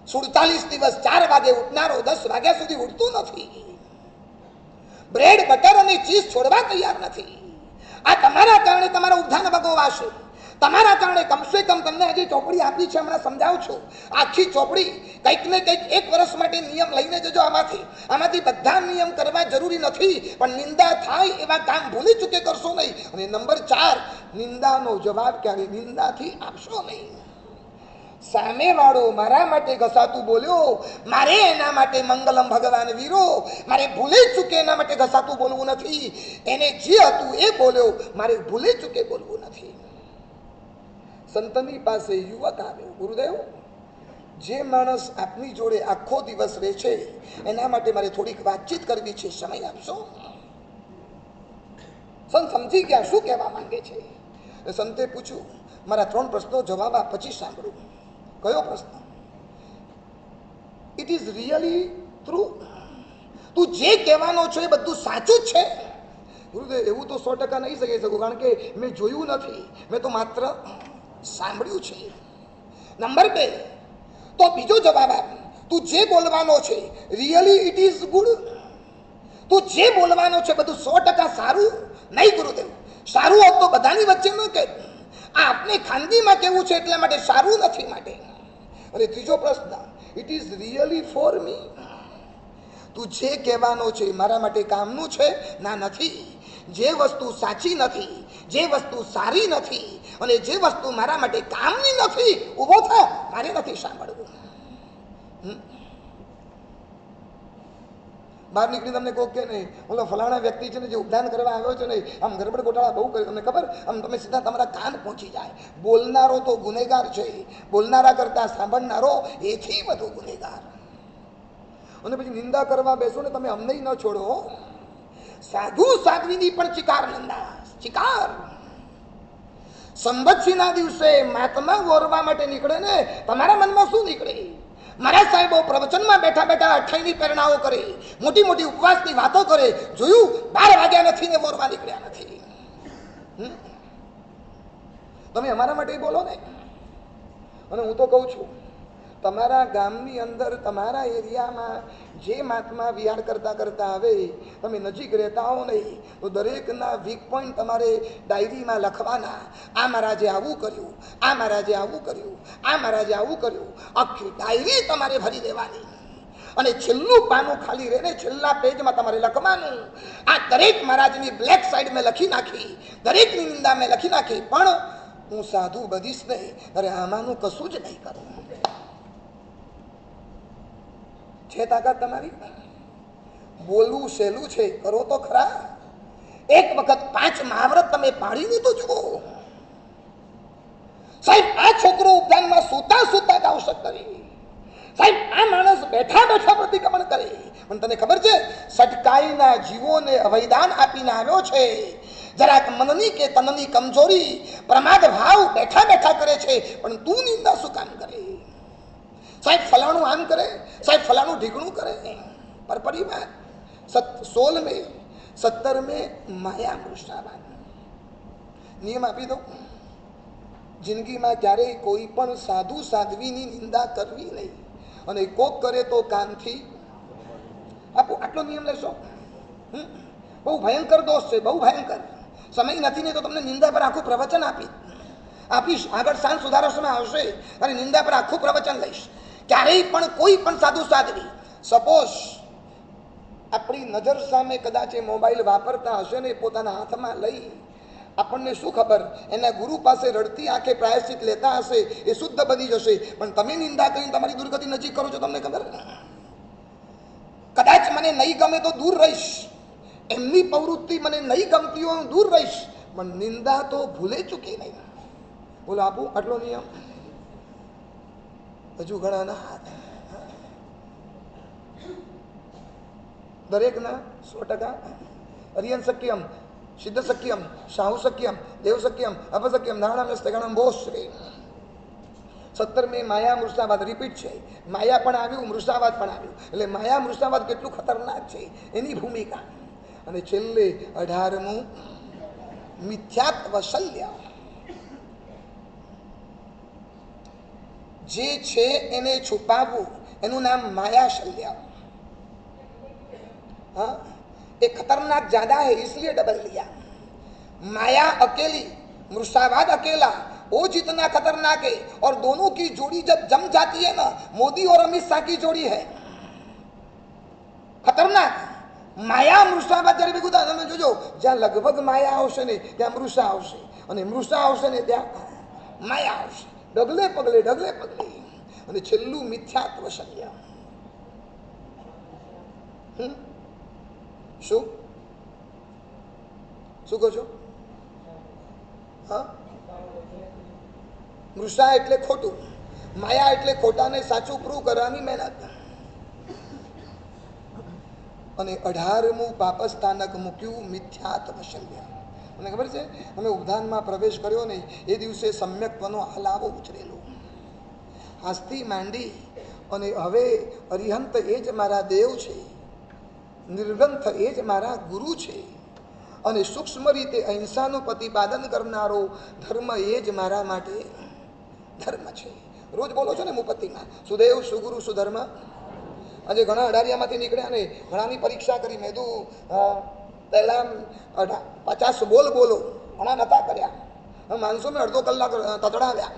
47 દિવસ 4 વાગે ઉઠનારો 10 વાગ્યા સુધી ઉઠતું નથી. બ્રેડ બટર અને ચીઝ છોડવા તૈયાર નથી. આ તમારા કારણે તમારા ઉપધાન ભગવાશે, તમારા કારણે કમસે કમ તમને આજે ચોપડી આપી છે, હમણાં સમજાવું છું. આખી ચોપડી કંઈક ને કંઈક 1 વર્ષ માટે નિયમ લઈને જજો. આમાંથી બધા નિયમ કરવા જરૂરી નથી, પણ નિંદા થાય એવા કામ ભૂલી ચૂકે કરશો નહીં. અને નંબર 4, નિંદાનો જવાબ ક્યારે નિંદાથી આપશો નહીં. સામેવાળો મારા માટે ઘસાતું બોલ્યો, મારે એના માટે મંગલમ ભગવાન વીરો, મારે ભૂલે ચૂકે એના માટે ઘસાતું બોલવું નથી. એને જે હતું એ બોલ્યો, મારે ભૂલે ચૂકે બોલવું નથી. સંતની પાસે યુવક આવ્યો, ગુરુદેવ, જે માણસ આપની જોડે આખો દિવસ રહે છે એના માટે મારે થોડીક વાતચીત કરવી છે, સમય આપશો? સંત સમજી ગયા શું કહેવા માંગે છે. સંતે પૂછ્યું, મારા 3 પ્રશ્નો જવાબ આપ પછી સાંભળું. કયો પ્રશ્ન? It is really true? તું જે કહેવાનો છો એ બધું સાચું જ છે? ગુરુદેવ, એવું તો 100% નહીં કહી શકું, કારણ કે મેં જોયું નથી, મેં તો માત્ર સાંભળ્યું છે. નંબર 2, તો બીજો જવાબ આપ, તું જે બોલવાનો છે રિયલી ઇટ ઇઝ ગુડ? તું જે બોલવાનો છે બધું 100% સારું? નહીં ગુરુદેવ, સારું હોત તો બધાની વચ્ચે ન કે, આ આપને ખાનગીમાં કેવું છે એટલા માટે સારું નથી માટે. અને ત્રીજો પ્રશ્ન, it is really for me? તું જે કહેવાનો છે મારા માટે કામનું છે? ના, નથી. જે વસ્તુ સાચી નથી, જે વસ્તુ સારી નથી, અને જે વસ્તુ મારા માટે કામની નથી, ઊભો થા, મારે નથી સાંભળવું. બહાર નીકળી તમને કહો કે નહીં, ઓલો ફલાણા વ્યક્તિ છે ને જે ઉપદાન કરવા આવ્યો છે ને, આમ ગરબડ ગોટાળા બહુ કરે, તમને ખબર? આમ તમે સીધા તમારા કાન પહોંચી જાય. બોલનારો તો ગુનેગાર છે, બોલનારા કરતા સાંભળનારો એથી વધુ ગુનેગાર. અને પછી નિંદા કરવા બેસો ને તમે અમને ન છોડો. સાધુ સાધ્વીની પણ ચિકાર નિંદા, ચિકાર. સંવત્સીના દિવસે મહાત્મા વોરવા માટે નીકળે ને, તમારા મનમાં શું નીકળે? મારા સાહેબો પ્રવચનમાં બેઠા બેઠા અઠાઈની પ્રેરણાઓ કરે, મોટી મોટી ઉપવાસની વાતો કરે, જોયું 12 વાગ્યા નથી ને વોરવા નીકળ્યા નથી. તમે અમારા માટે બોલો ને. અને હું તો કહું છું, તમારા ગામની અંદર, તમારા એરિયામાં જે મહાત્મા વિહાર કરતા કરતા આવે, તમે નજીક રહેતા હો નહીં તો દરેકના વીક પોઈન્ટ તમારે ડાયરીમાં લખવાના. આ મહારાજે આવું કર્યું, આ મહારાજે આવું કર્યું, આ મહારાજે આવું કર્યું. આખી ડાયરી તમારે ભરી દેવાની. અને છેલ્લું પાનું ખાલી રહે ને, છેલ્લા પેજમાં તમારે લખવાનું, આ દરેક મહારાજની બ્લેક સાઈડ મેં લખી નાખી, દરેકની નિંદા મેં લખી નાખી, પણ હું સાધુ બધીશ નહીં. અરે આમાંનું કશું જ નહીં કરું. છે તાકાત તમારી? બોલવું સહેલું છે, કરો તો ખરા. એક વખત 5 મહાવ્રત તમે પાડીને તો જુઓ. સાહેબ, આ છોકરો ઉપદાનમાં સૂતા સૂતા ગાવશક કરી. સાહેબ, આ માણસ બેઠા બેઠા પ્રતિક્રમણ કરે. પણ તને ખબર છે, સટકાઈના જીવોને અભયદાન આપીને આવ્યો છે. જરાક મનની કે તનની કમજોરી, પ્રમાદ ભાવ બેઠા બેઠા કરે છે, પણ તું નિંદા શું કામ કરે? સાહેબ, ફલાણું આમ કરે, સાહેબ ફલાણું ઢીકણું કરે. પર પરિવાર 16 में 17 में માયા મૃષાવાદ. નિયમ આપી દો, જિંદગીમાં ક્યારેય કોઈ પણ સાધુ સાધ્વીની નિંદા કરવી નહીં. અને કોક કરે તો કાનથી આપો. આટલો નિયમ લેશો. બહુ ભયંકર દોષ છે, બહુ ભયંકર. સમય નથી ને તો તમને નિંદા પર આખું પ્રવચન આપીશ. આગળ સાંજ સુધારસમાં આવશે અને નિંદા પર આખું પ્રવચન લઈશ. ક્યારેય પણ કોઈ પણ સાધુ સાધ્વી, સપોઝ આપણી નજર સામે કદાચ એ મોબાઈલ વાપરતા હશે ને, પોતાના હાથમાં લઈ, આપણને શું ખબર, એના ગુરુ પાસે રડતી આંખે પ્રાયશ્ચિત લેતા હશે, એ શુદ્ધ બની જશે. પણ તમે નિંદા કરીને તમારી દુર્ગતિ નજીક કરો છો. તમને ખબર, કદાચ મને નહીં ગમે તો દૂર રહીશ, એમની પ્રવૃત્તિ મને નહીં ગમતી હોય દૂર રહીશ, પણ નિંદા તો ભૂલે ચૂકી નહીં. બોલો, આપું આટલો નિયમ? હજુ ઘણા ના હાથ. દરેકના 100%. અરિયન શક્યમ, સિદ્ધ શક્યમ, શાહુ શક્યમ, દેવ શક્યમ, અપશક્યમ, નારાયણ સ્થગણમ ભોશ્રી. 17 में માયા મૃષાવાદ રિપીટ છે. માયા પણ આવ્યું, મૃષાવાદ પણ આવ્યું. એટલે માયા મૃષાવાદ કેટલું ખતરનાક છે એની ભૂમિકા. અને છેલ્લે 18મું મિથ્યાત્વ શલ્ય. જે છે એને છુપાવવું, એનું નામ માયા શલ્ય. हाँ, एक खतरनाक ज्यादा है इसलिए डबल लिया. माया अकेली, मृषावाद अकेला, वो जितना खतरनाक है। और दोनों की जोड़ी जब जम जाती है ना, मोदी और अमित शाह की जोड़ी है खतरनाक। માયા મૃષામાં જ્યારે ભેગું થાય તમે જોજો, જ્યાં લગભગ માયા આવશે ને ત્યાં મૃષા આવશે, અને મૃષા આવશે ને ત્યાં માયા આવશે, ડગલે પગલે અને છેલ્લું મિથ્યાત્વ સંજ્ઞા. શું શું કહો છો? હા, મૃષા એટલે ખોટું, માયા એટલે ખોટાને સાચું પ્રૂવ કરવાની મહેનત. અને 18મું પાપસ્થાનક મૂક્યું મિથ્યાત્વ સંજ્ઞા. મને ખબર છે, અમે ઉદ્યાનમાં પ્રવેશ કર્યો ને એ દિવસે સમ્યક્ત્વનો હલાવો ઉછરેલો. આજથી માંડી અને હવે અરિહંત એ જ મારા દેવ છે, નિર્ગ્રંથ એ જ મારા ગુરુ છે, અને સૂક્ષ્મ રીતે અહિંસાનું પ્રતિપાદન કરનારો ધર્મ એ જ મારા માટે ધર્મ છે. રોજ બોલો છો ને મુપત્તિમાં, સુદેવ સુગુરુ સુધર્મ. આજે ઘણા અઢારિયામાંથી નીકળ્યા ને ઘણાની પરીક્ષા કરી. મેં કીધું પહેલાં 50 બોલો, ઘણા નતા કર્યા. માણસો મેં અડધો કલાક તતડાવ્યા,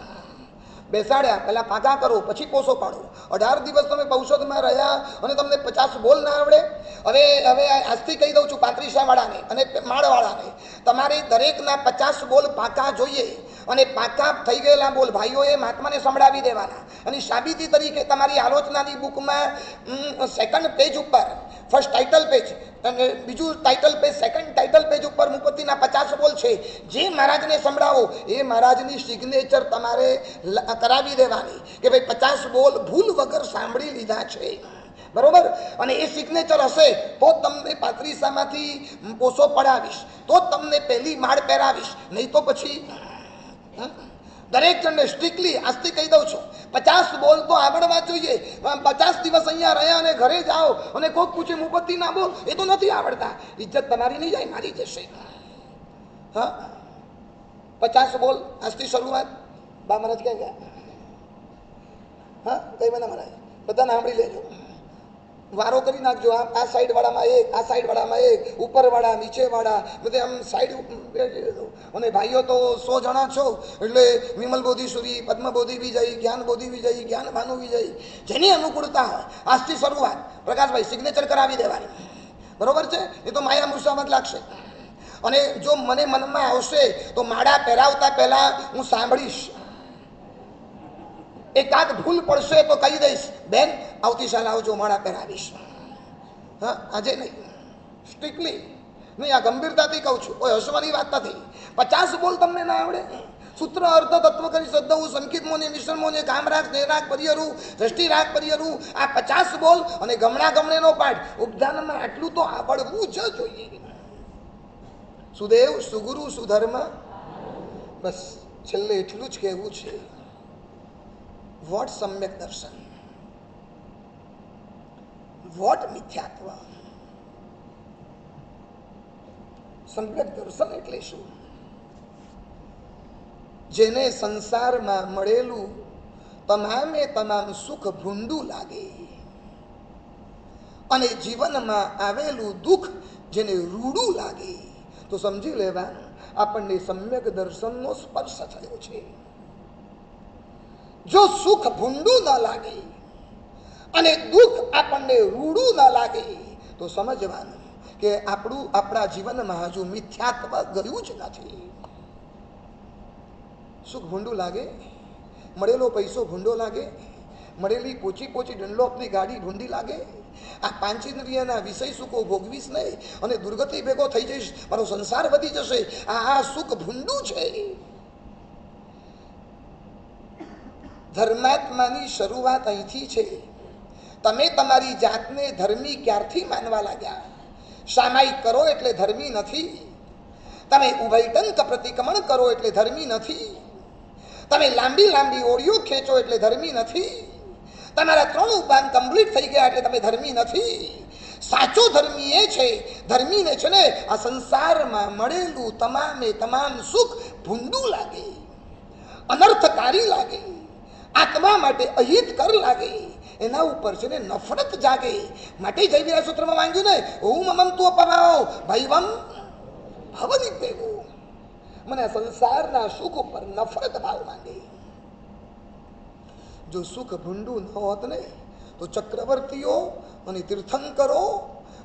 બેસાડ્યા, પહેલાં પાકા કરો પછી પોસો પાડો. 18 દિવસ તમે પૌષદમાં રહ્યા અને તમને 50 બોલ ના આવડે. હવે આજથી કહી દઉં છું 35 વાળાને અને માળવાળાને, તમારે દરેકના 50 બોલ પાકા જોઈએ. અને પાકા થઈ ગયેલા બોલ ભાઈઓએ મહાત્માને સંભળાવી દેવાના. અને સાબિતી તરીકે તમારી આલોચનાની બુકમાં સેકન્ડ પેજ ઉપર ફર્સ્ટ ટાઇટલ પેજ અને બીજું title page, second title page ઉપર મુપત્તિના 50 બોલ છે. જે મહારાજને સંભળાવો એ મહારાજની સિગ્નેચર તમારે કરાવી દેવાની કે ભાઈ 50 બોલ ભૂલ વગર સાંભળી લીધા છે, બરોબર. અને એ સિગ્નેચર હશે તો તમને 35માંથી પોસો પડાવીશ, તો તમને પહેલી માળ પહેરાવીશ, નહીં તો પછી દરેક જણને સ્ટ્રિક્ટલી આજથી કહી દઉં છું 50 બોલ તો આવડવા જોઈએ. 50 દિવસ અહીંયા રહ્યા અને ઘરે જાઓ અને કોઈક પૂછે મુપત્તિ ના બોલ, એ તો નથી આવડતા. ઇજ્જત તમારી નહીં જાય, મારી જશે. હા, 50 બોલ આજથી શરૂઆત. બા મહારાજ ક્યાં ગયા? હા, કઈ મને મહારાજ બધાને સાંભળી લેજો, વારો કરી નાખજો. આ સાઈડ વાળામાં એક, આ સાઈડ વાળામાં એક, ઉપર વાળા, નીચે વાળા, બધે આમ સાઈડ. અને ભાઈઓ તો 100 જણા છો એટલે વિમલ બોધિ સુરી, પદ્મ બોધિ વિજય, જ્ઞાન બોધિ વિજય, જ્ઞાન ભાનુ વિજય, જેની અનુકૂળતા હોય આજથી શરૂઆત. પ્રકાશભાઈ સિગ્નેચર કરાવી દેવાની, બરોબર છે. એ તો માયા મુસામત લાગશે. અને જો મને મનમાં આવશે તો માળા પહેરાવતા પહેલા હું સાંભળીશ. એકાદ ભૂલ પડશે તો કહી દઈશ, બેન આવતી સાલ આવજો, માળા પહેરાવીશ. હા, આજે નહીં, સ્ટ્રિક્ટલી નહીં. આ ગંભીરતાથી કહું છું, કોઈ હસવાની વાત નથી. 50 બોલ તમને ના આવડે? સૂત્ર અર્થ તત્વ કરી શ્રદ્ધવું, સંકિત મોને, મિશ્રણ મોને, કામરાગ, સ્નેહરાગ, પરિયરું, દ્રષ્ટિરાગ, પરિયરું, આ 50 બોલ અને ગમણેનો પાઠ. ઉપધાનમાં આટલું તો આવડવું જ જોઈએ. સુદેવ સુગુરુ સુધર્મ. બસ છેલ્લે એટલું જ કહેવું છે. વોટ સમ્યક દર્શન, વોટ મિથ્યાત્વ. સમ્યક દર્શન એટલે શું? જેને સંસારમાં મળેલું તમામે તમામ સુખ ભૂંડું લાગે અને જીવનમાં આવેલું દુઃખ જેને રૂડું લાગે તો સમજી લેવાનું આપણને સમ્યક દર્શનનો સ્પર્શ થયો છે. જો સુખ ભૂંડું ન લાગે અને દુઃખ આપણને રૂડું ન લાગે તો સમજવાનું કે આપણા જીવનમાં હજુ મિથ્યાત્વ ગયું જ નથી. સુખ ભૂંડું લાગે, મળેલો પૈસો ભૂંડો લાગે, મળેલી પોચી ડનલોપની ગાડી ભૂંડી લાગે, આ પાંચેન્દ્રિયના વિષય સુખો ભોગવીશ નહીં અને દુર્ગતિ ભેગો થઈ જઈશ, મારો સંસાર વધી જશે, આ સુખ ભૂંડું છે. ધર્માત્માની શરૂઆત અહીંથી છે. તમે તમારી જાતને ધર્મી ક્યારથી માનવા લાગ્યા? સામાયિક કરો એટલે ધર્મી નથી. તમે ઉભયટંક પ્રતિક્રમણ કરો એટલે ધર્મી નથી. તમે લાંબી ઓળીઓ ખેંચો એટલે ધર્મી નથી. તમારા 3 ઉપાન કમ્પ્લીટ થઈ ગયા એટલે તમે ધર્મી નથી. સાચો ધર્મી એ છે, ધર્મીને છે ને આ સંસારમાં મળેલું તમામે તમામ સુખ ભૂંડું લાગે, અનર્થકારી લાગે, આત્મા માટે અહિતકર લાગે, એના ઉપર છે ને નફરત જાગે. માટે જયવીરા સૂત્રમાં માંગ્યું ને, ઓમ મમંતુ અપભાવ ભૈવમ ભવનિપેવો. મને આ સંસારના સુખ ઉપર નફરત ભાવ માંગે. જો સુખ ભૂંડું ન હોત ને તો ચક્રવર્તીઓ અને તીર્થંકરો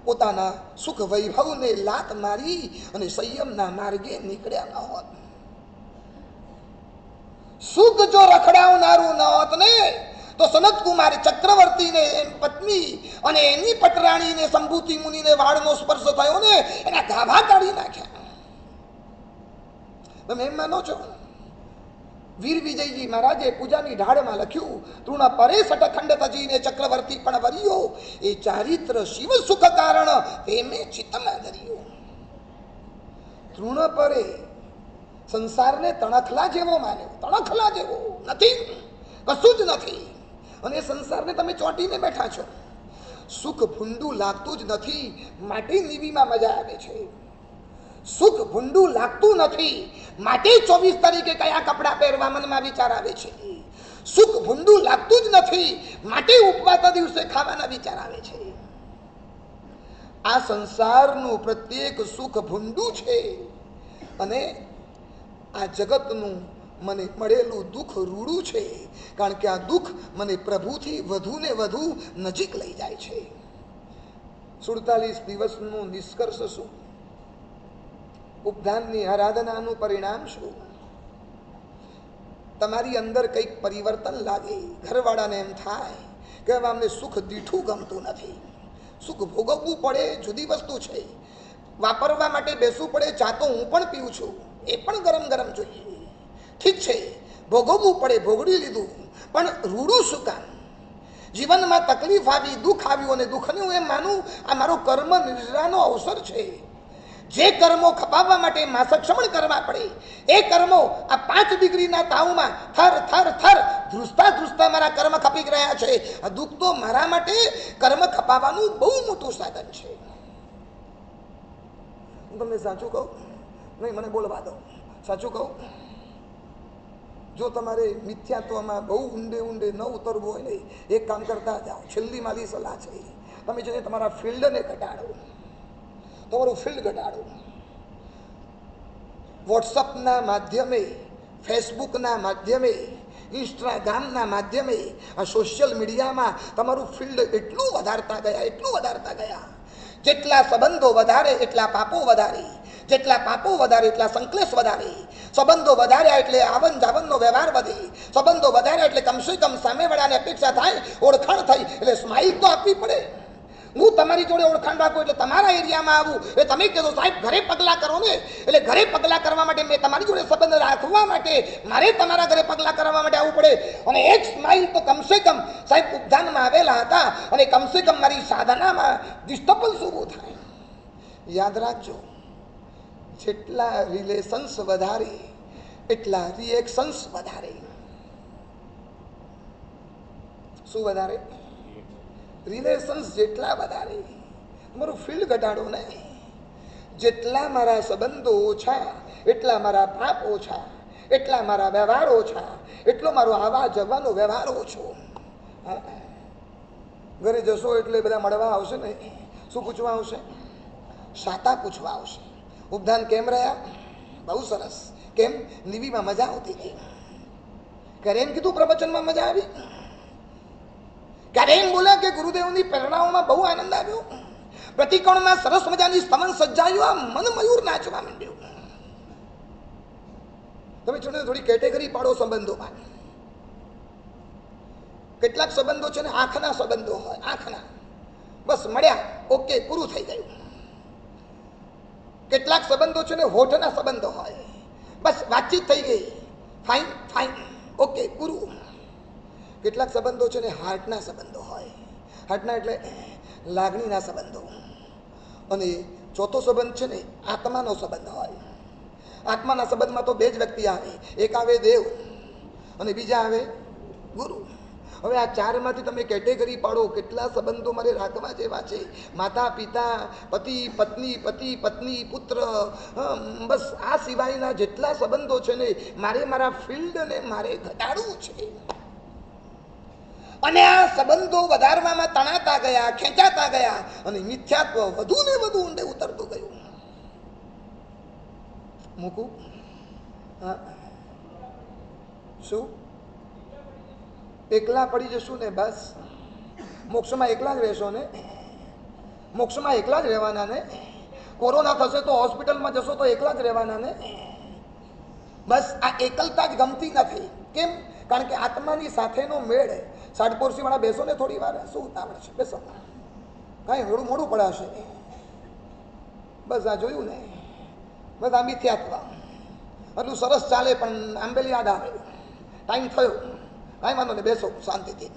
પોતાના સુખ વૈભવને લાત મારી અને સંયમના માર્ગે નીકળ્યા ન હોત. સુખ જો રખડાવનારું ન હોત ને તો સનત કુમાર ચક્રવર્તીને પત્ની અને એની પટરાણીને સંભૂતિ મુનિને વાળનો સ્પર્શ થયો ને એના ગાભા કાઢી નાખ્યા. તમે એમ માનો છો? વીર વિજયજી મહારાજે પૂજાની ઢાળમાં લખ્યું, તૃણ પરે સટખંડ તજીને ચક્રવર્તી પણ વર્યો, એ ચારિત્ર શિવ સુખ કારણ તેમે ચિત્તમાં ધર્યો. તૃણ પરે સંસારને તણખલા જેવો માન્યો, તણખલા જેવો નથી, કશું જ નથી. અને સંસારને તમે ચોંટીને બેઠા છો. સુખ ભૂંડું લાગતું જ નથી માટે નીવીમાં મજા આવે છે. સુખ ભૂંડું લાગતું નથી માટે 24 તારીખે કયા કપડાં પહેરવા મનમાં વિચાર આવે છે. સુખ ભૂંડું લાગતું જ નથી માટે ઉપવાસના દિવસે ખાવાના વિચાર આવે છે. આ સંસારનું પ્રત્યેક સુખ ભૂંડું છે અને આ જગતનું મને મળેલું દુઃખ રૂડું છે, કારણ કે આ દુઃખ મને પ્રભુથી વધુ ને વધુ નજીક લઈ જાય છે. 47 દિવસનું નિષ્કર્ષ શું? ઉપધાનની આરાધનાનું પરિણામ શું? તમારી અંદર કંઈક પરિવર્તન લાગે. ઘરવાળાને એમ થાય કે હવે અમને સુખ દીઠું ગમતું નથી. સુખ ભોગવવું પડે જુદી વસ્તુ છે, વાપરવા માટે બેસવું પડે. ચા તો હું પણ પીઉં છું, એ પણ ગરમ ગરમ જોઈએ. ઠીક છે, ભોગવવું પડે, ભોગવી લીધું, પણ રૂડું શું કામ? જીવનમાં તકલીફ આવી, દુઃખ આવ્યું અને દુઃખને હું એમ માનું આ મારો કર્મ નિર્જરાનો અવસર છે. જે કર્મો ખપાવવા માટે માસક્ષમણ કરવા પડે એ કર્મો આ 5 ડિગ્રીના તાવમાં થર થર થર ધ્રુસતા ધ્રુસતા મારા કર્મ ખપી રહ્યા છે. આ દુઃખ તો મારા માટે કર્મ ખપાવવાનું બહુ મોટું સાધન છે. હું તમને સાચું કહું, નહીં મને બોલવા દો, સાચું કહું, જો તમારે મિથ્યાત્વમાં બહુ ઊંડે ઊંડે ન ઉતરવું હોય ને, એક કામ કરતા જાઓ. છેલ્લી મારી સલાહ છે, તમે છે ને તમારા ફિલ્ડને ઘટાડો, તમારું ફિલ્ડ ઘટાડો. વોટ્સઅપના માધ્યમે, ફેસબુકના માધ્યમે, ઇન્સ્ટાગ્રામના માધ્યમે, આ સોશિયલ મીડિયામાં તમારું ફિલ્ડ એટલું વધારતા ગયા, એટલું વધારતા ગયા. જેટલા સંબંધો વધારે એટલા પાપો વધારે, જેટલા પાપો વધારે એટલા સંકલેશ વધારે. સંબંધો વધાર્યા એટલે આવન જાવનનો વ્યવહાર વધે. સંબંધો વધાર્યા એટલે કમસે કમ સામેવાળાને અપેક્ષા થાય, ઓળખાણ થઈ એટલે સ્માઇલ તો આપવી પડે. હું તમારી જોડે ઓળખાણ રાખું એટલે તમારા એરિયામાં આવું એટલે તમે કહેશો સાહેબ ઘરે પગલાં કરો ને, એટલે ઘરે પગલાં કરવા માટે મેં તમારી જોડે સંબંધ રાખવા માટે મારે તમારા ઘરે પગલાં કરવા માટે આવવું પડે. અને એક સ્માઇલ તો કમસે કમ સાહેબ ઉપધાનમાં આવેલા હતા અને કમસે કમ મારી સાધનામાં ડિસ્ટર્બન્સ ઊભું થાય. યાદ રાખજો, જેટલા રિલેશન્સ વધારે એટલા રિએક્શન્સ વધારે. શું વધારે? રિલેશન્સ જેટલા વધારે. તમારું ફિલ્ડ ઘટાડો ને. જેટલા મારા સંબંધો ઓછા એટલા મારા પાપ ઓછા, એટલા મારા વ્યવહાર ઓછા, એટલો મારો આવા જવાનો વ્યવહાર ઓછો. ઘરે જશો એટલે બધા મળવા આવશે ને, શું પૂછવા આવશે? સાતા પૂછવા આવશે. ઉપધાન કેમ રહ્યા? બહુ સરસ. કેમ? નીવીમાં મજા આવતી હતી. ક્યારે એમ કીધું પ્રવચનમાં મજા આવી? ક્યારે એમ બોલ્યા કે ગુરુદેવની પ્રેરણાઓમાં બહુ આનંદ આવ્યો? પ્રતિકોણમાં સરસ મજાની સ્તમન સજ્જાયું, આ મન મયુર નાચવા માંડ્યું. તમે છોડે થોડી કેટેગરી પાડો સંબંધોમાં. કેટલાક સંબંધો છે ને આંખના સંબંધો હોય, આંખના, બસ મળ્યા ઓકે પૂરું થઈ ગયું. કેટલાક સંબંધો છે ને હોઠના સંબંધો હોય, બસ વાતચીત થઈ ગઈ, ફાઇન ફાઇન ઓકે પૂરું. કેટલાક સંબંધો છે ને હાર્ટના સંબંધો હોય, હાર્ટના એટલે લાગણીના સંબંધો. અને ચોથો સંબંધ છે ને આત્માનો સંબંધ હોય. આત્માના સંબંધમાં તો 2 જ વ્યક્તિ આવે, એક આવે દેવ અને બીજા આવે ગુરુ. હવે આ 4માંથી તમે કેટેગરી પાડો કેટલા સંબંધો મારે રાખવા જેવા છે. માતા પિતા, પતિ પત્ની, પતિ પત્ની, પુત્ર, બસ આ સિવાયના જેટલા સંબંધો છે ને મારે મારા ફિલ્ડને મારે ઘટાડવું છે. અને આ સંબંધો વધારવામાં તણાતા ગયા, ખેંચાતા ગયા અને મિથ્યાત્વ વધુ ને વધુ ઊંડે ઉતરતું ગયું. મૂકું હા શું એકલા પડી જશું ને બસ? મોક્ષમાં એકલા જ રહેશો ને? મોક્ષમાં એકલા જ રહેવાના ને? કોરોના થશે તો હોસ્પિટલમાં જશો તો એકલા જ રહેવાના ને? બસ આ એકલતા જ ગમતી નથી. કેમ? કારણ કે આત્માની સાથેનો મેળ. સાડપોરસી વાળા બેસો ને થોડી વાર, શું ઉતાવળ છે? બેસો, કાંઈ થોડું મોડું પડાશે. બસ આ જોયું ને, બસ આ મિથ્યાત્વ એટલું સરસ ચાલે પણ આંબેલી યાદ આવે. ટાઈમ થયો, કાંઈ વાંધો નહીં, બેસો શાંતિથી.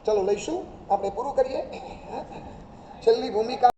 ચલો લઈશું, આપણે પૂરું કરીએ. છેલ્લી ભૂમિકા